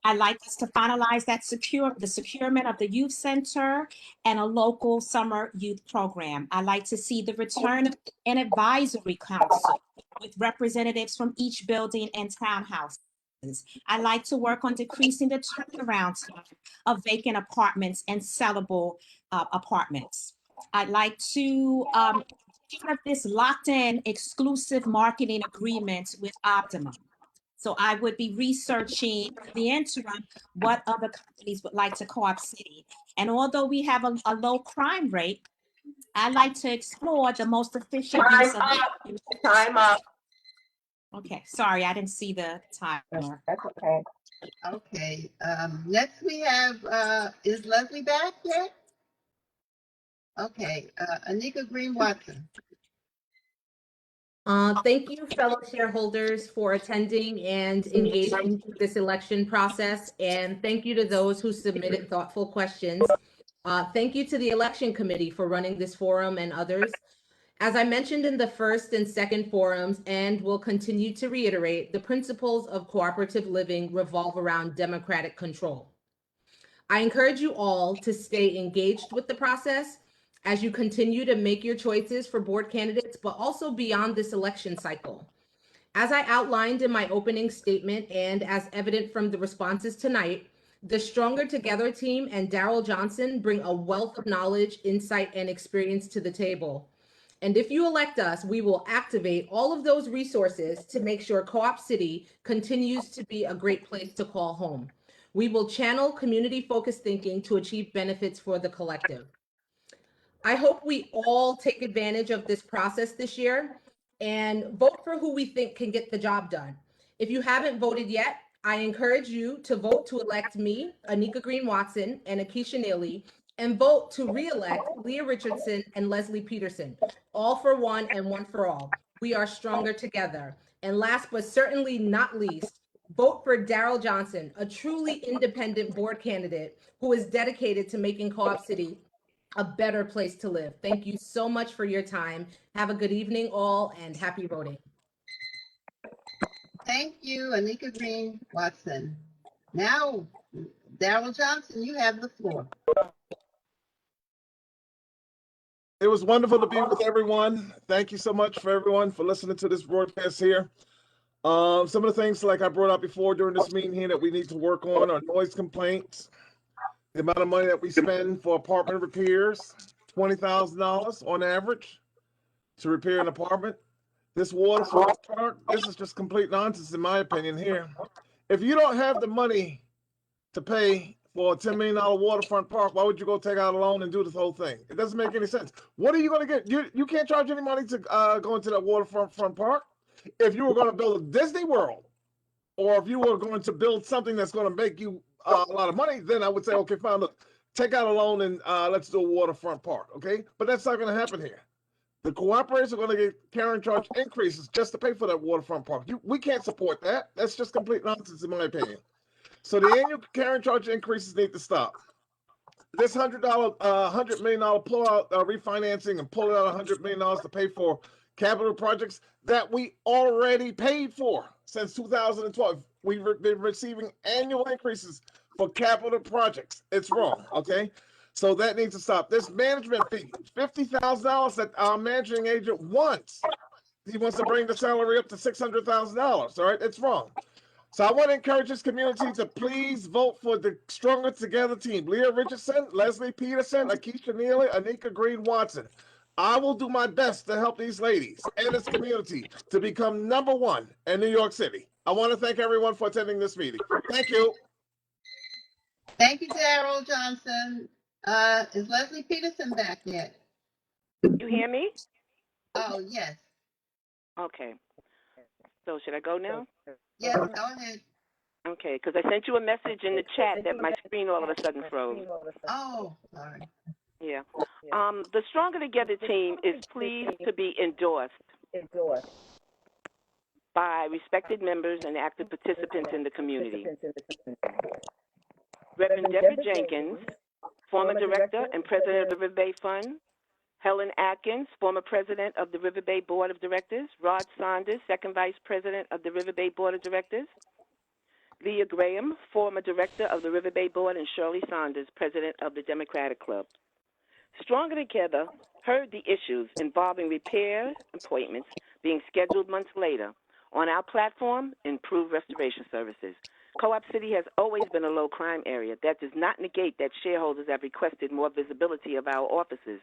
I'd like us to finalize the securement of the youth center and a local summer youth program. I'd like to see the return of an advisory council with representatives from each building and townhouse. I'd like to work on decreasing the turnaround time of vacant apartments and sellable apartments. I'd like to have this locked in exclusive marketing agreement with Optimum. So I would be researching the interim what other companies would like to Co-op City. And although we have a low crime rate, I'd like to explore the most efficient use of Time up. Okay, sorry, I didn't see the timer. That's okay. Okay, next we have, is Leslie back yet? Okay, Anika Green Watson. Thank you, fellow shareholders, for attending and engaging in this election process. And thank you to those who submitted thoughtful questions. Thank you to the Election Committee for running this forum and others. As I mentioned in the first and second forums, and will continue to reiterate, the principles of cooperative living revolve around democratic control. I encourage you all to stay engaged with the process as you continue to make your choices for board candidates, but also beyond this election cycle. As I outlined in my opening statement, and as evident from the responses tonight, the Stronger Together team and Darrell Johnson bring a wealth of knowledge, insight, and experience to the table. And if you elect us, we will activate all of those resources to make sure Co-op City continues to be a great place to call home. We will channel community-focused thinking to achieve benefits for the collective. I hope we all take advantage of this process this year and vote for who we think can get the job done. If you haven't voted yet, I encourage you to vote to elect me, Anika Green Watson, and Akeisha Neely, and vote to re-elect Leah Richardson and Leslie Peterson, all for one and one for all. We are stronger together. And last but certainly not least, vote for Daryl Johnson, a truly independent board candidate who is dedicated to making Co-op City a better place to live. Thank you so much for your time. Have a good evening all and happy voting. Thank you, Anika Green Watson. Now, Daryl Johnson, you have the floor. It was wonderful to be with everyone. Thank you so much for everyone for listening to this broadcast here. Some of the things like I brought up before during this meeting here that we need to work on are noise complaints, the amount of money that we spend for apartment repairs, $20,000 on average to repair an apartment. This waterfront park, this is just complete nonsense in my opinion here. If you don't have the money to pay for a $10 million waterfront park, why would you go take out a loan and do this whole thing? It doesn't make any sense. What are you going to get? You can't charge any money to go into that waterfront park. If you were going to build a Disney World, or if you were going to build something that's going to make you a lot of money, then I would say, okay, fine, look, take out a loan and let's do a waterfront park, okay? But that's not going to happen here. The cooperators are going to get carrying charge increases just to pay for that waterfront park. We can't support that. That's just complete nonsense in my opinion. So the annual carrying charge increases need to stop. This $100 million pull out refinancing and pull out $100 million to pay for capital projects that we already paid for since 2012. We've been receiving annual increases for capital projects. It's wrong, okay? So that needs to stop. This management fee, $50,000 that our managing agent wants. He wants to bring the salary up to $600,000, all right? It's wrong. So I want to encourage this community to please vote for the Stronger Together team. Leah Richardson, Leslie Peterson, Akeisha Neely, Anika Green Watson. I will do my best to help these ladies and this community to become #1 in New York City. I want to thank everyone for attending this meeting. Thank you. Thank you, Daryl Johnson. Is Leslie Peterson back yet? You hear me? Oh, yes. Okay. So should I go now? Yes, go ahead. Okay, because I sent you a message in the chat that my screen all of a sudden froze. Oh, sorry. Yeah. The Stronger Together team is pleased to be endorsed by respected members and active participants in the community. Reverend Deborah Jenkins, former director and president of the Riverbay Fund. Helen Atkins, former president of the Riverbay Board of Directors. Rod Saunders, second vice president of the Riverbay Board of Directors. Leah Graham, former director of the Riverbay Board, and Shirley Saunders, president of the Democratic Club. Stronger Together heard the issues involving repair appointments being scheduled months later. On our platform, Improved Restoration Services. Co-op City has always been a low crime area. That does not negate that shareholders have requested more visibility of our offices.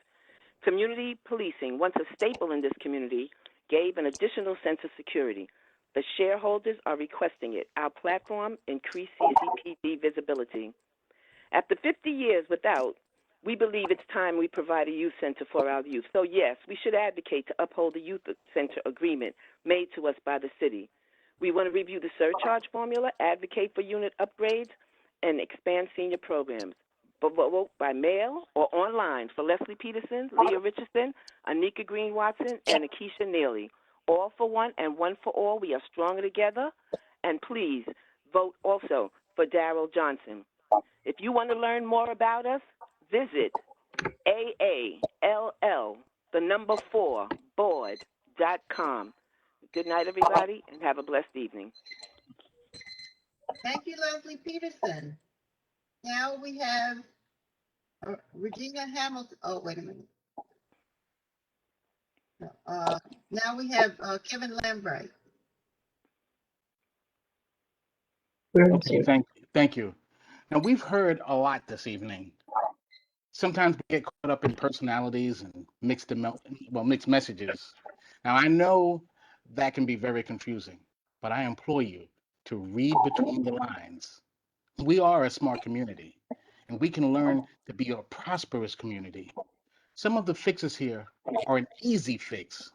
Community policing, once a staple in this community, gave an additional sense of security. The shareholders are requesting it. Our platform increased CCPD visibility. After 50 years without, we believe it's time we provide a youth center for our youth. So yes, we should advocate to uphold the youth center agreement made to us by the city. We want to review the surcharge formula, advocate for unit upgrades, and expand senior programs. But vote by mail or online for Leslie Peterson, Leah Richardson, Anika Green Watson, and Akeisha Neely. All for one and one for all. We are stronger together. And please vote also for Daryl Johnson. If you want to learn more about us, visit AALL4board.com. Good night, everybody, and have a blessed evening. Thank you, Leslie Peterson. Now we have Regina Hamilton. Oh, wait a minute. Now we have Kevin Lambright. Okay, thank you. Now we've heard a lot this evening. Sometimes we get caught up in personalities and mixed messages. Now I know that can be very confusing, but I implore you to read between the lines. We are a smart community, and we can learn to be a prosperous community. Some of the fixes here are an easy fix,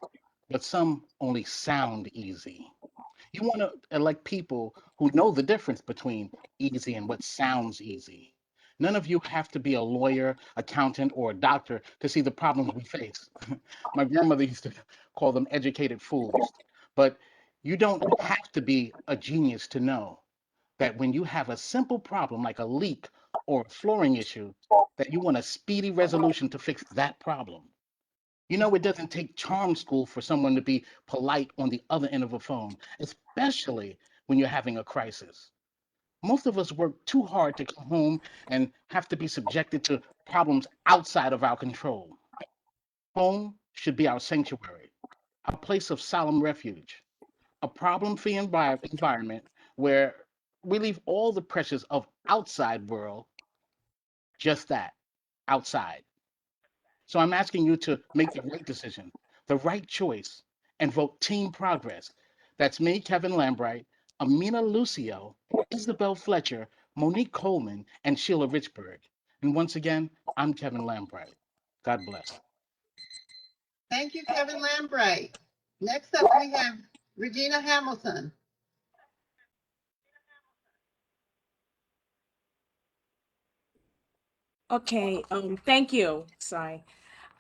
but some only sound easy. You want to elect people who know the difference between easy and what sounds easy. None of you have to be a lawyer, accountant, or a doctor to see the problems we face. My grandmother used to call them educated fools. But you don't have to be a genius to know that when you have a simple problem like a leak or a flooring issue, that you want a speedy resolution to fix that problem. You know, it doesn't take charm school for someone to be polite on the other end of a phone, especially when you're having a crisis. Most of us work too hard to come home and have to be subjected to problems outside of our control. Home should be our sanctuary, our place of solemn refuge, a problem-free environment where we leave all the pressures of outside world, just that, outside. So I'm asking you to make the right decision, the right choice, and vote Team Progress. That's me, Kevin Lambright, Amina Lucio, Isabel Fletcher, Monique Coleman, and Sheila Richburg. And once again, I'm Kevin Lambright. God bless. Thank you, Kevin Lambright. Next up, we have Regina Hamilton. Okay, thank you, Sai.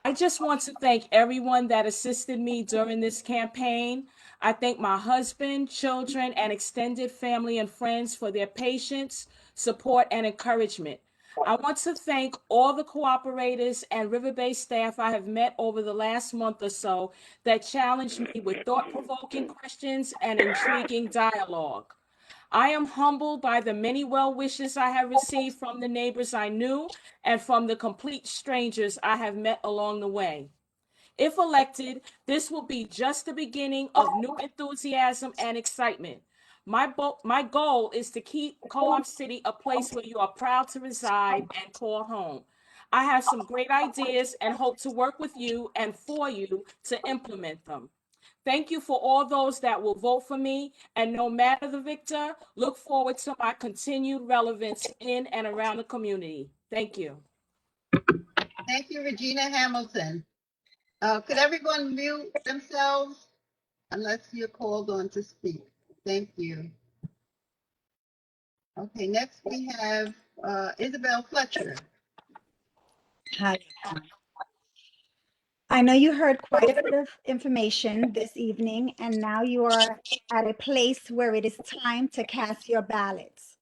I just want to thank everyone that assisted me during this campaign. I thank my husband, children, and extended family and friends for their patience, support, and encouragement. I want to thank all the cooperators and Riverbay staff I have met over the last month or so that challenged me with thought-provoking questions and intriguing dialogue. I am humbled by the many well wishes I have received from the neighbors I knew and from the complete strangers I have met along the way. If elected, this will be just the beginning of new enthusiasm and excitement. My goal is to keep Co-op City a place where you are proud to reside and call home. I have some great ideas and hope to work with you and for you to implement them. Thank you for all those that will vote for me, and no matter the victor, look forward to my continued relevance in and around the community. Thank you. Thank you, Regina Hamilton. Could everyone mute themselves unless you're called on to speak? Thank you. Okay, next we have Isabel Fletcher. Hi. I know you heard quite a bit of information this evening, and now you are at a place where it is time to cast your ballots.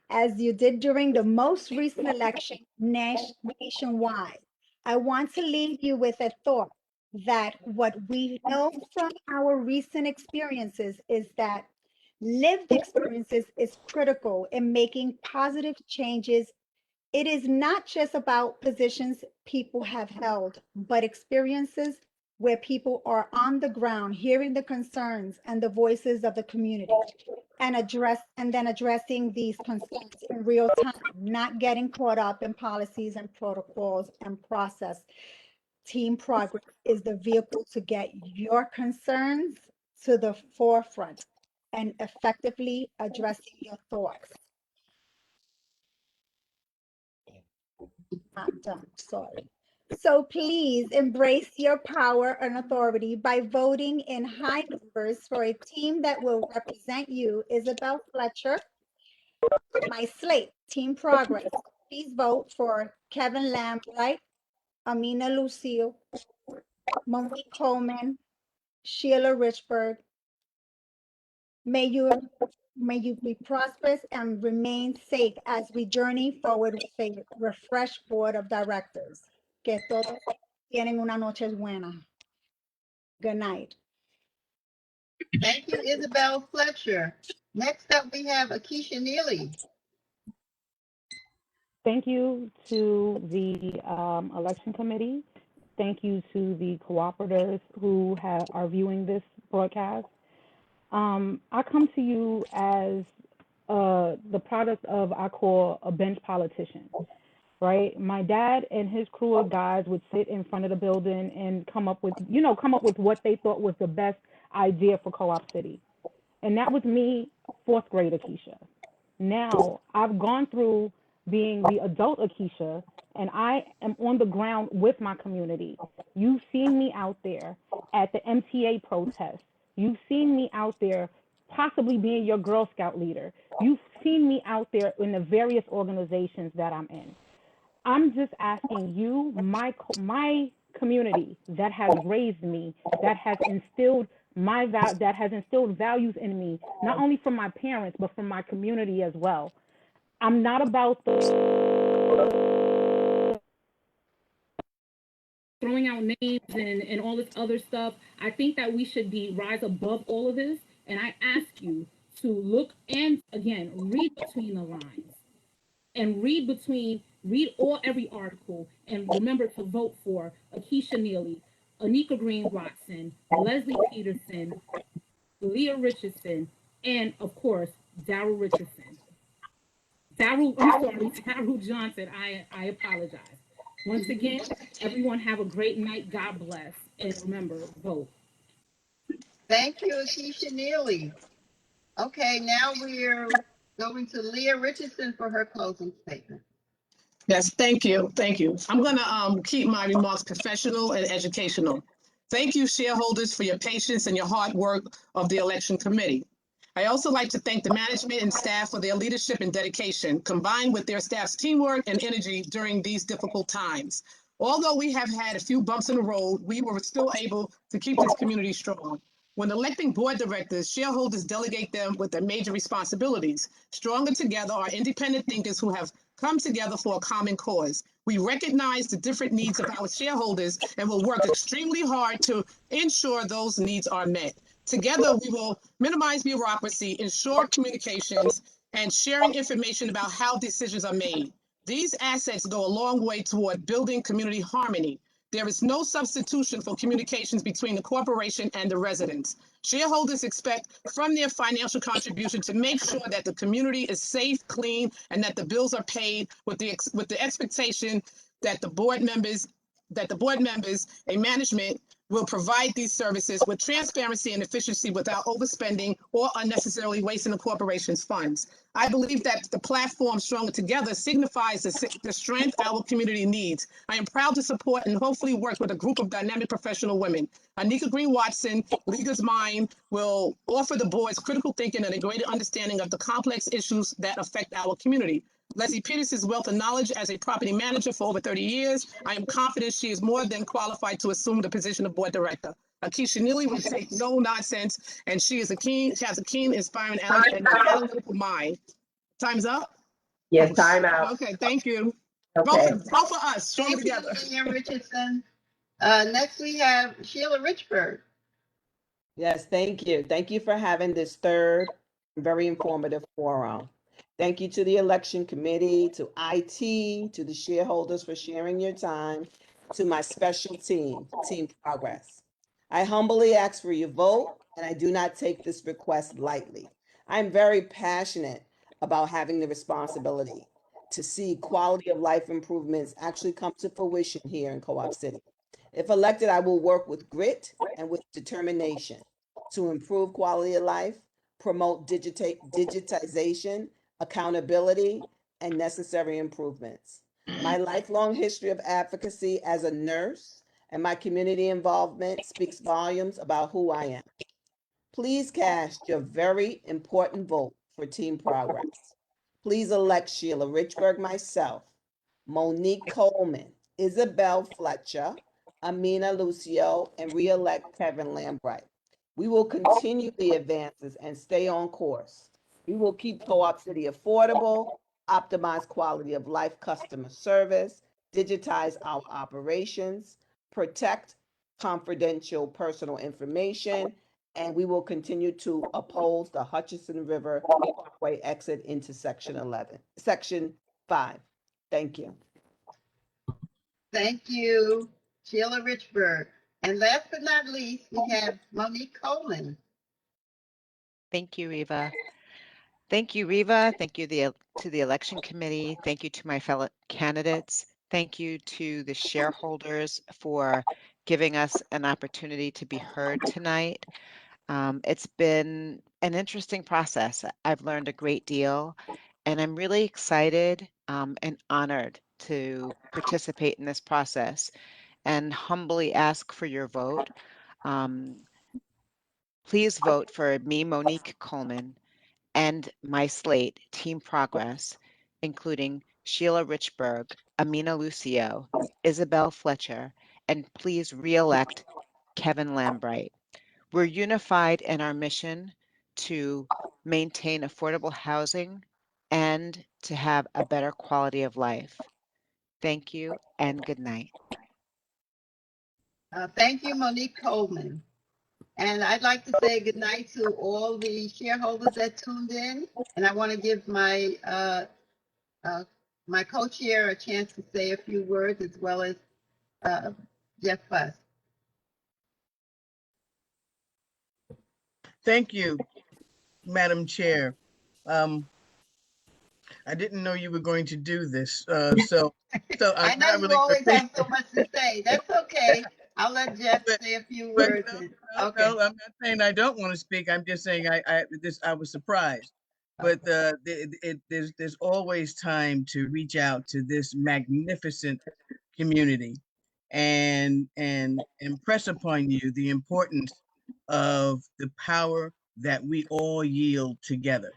As you did during the most recent election nationwide, I want to leave you with a thought that what we know from our recent experiences is that lived experiences is critical in making positive changes. It is not just about positions people have held, but experiences where people are on the ground, hearing the concerns and the voices of the community and then addressing these concerns in real time, not getting caught up in policies and protocols and process. Team Progress is the vehicle to get your concerns to the forefront and effectively addressing your thoughts. I'm done, sorry. So please embrace your power and authority by voting in high numbers for a team that will represent you. Isabel Fletcher, my slate, Team Progress. Please vote for Kevin Lambright, Amina Lucille, Monique Coleman, Sheila Richburg. May you be prosperous and remain safe as we journey forward with a refreshed board of directors. Que todos tienen una noche buena. Good night. Thank you, Isabel Fletcher. Next up, we have Akeisha Neely. Thank you to the election committee. Thank you to the cooperators who are viewing this broadcast. I come to you as the product of, I call, a bench politician, right? My dad and his crew of guys would sit in front of the building and come up with what they thought was the best idea for Co-op City. And that was me, fourth grade Akeisha. Now I've gone through being the adult Akeisha, and I am on the ground with my community. You've seen me out there at the MTA protest. You've seen me out there possibly being your Girl Scout leader. You've seen me out there in the various organizations that I'm in. I'm just asking you, my community that has raised me, that has instilled that has instilled values in me, not only from my parents but from my community as well. I'm not about the throwing out names and all this other stuff. I think that we should rise above all of this. And I ask you to look and again read between the lines and read every article and remember to vote for Akeisha Neely, Anika Green Watson, Leslie Peterson, Leah Richardson, and of course Darrell Richardson. Darrell Johnson. I apologize. Once again, everyone have a great night. God bless. And remember, vote. Thank you, Akeisha Neely. Okay, now we're going to Leah Richardson for her closing statement. Yes, thank you. Thank you. I'm going to keep my remarks professional and educational. Thank you, shareholders, for your patience and your hard work of the election committee. I also like to thank the management and staff for their leadership and dedication, combined with their staff's teamwork and energy during these difficult times. Although we have had a few bumps in the road, we were still able to keep this community strong. When electing board directors, shareholders delegate them with their major responsibilities. Stronger together are independent thinkers who have come together for a common cause. We recognize the different needs of our shareholders and will work extremely hard to ensure those needs are met. Together, we will minimize bureaucracy, ensure communications, and sharing information about how decisions are made. These assets go a long way toward building community harmony. There is no substitution for communications between the corporation and the residents. Shareholders expect from their financial contribution to make sure that the community is safe, clean, and that the bills are paid with the expectation that the board members and management will provide these services with transparency and efficiency without overspending or unnecessarily wasting the corporation's funds. I believe that the platform Stronger Together signifies the strength our community needs. I am proud to support and hopefully work with a group of dynamic professional women. Anika Green Watson, Leader's Mind, will offer the board's critical thinking and a greater understanding of the complex issues that affect our community. Leslie Peterson's wealth of knowledge as a property manager for over 30 years. I am confident she is more than qualified to assume the position of board director. Akeisha Neely will take no nonsense, and she has a keen, inspiring, and analytical mind. Time's up? Yes, time out. Okay, thank you. Okay. Vote for us, Stronger Thank you, Together. Leah Richardson. Next we have Sheila Richburg. Yes, thank you. Thank you for having this third very informative forum. Thank you to the election committee, to IT, to the shareholders for sharing your time, to my special team, Team Progress. I humbly ask for your vote, and I do not take this request lightly. I'm very passionate about having the responsibility to see quality of life improvements actually come to fruition here in Co-op City. If elected, I will work with grit and with determination to improve quality of life, promote digitization, accountability, and necessary improvements. My lifelong history of advocacy as a nurse and my community involvement speaks volumes about who I am. Please cast your very important vote for Team Progress. Please elect Sheila Richburg, myself, Monique Coleman, Isabel Fletcher, Amina Lucio, and re-elect Kevin Lambright. We will continue the advances and stay on course. We will keep Co-op City affordable, optimize quality of life customer service, digitize our operations, protect confidential personal information, and we will continue to oppose the Hutchinson River Parkway exit into Section 5. Thank you. Thank you, Sheila Richburg. And last but not least, we have Monique Coleman. Thank you, Riva. Thank you, Riva. Thank you to the election committee. Thank you to my fellow candidates. Thank you to the shareholders for giving us an opportunity to be heard tonight. It's been an interesting process. I've learned a great deal, and I'm really excited and honored to participate in this process and humbly ask for your vote. Please vote for me, Monique Coleman, and my slate, Team Progress, including Sheila Richberg, Amina Lucio, Isabel Fletcher, and please re-elect Kevin Lambright. We're unified in our mission to maintain affordable housing and to have a better quality of life. Thank you and good night. Thank you, Monique Coleman. And I'd like to say good night to all the shareholders that tuned in. And I want to give my my co-chair a chance to say a few words, as well as Jeff Fuss. Thank you, Madam Chair. I didn't know you were going to do this, so I I'm know not you really always prepared. have so much to say. That's okay. I'll let Jeff say a few But words. no, I'm not saying I don't want to speak. I'm just saying I was surprised. But there's always time to reach out to this magnificent community and impress upon you the importance of the power that we all yield together.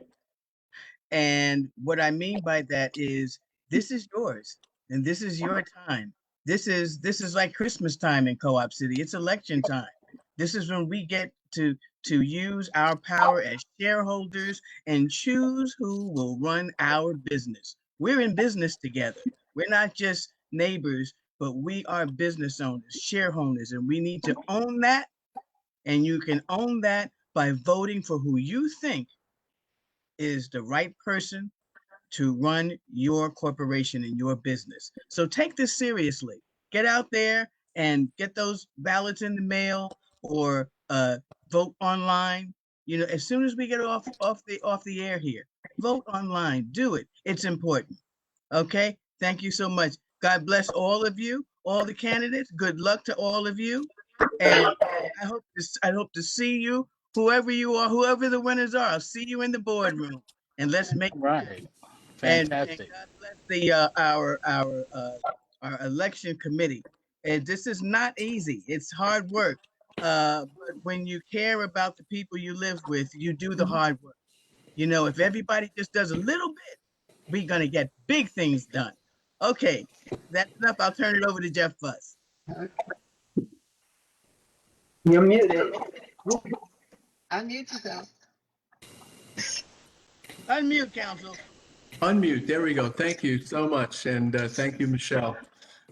And what I mean by that is this is yours and this is your time. This is like Christmas time in Co-op City. It's election time. This is when we get to use our power as shareholders and choose who will run our business. We're in business together. We're not just neighbors, but we are business owners, shareholders, and we need to own that. And you can own that by voting for who you think is the right person to run your corporation and your business. So take this seriously. Get out there and get those ballots in the mail or vote online. You know, as soon as we get off the air here, vote online. Do it. It's important. Okay. Thank you so much. God bless all of you, all the candidates. Good luck to all of you. And I hope to see you, whoever you are, whoever the winners are. I'll see you in the boardroom, and let's make Right. and Fantastic. God bless the our election committee. And this is not easy. It's hard work. But when you care about the people you live with, you do the hard work. You know, if everybody just does a little bit, we're gonna get big things done. Okay, that's enough. I'll turn it over to Jeff Fuss. You're muted. Unmute yourself. Unmute, council. Unmute. There we go. Thank you so much. And thank you, Michelle.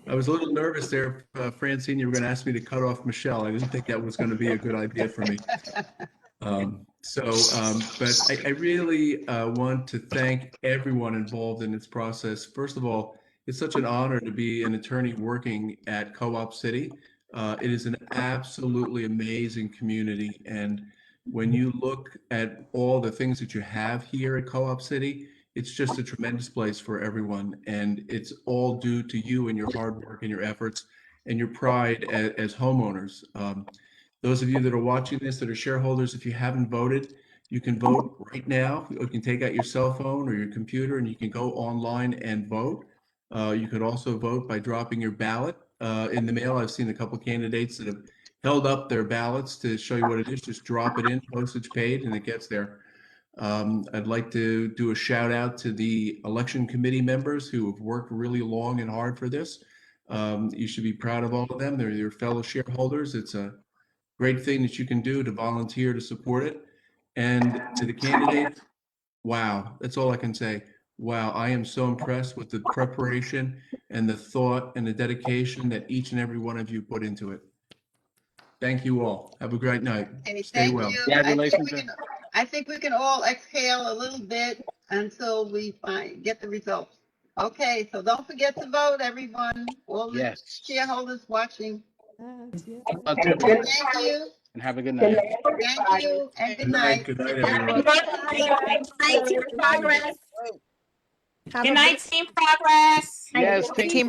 I was a little nervous there, Francine, you were going to ask me to cut off Michelle. I didn't think that was going to be a good idea for me. But I really want to thank everyone involved in this process. First of all, it's such an honor to be an attorney working at Co-op City. It is an absolutely amazing community. And when you look at all the things that you have here at Co-op City, it's just a tremendous place for everyone. And it's all due to you and your hard work and your efforts and your pride as homeowners. Those of you that are watching this, that are shareholders, if you haven't voted, you can vote right now. You can take out your cell phone or your computer and you can go online and vote. You could also vote by dropping your ballot in the mail. I've seen a couple of candidates that have held up their ballots to show you what it is. Just drop it in, postage paid, and it gets there. I'd like to do a shout out to the election committee members who have worked really long and hard for this. You should be proud of all of them. They're your fellow shareholders. It's a great thing that you can do to volunteer to support it. And to the candidates, wow, that's all I can say. Wow, I am so impressed with the preparation and the thought and the dedication that each and every one of you put into it. Thank you all. Have a great night. Okay, Stay thank well. you. Congratulations. I think we can all exhale a little bit until we get the results. Okay, so don't forget to vote, everyone. All the Yes. shareholders watching. Luck to everyone. Thank you. And have a good night. Thank you, and good Good night. night. Good night, everyone. Progress. Have Good a night, Team Progress. Yes, Team